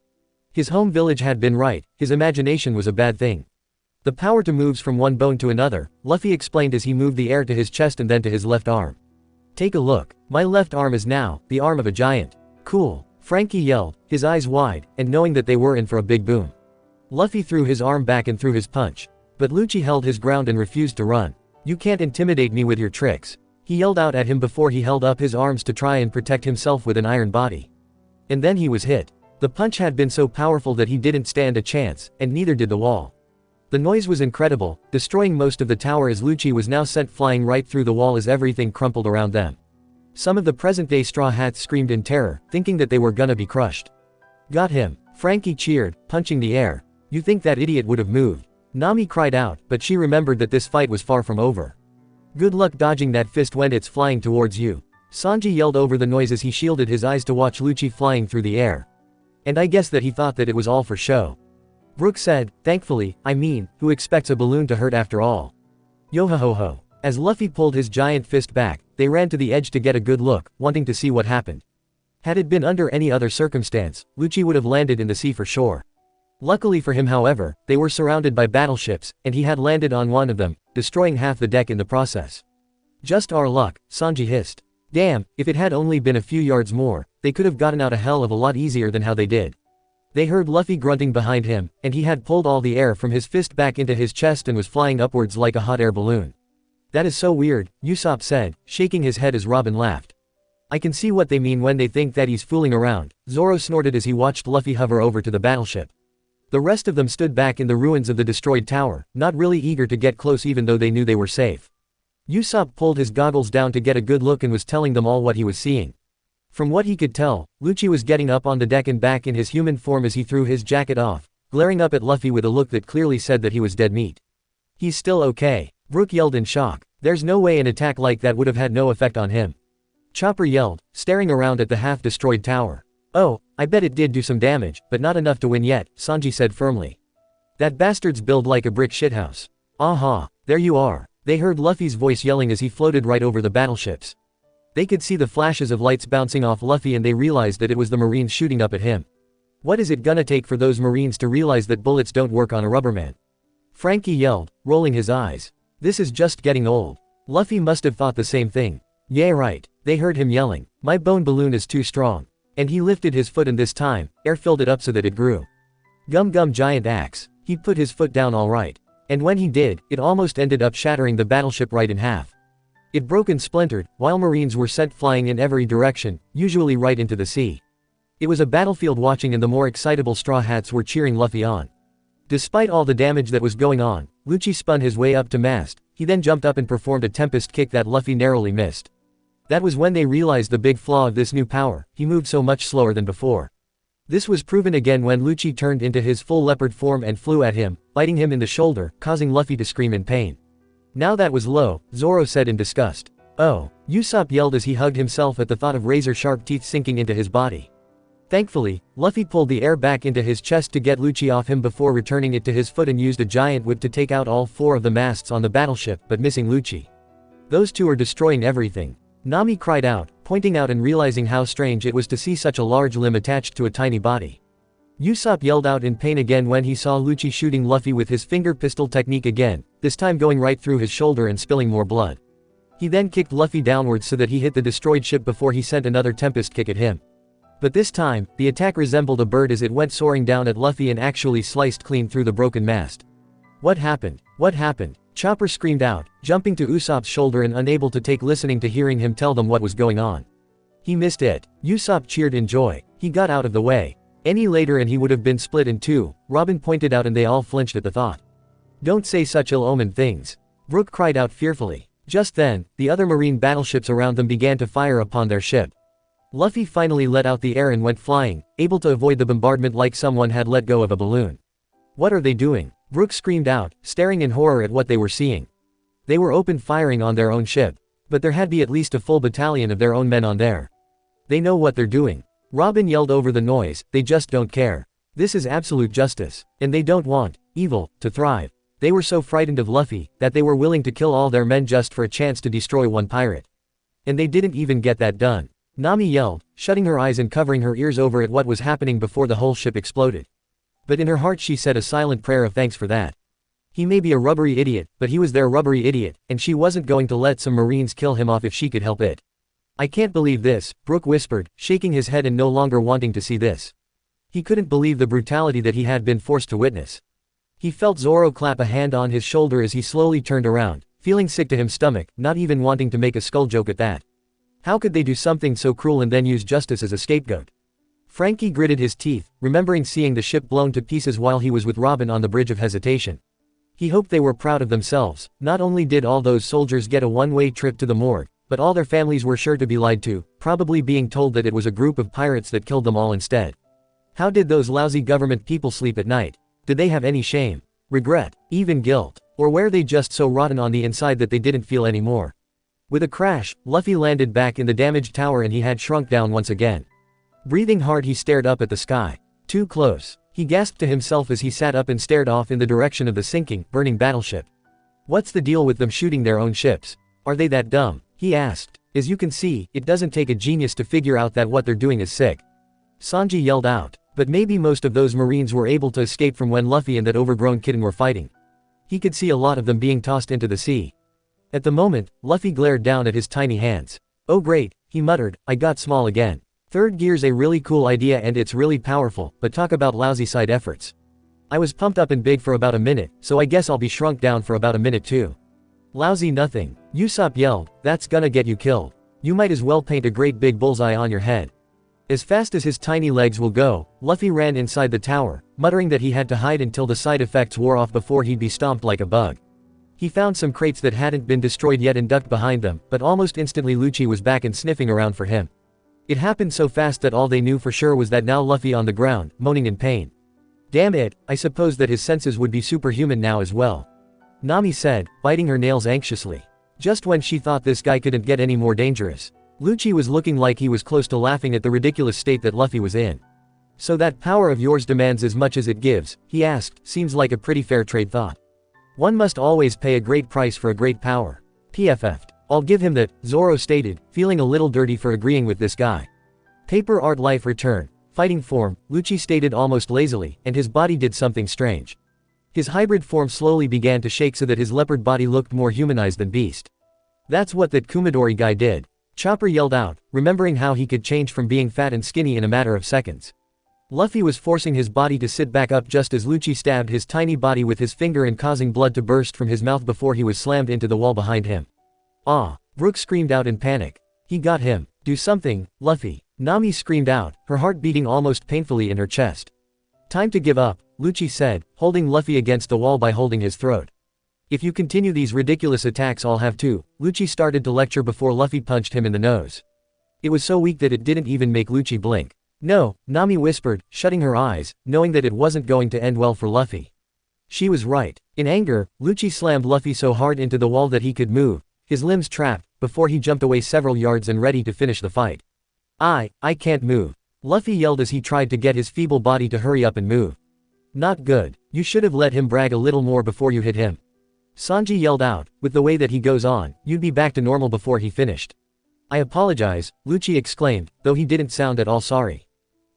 His home village had been right, his imagination was a bad thing. The power to moves from one bone to another, Luffy explained as he moved the air to his chest and then to his left arm. Take a look. My left arm is now the arm of a giant. Cool, Frankie yelled, his eyes wide, and knowing that they were in for a big boom. Luffy threw his arm back and threw his punch. But Lucci held his ground and refused to run. You can't intimidate me with your tricks. He yelled out at him before he held up his arms to try and protect himself with an iron body. And then he was hit. The punch had been so powerful that he didn't stand a chance, and neither did the wall. The noise was incredible, destroying most of the tower as Lucci was now sent flying right through the wall as everything crumpled around them. Some of the present-day Straw Hats screamed in terror, thinking that they were gonna be crushed. Got him, Frankie cheered, punching the air. You think that idiot would have moved? Nami cried out, but she remembered that this fight was far from over. Good luck dodging that fist when it's flying towards you. Sanji yelled over the noise as he shielded his eyes to watch Lucci flying through the air. And I guess that he thought that it was all for show. Brook said, thankfully, who expects a balloon to hurt after all? Yo-ho-ho-ho. As Luffy pulled his giant fist back, they ran to the edge to get a good look, wanting to see what happened. Had it been under any other circumstance, Lucci would have landed in the sea for sure. Luckily for him however, they were surrounded by battleships, and he had landed on one of them, destroying half the deck in the process. Just our luck, Sanji hissed. Damn, if it had only been a few yards more, they could have gotten out a hell of a lot easier than how they did. They heard Luffy grunting behind him, and he had pulled all the air from his fist back into his chest and was flying upwards like a hot air balloon. That is so weird, Usopp said, shaking his head as Robin laughed. I can see what they mean when they think that he's fooling around, Zoro snorted as he watched Luffy hover over to the battleship. The rest of them stood back in the ruins of the destroyed tower, not really eager to get close even though they knew they were safe. Usopp pulled his goggles down to get a good look and was telling them all what he was seeing. From what he could tell, Lucci was getting up on the deck and back in his human form as he threw his jacket off, glaring up at Luffy with a look that clearly said that he was dead meat. He's still okay, Brook yelled in shock. There's no way an attack like that would have had no effect on him. Chopper yelled, staring around at the half-destroyed tower. Oh, I bet it did do some damage, but not enough to win yet, Sanji said firmly. That bastard's build like a brick shithouse. Aha, there you are. They heard Luffy's voice yelling as he floated right over the battleships. They could see the flashes of lights bouncing off Luffy and they realized that it was the Marines shooting up at him. What is it gonna take for those Marines to realize that bullets don't work on a rubberman? Frankie yelled, rolling his eyes. This is just getting old. Luffy must have thought the same thing. Yeah right, they heard him yelling. My bone balloon is too strong. And he lifted his foot and this time, air filled it up so that it grew. Gum gum giant axe, he put his foot down alright. And when he did, it almost ended up shattering the battleship right in half. It broke and splintered, while Marines were sent flying in every direction, usually right into the sea. It was a battlefield watching and the more excitable Straw Hats were cheering Luffy on. Despite all the damage that was going on, Lucci spun his way up to mast, he then jumped up and performed a tempest kick that Luffy narrowly missed. That was when they realized the big flaw of this new power, he moved so much slower than before. This was proven again when Lucci turned into his full leopard form and flew at him, biting him in the shoulder, causing Luffy to scream in pain. Now that was low, Zoro said in disgust. Oh, Usopp yelled as he hugged himself at the thought of razor-sharp teeth sinking into his body. Thankfully, Luffy pulled the air back into his chest to get Lucci off him before returning it to his foot and used a giant whip to take out all 4 of the masts on the battleship but missing Lucci. Those two are destroying everything. Nami cried out, pointing out and realizing how strange it was to see such a large limb attached to a tiny body. Usopp yelled out in pain again when he saw Lucci shooting Luffy with his finger pistol technique again, this time going right through his shoulder and spilling more blood. He then kicked Luffy downwards so that he hit the destroyed ship before he sent another tempest kick at him. But this time, the attack resembled a bird as it went soaring down at Luffy and actually sliced clean through the broken mast. What happened? What happened? Chopper screamed out, jumping to Usopp's shoulder and unable to take listening to hearing him tell them what was going on. He missed it. Usopp cheered in joy. He got out of the way. Any later and he would have been split in 2, Robin pointed out and they all flinched at the thought. Don't say such ill-omened things. Brook cried out fearfully. Just then, the other marine battleships around them began to fire upon their ship. Luffy finally let out the air and went flying, able to avoid the bombardment like someone had let go of a balloon. What are they doing? Brook screamed out, staring in horror at what they were seeing. They were open firing on their own ship. But there had to be at least a full battalion of their own men on there. They know what they're doing. Robin yelled over the noise, they just don't care. This is absolute justice. And they don't want evil to thrive. They were so frightened of Luffy, that they were willing to kill all their men just for a chance to destroy one pirate. And they didn't even get that done. Nami yelled, shutting her eyes and covering her ears over at what was happening before the whole ship exploded. But in her heart she said a silent prayer of thanks for that. He may be a rubbery idiot, but he was their rubbery idiot, and she wasn't going to let some Marines kill him off if she could help it. I can't believe this, Brook whispered, shaking his head and no longer wanting to see this. He couldn't believe the brutality that he had been forced to witness. He felt Zoro clap a hand on his shoulder as he slowly turned around, feeling sick to his stomach, not even wanting to make a skull joke at that. How could they do something so cruel and then use justice as a scapegoat? Frankie gritted his teeth, remembering seeing the ship blown to pieces while he was with Robin on the Bridge of Hesitation. He hoped they were proud of themselves. Not only did all those soldiers get a one-way trip to the morgue, but all their families were sure to be lied to, probably being told that it was a group of pirates that killed them all instead. How did those lousy government people sleep at night? Did they have any shame, regret, even guilt? Or were they just so rotten on the inside that they didn't feel any more? With a crash, Luffy landed back in the damaged tower and he had shrunk down once again. Breathing hard, he stared up at the sky. Too close. He gasped to himself as he sat up and stared off in the direction of the sinking, burning battleship. What's the deal with them shooting their own ships? Are they that dumb? He asked. As you can see, it doesn't take a genius to figure out that what they're doing is sick. Sanji yelled out. But maybe most of those Marines were able to escape from when Luffy and that overgrown kitten were fighting. He could see a lot of them being tossed into the sea. At the moment, Luffy glared down at his tiny hands. Oh great, he muttered, I got small again. Third gear's a really cool idea and it's really powerful, but talk about lousy side efforts. I was pumped up and big for about a minute, so I guess I'll be shrunk down for about a minute too. Lousy nothing. Usopp yelled, that's gonna get you killed. You might as well paint a great big bullseye on your head. As fast as his tiny legs will go, Luffy ran inside the tower, muttering that he had to hide until the side effects wore off before he'd be stomped like a bug. He found some crates that hadn't been destroyed yet and ducked behind them, but almost instantly Lucci was back and sniffing around for him. It happened so fast that all they knew for sure was that now Luffy on the ground, moaning in pain. Damn it, I suppose that his senses would be superhuman now as well. Nami said, biting her nails anxiously. Just when she thought this guy couldn't get any more dangerous. Lucci was looking like he was close to laughing at the ridiculous state that Luffy was in. So that power of yours demands as much as it gives, he asked, seems like a pretty fair trade thought. One must always pay a great price for a great power. PFF'd. I'll give him that, Zoro stated, feeling a little dirty for agreeing with this guy. Paper art life return. Fighting form, Lucci stated almost lazily, and his body did something strange. His hybrid form slowly began to shake so that his leopard body looked more humanized than beast. That's what that Kumadori guy did. Chopper yelled out, remembering how he could change from being fat and skinny in a matter of seconds. Luffy was forcing his body to sit back up just as Lucci stabbed his tiny body with his finger and causing blood to burst from his mouth before he was slammed into the wall behind him. Ah! Brook screamed out in panic. He got him. Do something, Luffy. Nami screamed out, her heart beating almost painfully in her chest. Time to give up, Lucci said, holding Luffy against the wall by holding his throat. If you continue these ridiculous attacks I'll have to, Lucci started to lecture before Luffy punched him in the nose. It was so weak that it didn't even make Lucci blink. No, Nami whispered, shutting her eyes, knowing that it wasn't going to end well for Luffy. She was right. In anger, Lucci slammed Luffy so hard into the wall that he could move, his limbs trapped, before he jumped away several yards and ready to finish the fight. I can't move. Luffy yelled as he tried to get his feeble body to hurry up and move. Not good. You should have let him brag a little more before you hit him. Sanji yelled out, with the way that he goes on, you'd be back to normal before he finished. I apologize, Lucci exclaimed, though he didn't sound at all sorry.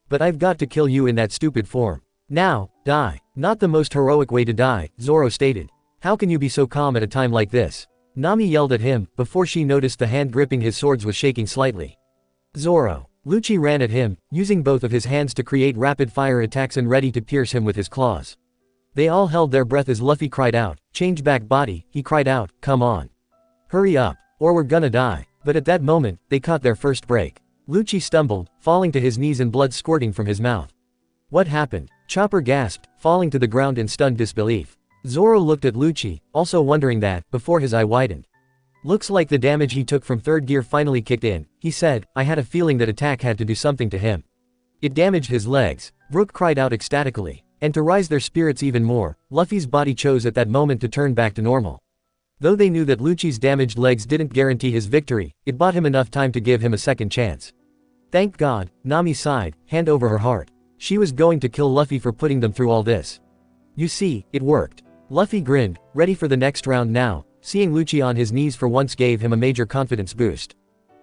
But I've got to kill you in that stupid form. Now, die. Not the most heroic way to die, Zoro stated. How can you be so calm at a time like this? Nami yelled at him, before she noticed the hand gripping his swords was shaking slightly. Zoro. Lucci ran at him, using both of his hands to create rapid-fire attacks and ready to pierce him with his claws. They all held their breath as Luffy cried out, change back body, he cried out, come on. Hurry up, or we're gonna die. But at that moment, they caught their first break. Lucci stumbled, falling to his knees and blood squirting from his mouth. What happened? Chopper gasped, falling to the ground in stunned disbelief. Zoro looked at Lucci, also wondering that, before his eye widened. Looks like the damage he took from third gear finally kicked in, he said, I had a feeling that attack had to do something to him. It damaged his legs. Brook cried out ecstatically. And to rise their spirits even more, Luffy's body chose at that moment to turn back to normal. Though they knew that Lucci's damaged legs didn't guarantee his victory, it bought him enough time to give him a second chance. Thank God, Nami sighed, hand over her heart. She was going to kill Luffy for putting them through all this. You see, it worked. Luffy grinned, ready for the next round now, seeing Lucci on his knees for once gave him a major confidence boost.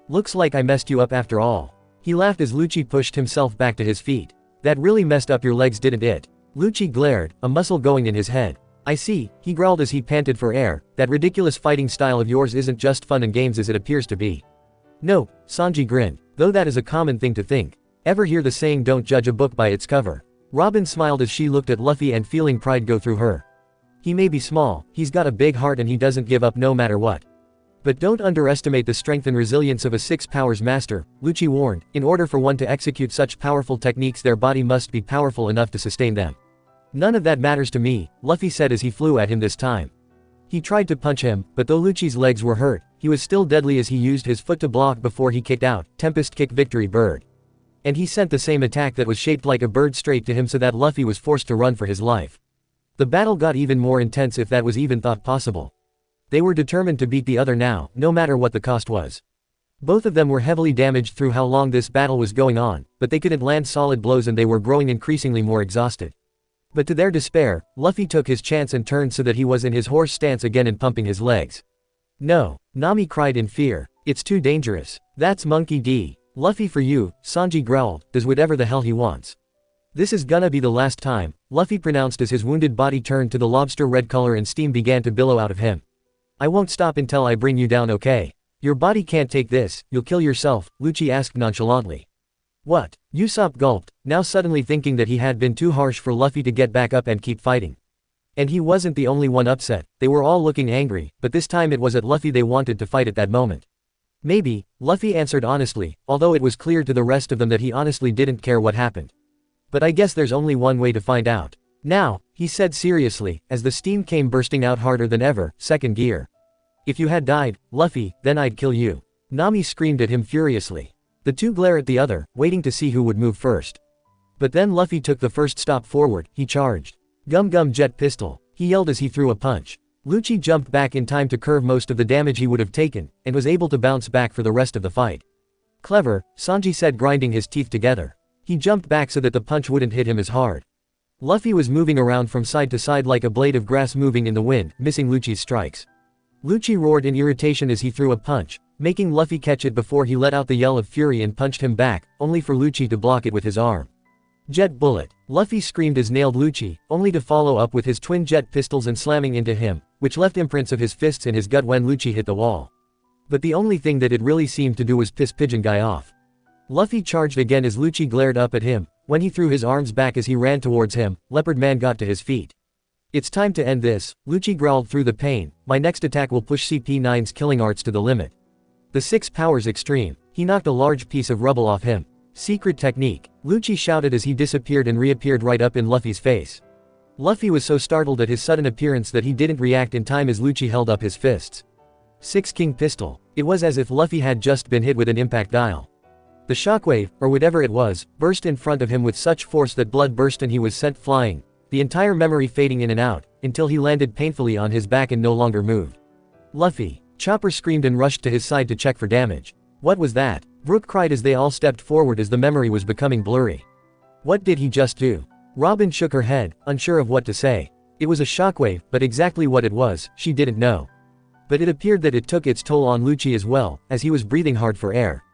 Looks like I messed you up after all. He laughed as Lucci pushed himself back to his feet. That really messed up your legs, didn't it? Lucci glared, a muscle going in his head. I see, he growled as he panted for air, that ridiculous fighting style of yours isn't just fun and games as it appears to be. Nope, Sanji grinned, though that is a common thing to think. Ever hear the saying don't judge a book by its cover? Robin smiled as she looked at Luffy and feeling pride go through her. He may be small, he's got a big heart and he doesn't give up no matter what. But don't underestimate the strength and resilience of a six powers master, Lucci warned. In order for one to execute such powerful techniques their body must be powerful enough to sustain them. None of that matters to me, Luffy said as he flew at him this time. He tried to punch him, but though Lucci's legs were hurt, he was still deadly as he used his foot to block before he kicked out, Tempest Kick Victory Bird. And he sent the same attack that was shaped like a bird straight to him so that Luffy was forced to run for his life. The battle got even more intense if that was even thought possible. They were determined to beat the other now, no matter what the cost was. Both of them were heavily damaged through how long this battle was going on, but they couldn't land solid blows and they were growing increasingly more exhausted. But to their despair, Luffy took his chance and turned so that he was in his horse stance again and pumping his legs. No, Nami cried in fear, it's too dangerous. That's Monkey D. Luffy for you, Sanji growled, does whatever the hell he wants. This is gonna be the last time, Luffy pronounced as his wounded body turned to the lobster red color and steam began to billow out of him. I won't stop until I bring you down, okay? Your body can't take this, you'll kill yourself, Lucci asked nonchalantly. What? Usopp gulped, now suddenly thinking that he had been too harsh for Luffy to get back up and keep fighting. And he wasn't the only one upset, they were all looking angry, but this time it was at Luffy they wanted to fight at that moment. Maybe, Luffy answered honestly, although it was clear to the rest of them that he honestly didn't care what happened. But I guess there's only one way to find out. Now, he said seriously, as the steam came bursting out harder than ever, second gear. If you had died, Luffy, then I'd kill you. Nami screamed at him furiously. The two glare at the other, waiting to see who would move first. But then Luffy took the first stop forward, he charged. Gum Gum Jet Pistol, he yelled as he threw a punch. Lucci jumped back in time to curve most of the damage he would have taken, and was able to bounce back for the rest of the fight. Clever, Sanji said grinding his teeth together. He jumped back so that the punch wouldn't hit him as hard. Luffy was moving around from side to side like a blade of grass moving in the wind, missing Lucci's strikes. Lucci roared in irritation as he threw a punch, making Luffy catch it before he let out the yell of fury and punched him back, only for Lucci to block it with his arm. Jet Bullet, Luffy screamed as nailed Lucci, only to follow up with his twin jet pistols and slamming into him, which left imprints of his fists in his gut when Lucci hit the wall. But the only thing that it really seemed to do was piss Pigeon Guy off. Luffy charged again as Lucci glared up at him. When he threw his arms back as he ran towards him, Leopard Man got to his feet. It's time to end this, Lucci growled through the pain, my next attack will push CP9's killing arts to the limit. The six powers extreme, he knocked a large piece of rubble off him. Secret technique, Lucci shouted as he disappeared and reappeared right up in Luffy's face. Luffy was so startled at his sudden appearance that he didn't react in time as Lucci held up his fists. Six King Pistol, it was as if Luffy had just been hit with an impact dial. The shockwave, or whatever it was, burst in front of him with such force that blood burst and he was sent flying, the entire memory fading in and out, until he landed painfully on his back and no longer moved. Luffy, Chopper screamed and rushed to his side to check for damage. What was that? Brook cried as they all stepped forward as the memory was becoming blurry. What did he just do? Robin shook her head, unsure of what to say. It was a shockwave, but exactly what it was, she didn't know. But it appeared that it took its toll on Lucci as well, as he was breathing hard for air.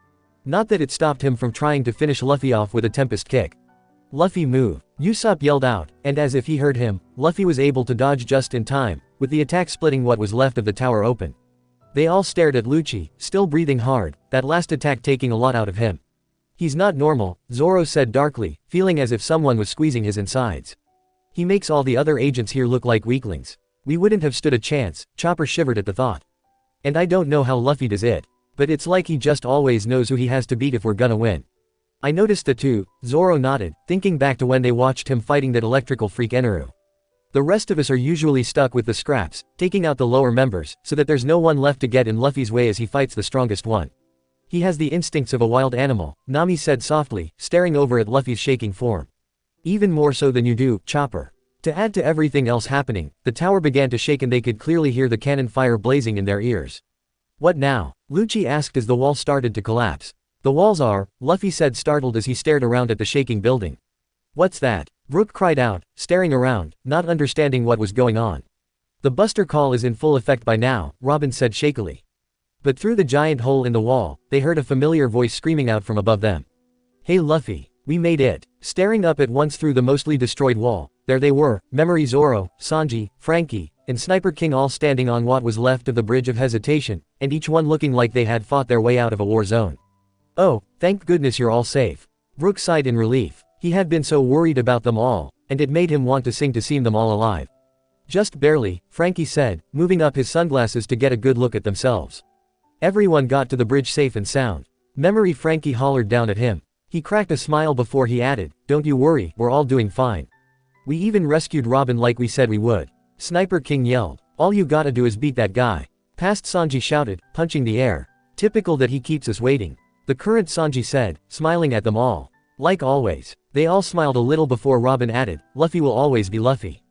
Not that it stopped him from trying to finish Luffy off with a Tempest Kick. Luffy move, Usopp yelled out, and as if he heard him, Luffy was able to dodge just in time, with the attack splitting what was left of the tower open. They all stared at Lucci, still breathing hard, that last attack taking a lot out of him. He's not normal, Zoro said darkly, feeling as if someone was squeezing his insides. He makes all the other agents here look like weaklings. We wouldn't have stood a chance, Chopper shivered at the thought. And I don't know how Luffy does it. But it's like he just always knows who he has to beat if we're gonna win. I noticed that too, Zoro nodded, thinking back to when they watched him fighting that electrical freak Eneru. The rest of us are usually stuck with the scraps, taking out the lower members, so that there's no one left to get in Luffy's way as he fights the strongest one. He has the instincts of a wild animal, Nami said softly, staring over at Luffy's shaking form. Even more so than you do, Chopper. To add to everything else happening, the tower began to shake and they could clearly hear the cannon fire blazing in their ears. What now? Lucci asked as the wall started to collapse. The walls are, Luffy said startled as he stared around at the shaking building. What's that? Brook cried out, staring around, not understanding what was going on. The Buster Call is in full effect by now, Robin said shakily. But through the giant hole in the wall, they heard a familiar voice screaming out from above them. Hey Luffy, we made it. Staring up at once through the mostly destroyed wall, There they were, Memory Zoro, Sanji, Frankie, and Sniper King all standing on what was left of the Bridge of Hesitation, and each one looking like they had fought their way out of a war zone. "Oh, thank goodness you're all safe." Brook sighed in relief. He had been so worried about them all, and it made him want to sing to see them all alive. "Just barely," Frankie said, moving up his sunglasses to get a good look at themselves. "Everyone got to the bridge safe and sound." Memory Frankie hollered down at him. He cracked a smile before he added, "Don't you worry, we're all doing fine. We even rescued Robin like we said we would." Sniper King yelled, "All you gotta do is beat that guy." Past Sanji shouted, punching the air. "Typical that he keeps us waiting." The current Sanji said, smiling at them all. "Like always." They all smiled a little before Robin added, "Luffy will always be Luffy.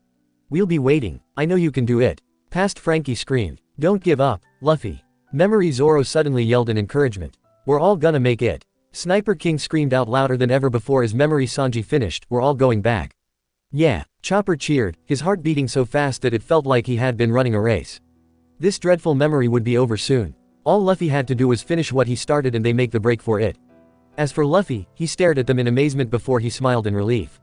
We'll be waiting. I know you can do it." Past Frankie screamed, "Don't give up, Luffy." Memory Zoro suddenly yelled in encouragement, "We're all gonna make it." Sniper King screamed out louder than ever before as Memory Sanji finished, "We're all going back." "Yeah." Chopper cheered, his heart beating so fast that it felt like he had been running a race. This dreadful memory would be over soon. All Luffy had to do was finish what he started and they make the break for it. As for Luffy, he stared at them in amazement before he smiled in relief.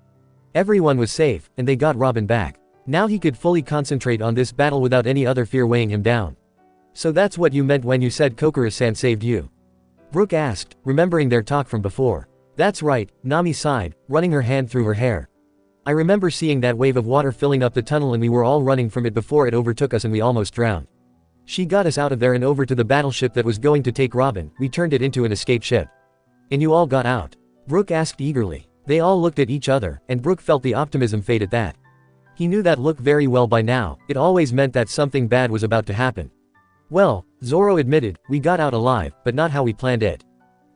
Everyone was safe, and they got Robin back. Now he could fully concentrate on this battle without any other fear weighing him down. "So that's what you meant when you said Kokoro-san saved you?" Brook asked, remembering their talk from before. "That's right," Nami sighed, running her hand through her hair. "I remember seeing that wave of water filling up the tunnel and we were all running from it before it overtook us and we almost drowned. She got us out of there and over to the battleship that was going to take Robin. We turned it into an escape ship." "And you all got out?" Brook asked eagerly. They all looked at each other, and Brook felt the optimism fade at that. He knew that look very well by now. It always meant that something bad was about to happen. "Well," Zoro admitted, "we got out alive, but not how we planned it."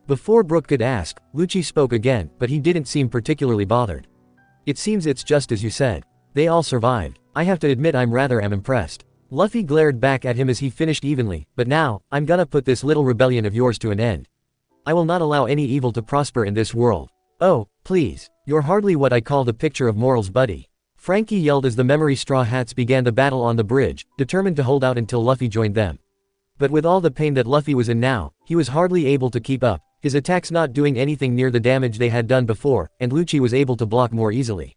Before Brook could ask, Lucci spoke again, but he didn't seem particularly bothered. "It seems it's just as you said. They all survived. I have to admit I'm rather impressed." Luffy glared back at him as he finished evenly, "But now, I'm gonna put this little rebellion of yours to an end. I will not allow any evil to prosper in this world." "Oh, please. You're hardly what I call the picture of morals, buddy." Frankie yelled as the Memory Straw Hats began the battle on the bridge, determined to hold out until Luffy joined them. But with all the pain that Luffy was in now, he was hardly able to keep up, his attacks not doing anything near the damage they had done before, and Lucci was able to block more easily.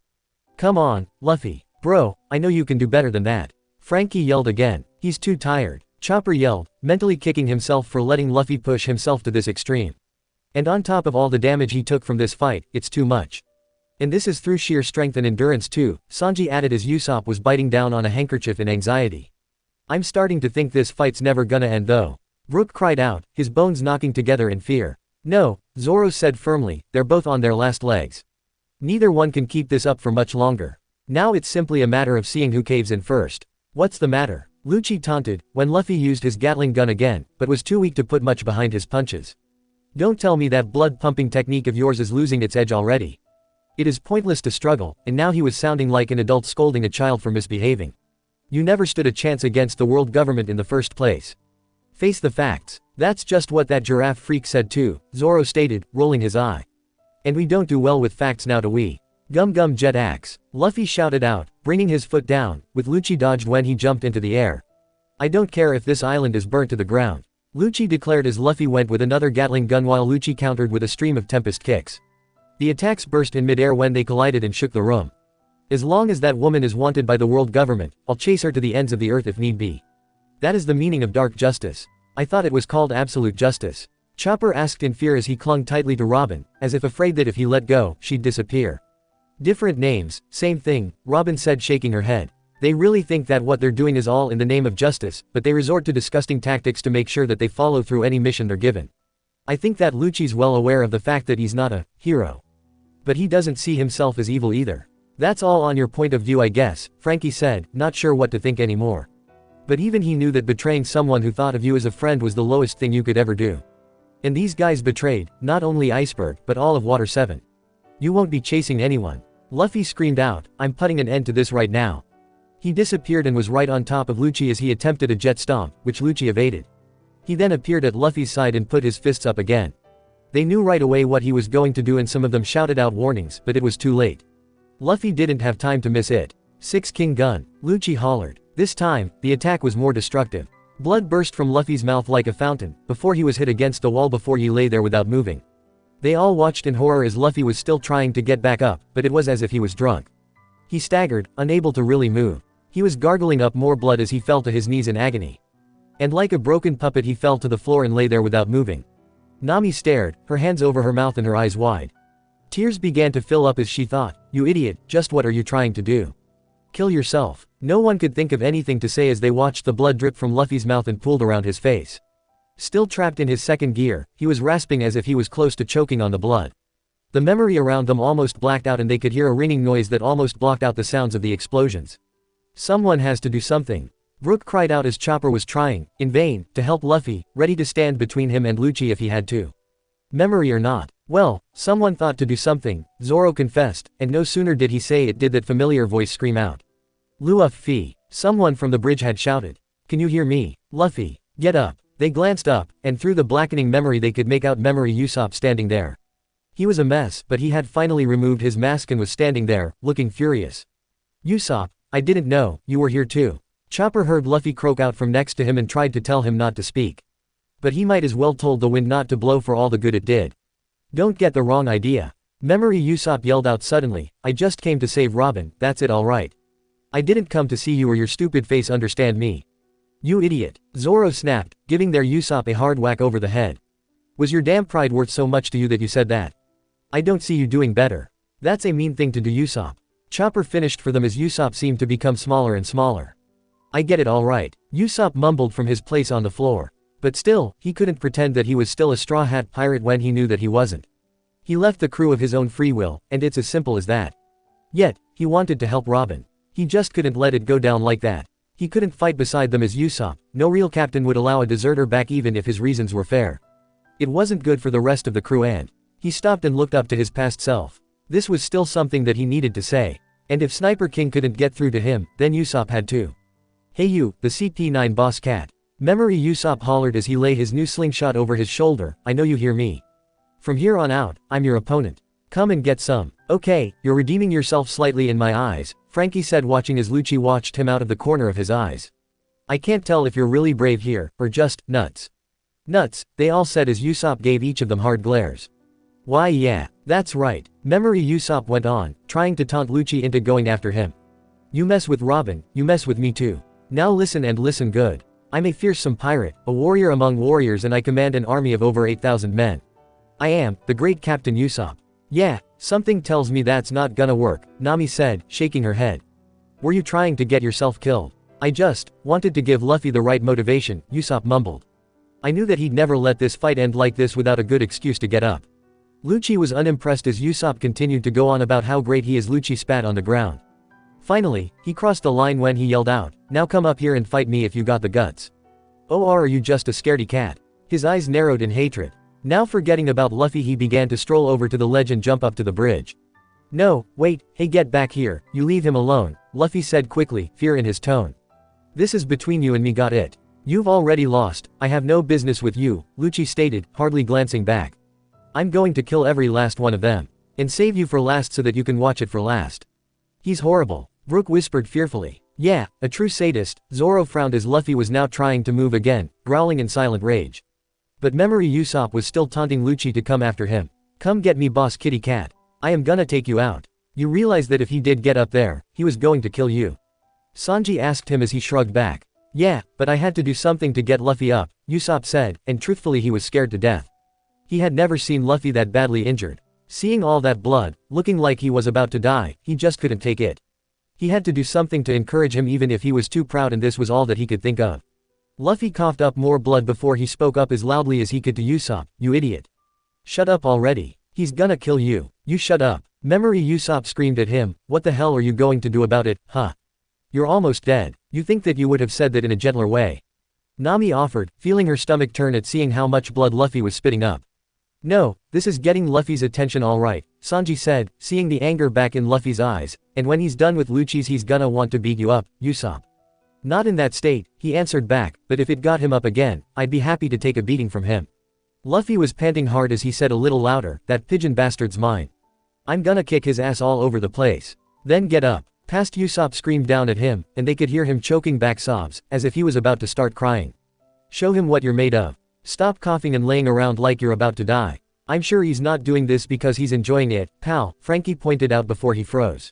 "Come on, Luffy. Bro, I know you can do better than that." Frankie yelled again. "He's too tired." Chopper yelled, mentally kicking himself for letting Luffy push himself to this extreme. "And on top of all the damage he took from this fight, it's too much. And this is through sheer strength and endurance too," Sanji added as Usopp was biting down on a handkerchief in anxiety. "I'm starting to think this fight's never gonna end though." Brook cried out, his bones knocking together in fear. "No," Zoro said firmly, "they're both on their last legs. Neither one can keep this up for much longer. Now it's simply a matter of seeing who caves in first." "What's the matter?" Lucci taunted, when Luffy used his Gatling gun again, but was too weak to put much behind his punches. "Don't tell me that blood-pumping technique of yours is losing its edge already. It is pointless to struggle," and now he was sounding like an adult scolding a child for misbehaving. "You never stood a chance against the world government in the first place. Face the facts." "That's just what that giraffe freak said too," Zoro stated, rolling his eye. "And we don't do well with facts now, do we? Gum gum jet axe," Luffy shouted out, bringing his foot down, with Lucci dodged when he jumped into the air. "I don't care if this island is burnt to the ground," Lucci declared as Luffy went with another Gatling gun while Lucci countered with a stream of Tempest kicks. The attacks burst in midair when they collided and shook the room. "As long as that woman is wanted by the world government, I'll chase her to the ends of the earth if need be. That is the meaning of dark justice. I thought it was called absolute justice." Chopper asked in fear as he clung tightly to Robin, as if afraid that if he let go, she'd disappear. "Different names, same thing," Robin said, shaking her head. "They really think that what they're doing is all in the name of justice, but they resort to disgusting tactics to make sure that they follow through any mission they're given. I think that Lucci's well aware of the fact that he's not a hero. But he doesn't see himself as evil either." "That's all on your point of view, I guess," Frankie said, not sure what to think anymore. But even he knew that betraying someone who thought of you as a friend was the lowest thing you could ever do. And these guys betrayed, not only Iceberg, but all of Water 7. "You won't be chasing anyone." Luffy screamed out, "I'm putting an end to this right now." He disappeared and was right on top of Lucci as he attempted a jet stomp, which Lucci evaded. He then appeared at Luffy's side and put his fists up again. They knew right away what he was going to do and some of them shouted out warnings, but it was too late. Luffy didn't have time to miss it. "Six King Gun," Lucci hollered. This time, the attack was more destructive. Blood burst from Luffy's mouth like a fountain, before he was hit against the wall before he lay there without moving. They all watched in horror as Luffy was still trying to get back up, but it was as if he was drunk. He staggered, unable to really move. He was gargling up more blood as he fell to his knees in agony. And like a broken puppet he fell to the floor and lay there without moving. Nami stared, her hands over her mouth and her eyes wide. Tears began to fill up as she thought, "You idiot, just what are you trying to do? Kill yourself." No one could think of anything to say as they watched the blood drip from Luffy's mouth and pooled around his face. Still trapped in his second gear, he was rasping as if he was close to choking on the blood. The memory around them almost blacked out and they could hear a ringing noise that almost blocked out the sounds of the explosions. Someone has to do something. Brook cried out as Chopper was trying, in vain, to help Luffy, ready to stand between him and Lucci if he had to. Memory or not. Well, someone thought to do something, Zoro confessed, and no sooner did he say it did that familiar voice scream out. Luffy. Someone from the bridge had shouted. "Can you hear me? Luffy, get up." They glanced up, and through the blackening memory they could make out Memory Usopp standing there. He was a mess, but he had finally removed his mask and was standing there, looking furious. "Usopp, I didn't know, you were here too." Chopper heard Luffy croak out from next to him and tried to tell him not to speak. But he might as well told the wind not to blow for all the good it did. "Don't get the wrong idea." Memory Usopp yelled out suddenly, "I just came to save Robin, that's it, alright. I didn't come to see you or your stupid face understand me." "You idiot," Zoro snapped, giving their Usopp a hard whack over the head. "Was your damn pride worth so much to you that you said that? I don't see you doing better. That's a mean thing to do, Usopp." Chopper finished for them as Usopp seemed to become smaller and smaller. "I get it, alright," Usopp mumbled from his place on the floor. But still, he couldn't pretend that he was still a Straw Hat pirate when he knew that he wasn't. He left the crew of his own free will, and it's as simple as that. Yet, he wanted to help Robin. He just couldn't let it go down like that. He couldn't fight beside them as Usopp. No real captain would allow a deserter back even if his reasons were fair. It wasn't good for the rest of the crew and he stopped and looked up to his past self. This was still something that he needed to say. And if Sniper King couldn't get through to him, then Usopp had to. "Hey you, the CP9 boss cat." Memory Usopp hollered as he lay his new slingshot over his shoulder, "I know you hear me. From here on out, I'm your opponent. Come and get some." "Okay, you're redeeming yourself slightly in my eyes," Frankie said watching as Lucci watched him out of the corner of his eyes. "I can't tell if you're really brave here, or just nuts." "Nuts," they all said as Usopp gave each of them hard glares. "Why yeah, that's right," Memory Usopp went on, trying to taunt Lucci into going after him. "You mess with Robin, you mess with me too. Now listen and listen good. I'm a fearsome pirate, a warrior among warriors, and I command an army of over 8,000 men. I am, the great Captain Usopp." "Yeah, something tells me that's not gonna work," Nami said, shaking her head. "Were you trying to get yourself killed?" "I just wanted to give Luffy the right motivation," Usopp mumbled. "I knew that he'd never let this fight end like this without a good excuse to get up." Lucci was unimpressed as Usopp continued to go on about how great he is. Lucci spat on the ground. Finally, he crossed the line when he yelled out, "Now come up here and fight me if you got the guts. Or are you just a scaredy cat?" His eyes narrowed in hatred. Now forgetting about Luffy, he began to stroll over to the ledge and jump up to the bridge. "No, wait, hey, get back here, you leave him alone," Luffy said quickly, fear in his tone. "This is between you and me, got it? You've already lost, I have no business with you," Lucci stated, hardly glancing back. "I'm going to kill every last one of them. And save you for last so that you can watch it for last." "He's horrible," Brook whispered fearfully. "Yeah, a true sadist," Zoro frowned as Luffy was now trying to move again, growling in silent rage. But Memory Usopp was still taunting Lucci to come after him. "Come get me, boss kitty cat. I am gonna take you out." You realize that if he did get up there, he was going to kill you? Sanji asked him as he shrugged back. "Yeah, but I had to do something to get Luffy up," Usopp said, and truthfully he was scared to death. He had never seen Luffy that badly injured. Seeing all that blood, looking like he was about to die, he just couldn't take it. He had to do something to encourage him even if he was too proud, and this was all that he could think of. Luffy coughed up more blood before he spoke up as loudly as he could to Usopp, "You idiot. Shut up already. He's gonna kill you. You shut up." Memory Usopp screamed at him, "What the hell are you going to do about it, huh? You're almost dead. You think that you would have said that in a gentler way?" Nami offered, feeling her stomach turn at seeing how much blood Luffy was spitting up. "No, this is getting Luffy's attention all right," Sanji said, seeing the anger back in Luffy's eyes, "and when he's done with Lucci's he's gonna want to beat you up, Usopp." "Not in that state," he answered back, "but if it got him up again, I'd be happy to take a beating from him." Luffy was panting hard as he said a little louder, "That pigeon bastard's mine. I'm gonna kick his ass all over the place." "Then get up." Past Usopp screamed down at him, and they could hear him choking back sobs, as if he was about to start crying. "Show him what you're made of. Stop coughing and laying around like you're about to die." "I'm sure he's not doing this because he's enjoying it, pal," Frankie pointed out before he froze.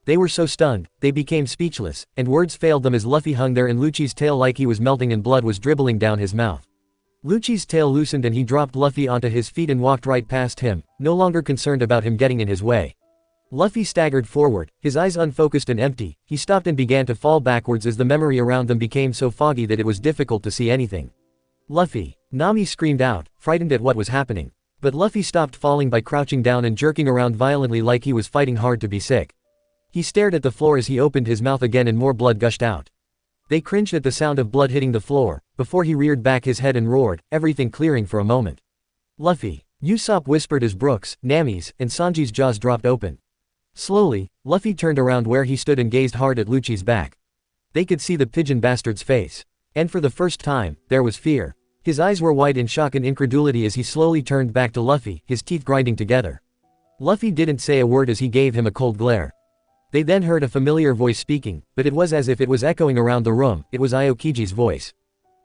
They were so stunned, they became speechless, and words failed them as Luffy hung there in Lucci's tail like he was melting and blood was dribbling down his mouth. Lucci's tail loosened and he dropped Luffy onto his feet and walked right past him, no longer concerned about him getting in his way. Luffy staggered forward, his eyes unfocused and empty. He stopped and began to fall backwards as the memory around them became so foggy that it was difficult to see anything. Luffy! Nami screamed out, frightened at what was happening. But Luffy stopped falling by crouching down and jerking around violently like he was fighting hard to be sick. He stared at the floor as he opened his mouth again and more blood gushed out. They cringed at the sound of blood hitting the floor, before he reared back his head and roared, everything clearing for a moment. Luffy! Usopp whispered as Brook's, Nami's, and Sanji's jaws dropped open. Slowly, Luffy turned around where he stood and gazed hard at Lucci's back. They could see the pigeon bastard's face. And for the first time, there was fear. His eyes were wide in shock and incredulity as he slowly turned back to Luffy, his teeth grinding together. Luffy didn't say a word as he gave him a cold glare. They then heard a familiar voice speaking, but it was as if it was echoing around the room. It was Aokiji's voice.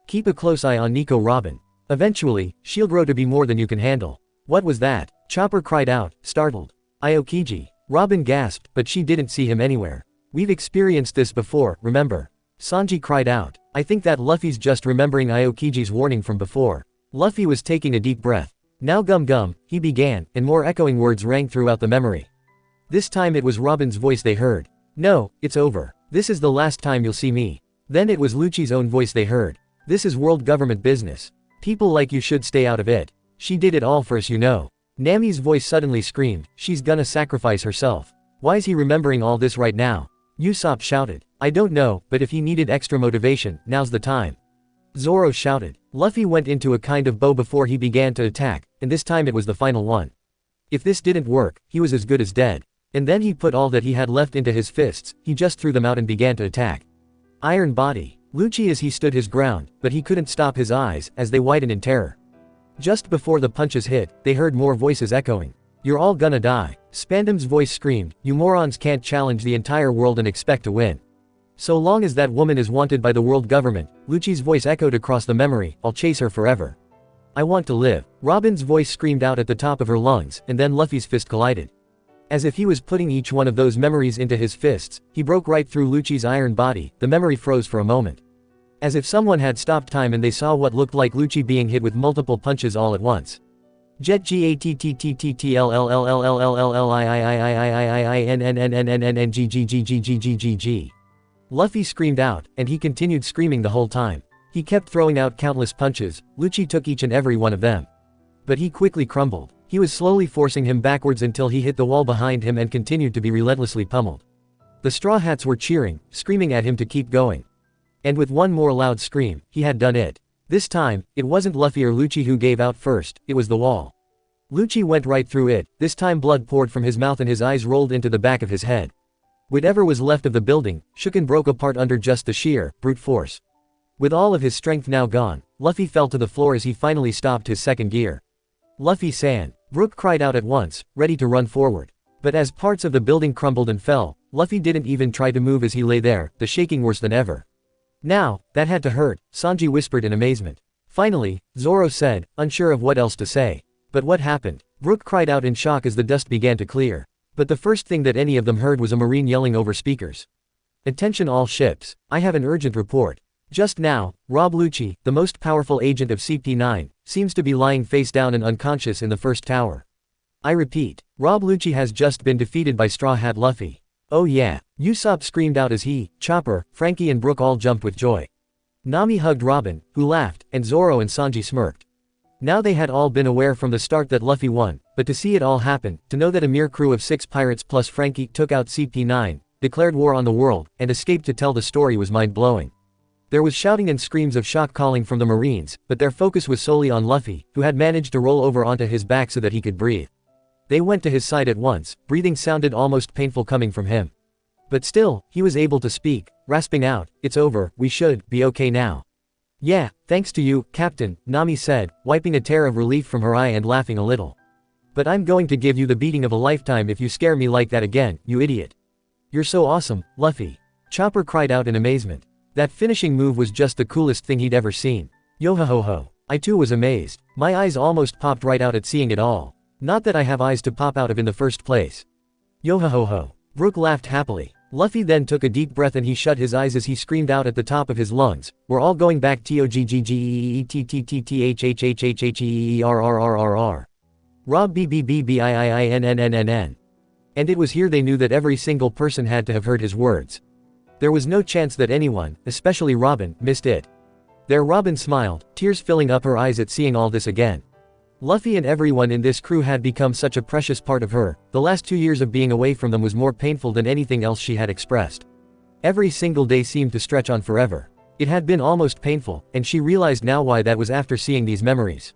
Keep a close eye on Nico Robin. Eventually, she'll grow to be more than you can handle. What was that? Chopper cried out, startled. Aokiji. Robin gasped, but she didn't see him anywhere. We've experienced this before, remember? Sanji cried out. I think that Luffy's just remembering Aokiji's warning from before. Luffy was taking a deep breath. Now gum, he began, and more echoing words rang throughout the memory. This time it was Robin's voice they heard. No, it's over. This is the last time you'll see me. Then it was Lucci's own voice they heard. This is world government business. People like you should stay out of it. She did it all for us, you know. Nami's voice suddenly screamed, she's gonna sacrifice herself. Why is he remembering all this right now? Usopp shouted. I don't know, but if he needed extra motivation, now's the time. Zoro shouted. Luffy went into a kind of bow before he began to attack, and this time it was the final one. If this didn't work, he was as good as dead. And then he put all that he had left into his fists, he just threw them out and began to attack. Iron Body. Lucci as he stood his ground, but he couldn't stop his eyes, as they widened in terror. Just before the punches hit, they heard more voices echoing. You're all gonna die. Spandam's voice screamed, you morons can't challenge the entire world and expect to win. So long as that woman is wanted by the world government, Lucci's voice echoed across the memory, I'll chase her forever. I want to live. Robin's voice screamed out at the top of her lungs, and then Luffy's fist collided. As if he was putting each one of those memories into his fists, he broke right through Lucci's iron body. The memory froze for a moment. As if someone had stopped time and they saw what looked like Lucci being hit with multiple punches all at once. Jet GATTTTLLLLLLLLLIIIIIINNNNNNGGGGGGG. Luffy screamed out, and he continued screaming the whole time. He kept throwing out countless punches. Lucci took each and every one of them. But he quickly crumbled. He was slowly forcing him backwards until he hit the wall behind him and continued to be relentlessly pummeled. The Straw Hats were cheering, screaming at him to keep going. And with one more loud scream, he had done it. This time, it wasn't Luffy or Lucci who gave out first, it was the wall. Lucci went right through it, this time blood poured from his mouth and his eyes rolled into the back of his head. Whatever was left of the building, shook and broke apart under just the sheer, brute force. With all of his strength now gone, Luffy fell to the floor as he finally stopped his second gear. Luffy-san! Brook cried out at once, ready to run forward. But as parts of the building crumbled and fell, Luffy didn't even try to move as he lay there, the shaking worse than ever. Now, that had to hurt, Sanji whispered in amazement. Finally, Zoro said, unsure of what else to say. But what happened? Brook cried out in shock as the dust began to clear. But the first thing that any of them heard was a marine yelling over speakers. Attention all ships, I have an urgent report. Just now, Rob Lucci, the most powerful agent of CP9, seems to be lying face down and unconscious in the first tower. I repeat, Rob Lucci has just been defeated by Straw Hat Luffy. Oh yeah, Usopp screamed out as he, Chopper, Frankie and Brook all jumped with joy. Nami hugged Robin, who laughed, and Zoro and Sanji smirked. Now they had all been aware from the start that Luffy won, but to see it all happen, to know that a mere crew of 6 pirates plus Frankie took out CP9, declared war on the world, and escaped to tell the story was mind-blowing. There was shouting and screams of shock calling from the Marines, but their focus was solely on Luffy, who had managed to roll over onto his back so that he could breathe. They went to his side at once, breathing sounded almost painful coming from him. But still, he was able to speak, rasping out, it's over, we should be okay now. Yeah, thanks to you, Captain, Nami said, wiping a tear of relief from her eye and laughing a little. But I'm going to give you the beating of a lifetime if you scare me like that again, you idiot. You're so awesome, Luffy. Chopper cried out in amazement. That finishing move was just the coolest thing he'd ever seen. Yo-ho-ho-ho. I too was amazed. My eyes almost popped right out at seeing it all. Not that I have eyes to pop out of in the first place. Yo-ho-ho-ho. Brook laughed happily. Luffy then took a deep breath and he shut his eyes as he screamed out at the top of his lungs, "We're all going back TOGGEETTTTHHHHHERRRRRR. Rob BBBBIIINNNNN." And it was here they knew that every single person had to have heard his words. There was no chance that anyone, especially Robin, missed it. There Robin smiled, tears filling up her eyes at seeing all this again. Luffy and everyone in this crew had become such a precious part of her. The last 2 years of being away from them was more painful than anything else she had expressed. Every single day seemed to stretch on forever. It had been almost painful, and she realized now why that was after seeing these memories.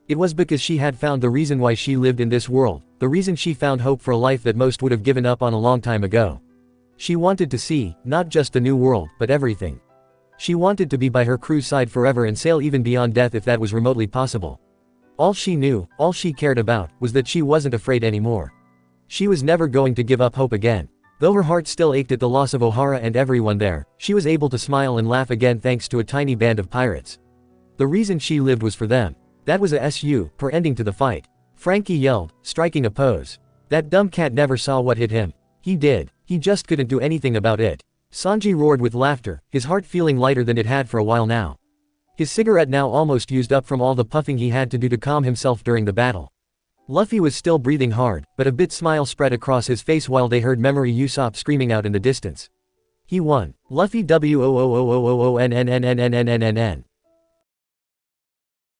It was because she had found the reason why she lived in this world, the reason she found hope for a life that most would have given up on a long time ago. She wanted to see, not just the new world, but everything. She wanted to be by her crew's side forever and sail even beyond death if that was remotely possible. All she knew, all she cared about, was that she wasn't afraid anymore. She was never going to give up hope again. Though her heart still ached at the loss of Ohara and everyone there, she was able to smile and laugh again thanks to a tiny band of pirates. The reason she lived was for them. That was a per ending to the fight. Frankie yelled, striking a pose. That dumb cat never saw what hit him. He did. He just couldn't do anything about it. Sanji roared with laughter, his heart feeling lighter than it had for a while now. His cigarette now almost used up from all the puffing he had to do to calm himself during the battle. Luffy was still breathing hard, but a bit smile spread across his face while they heard Memory Usopp screaming out in the distance. He won. Luffy WOOOOOONNNNNNNN.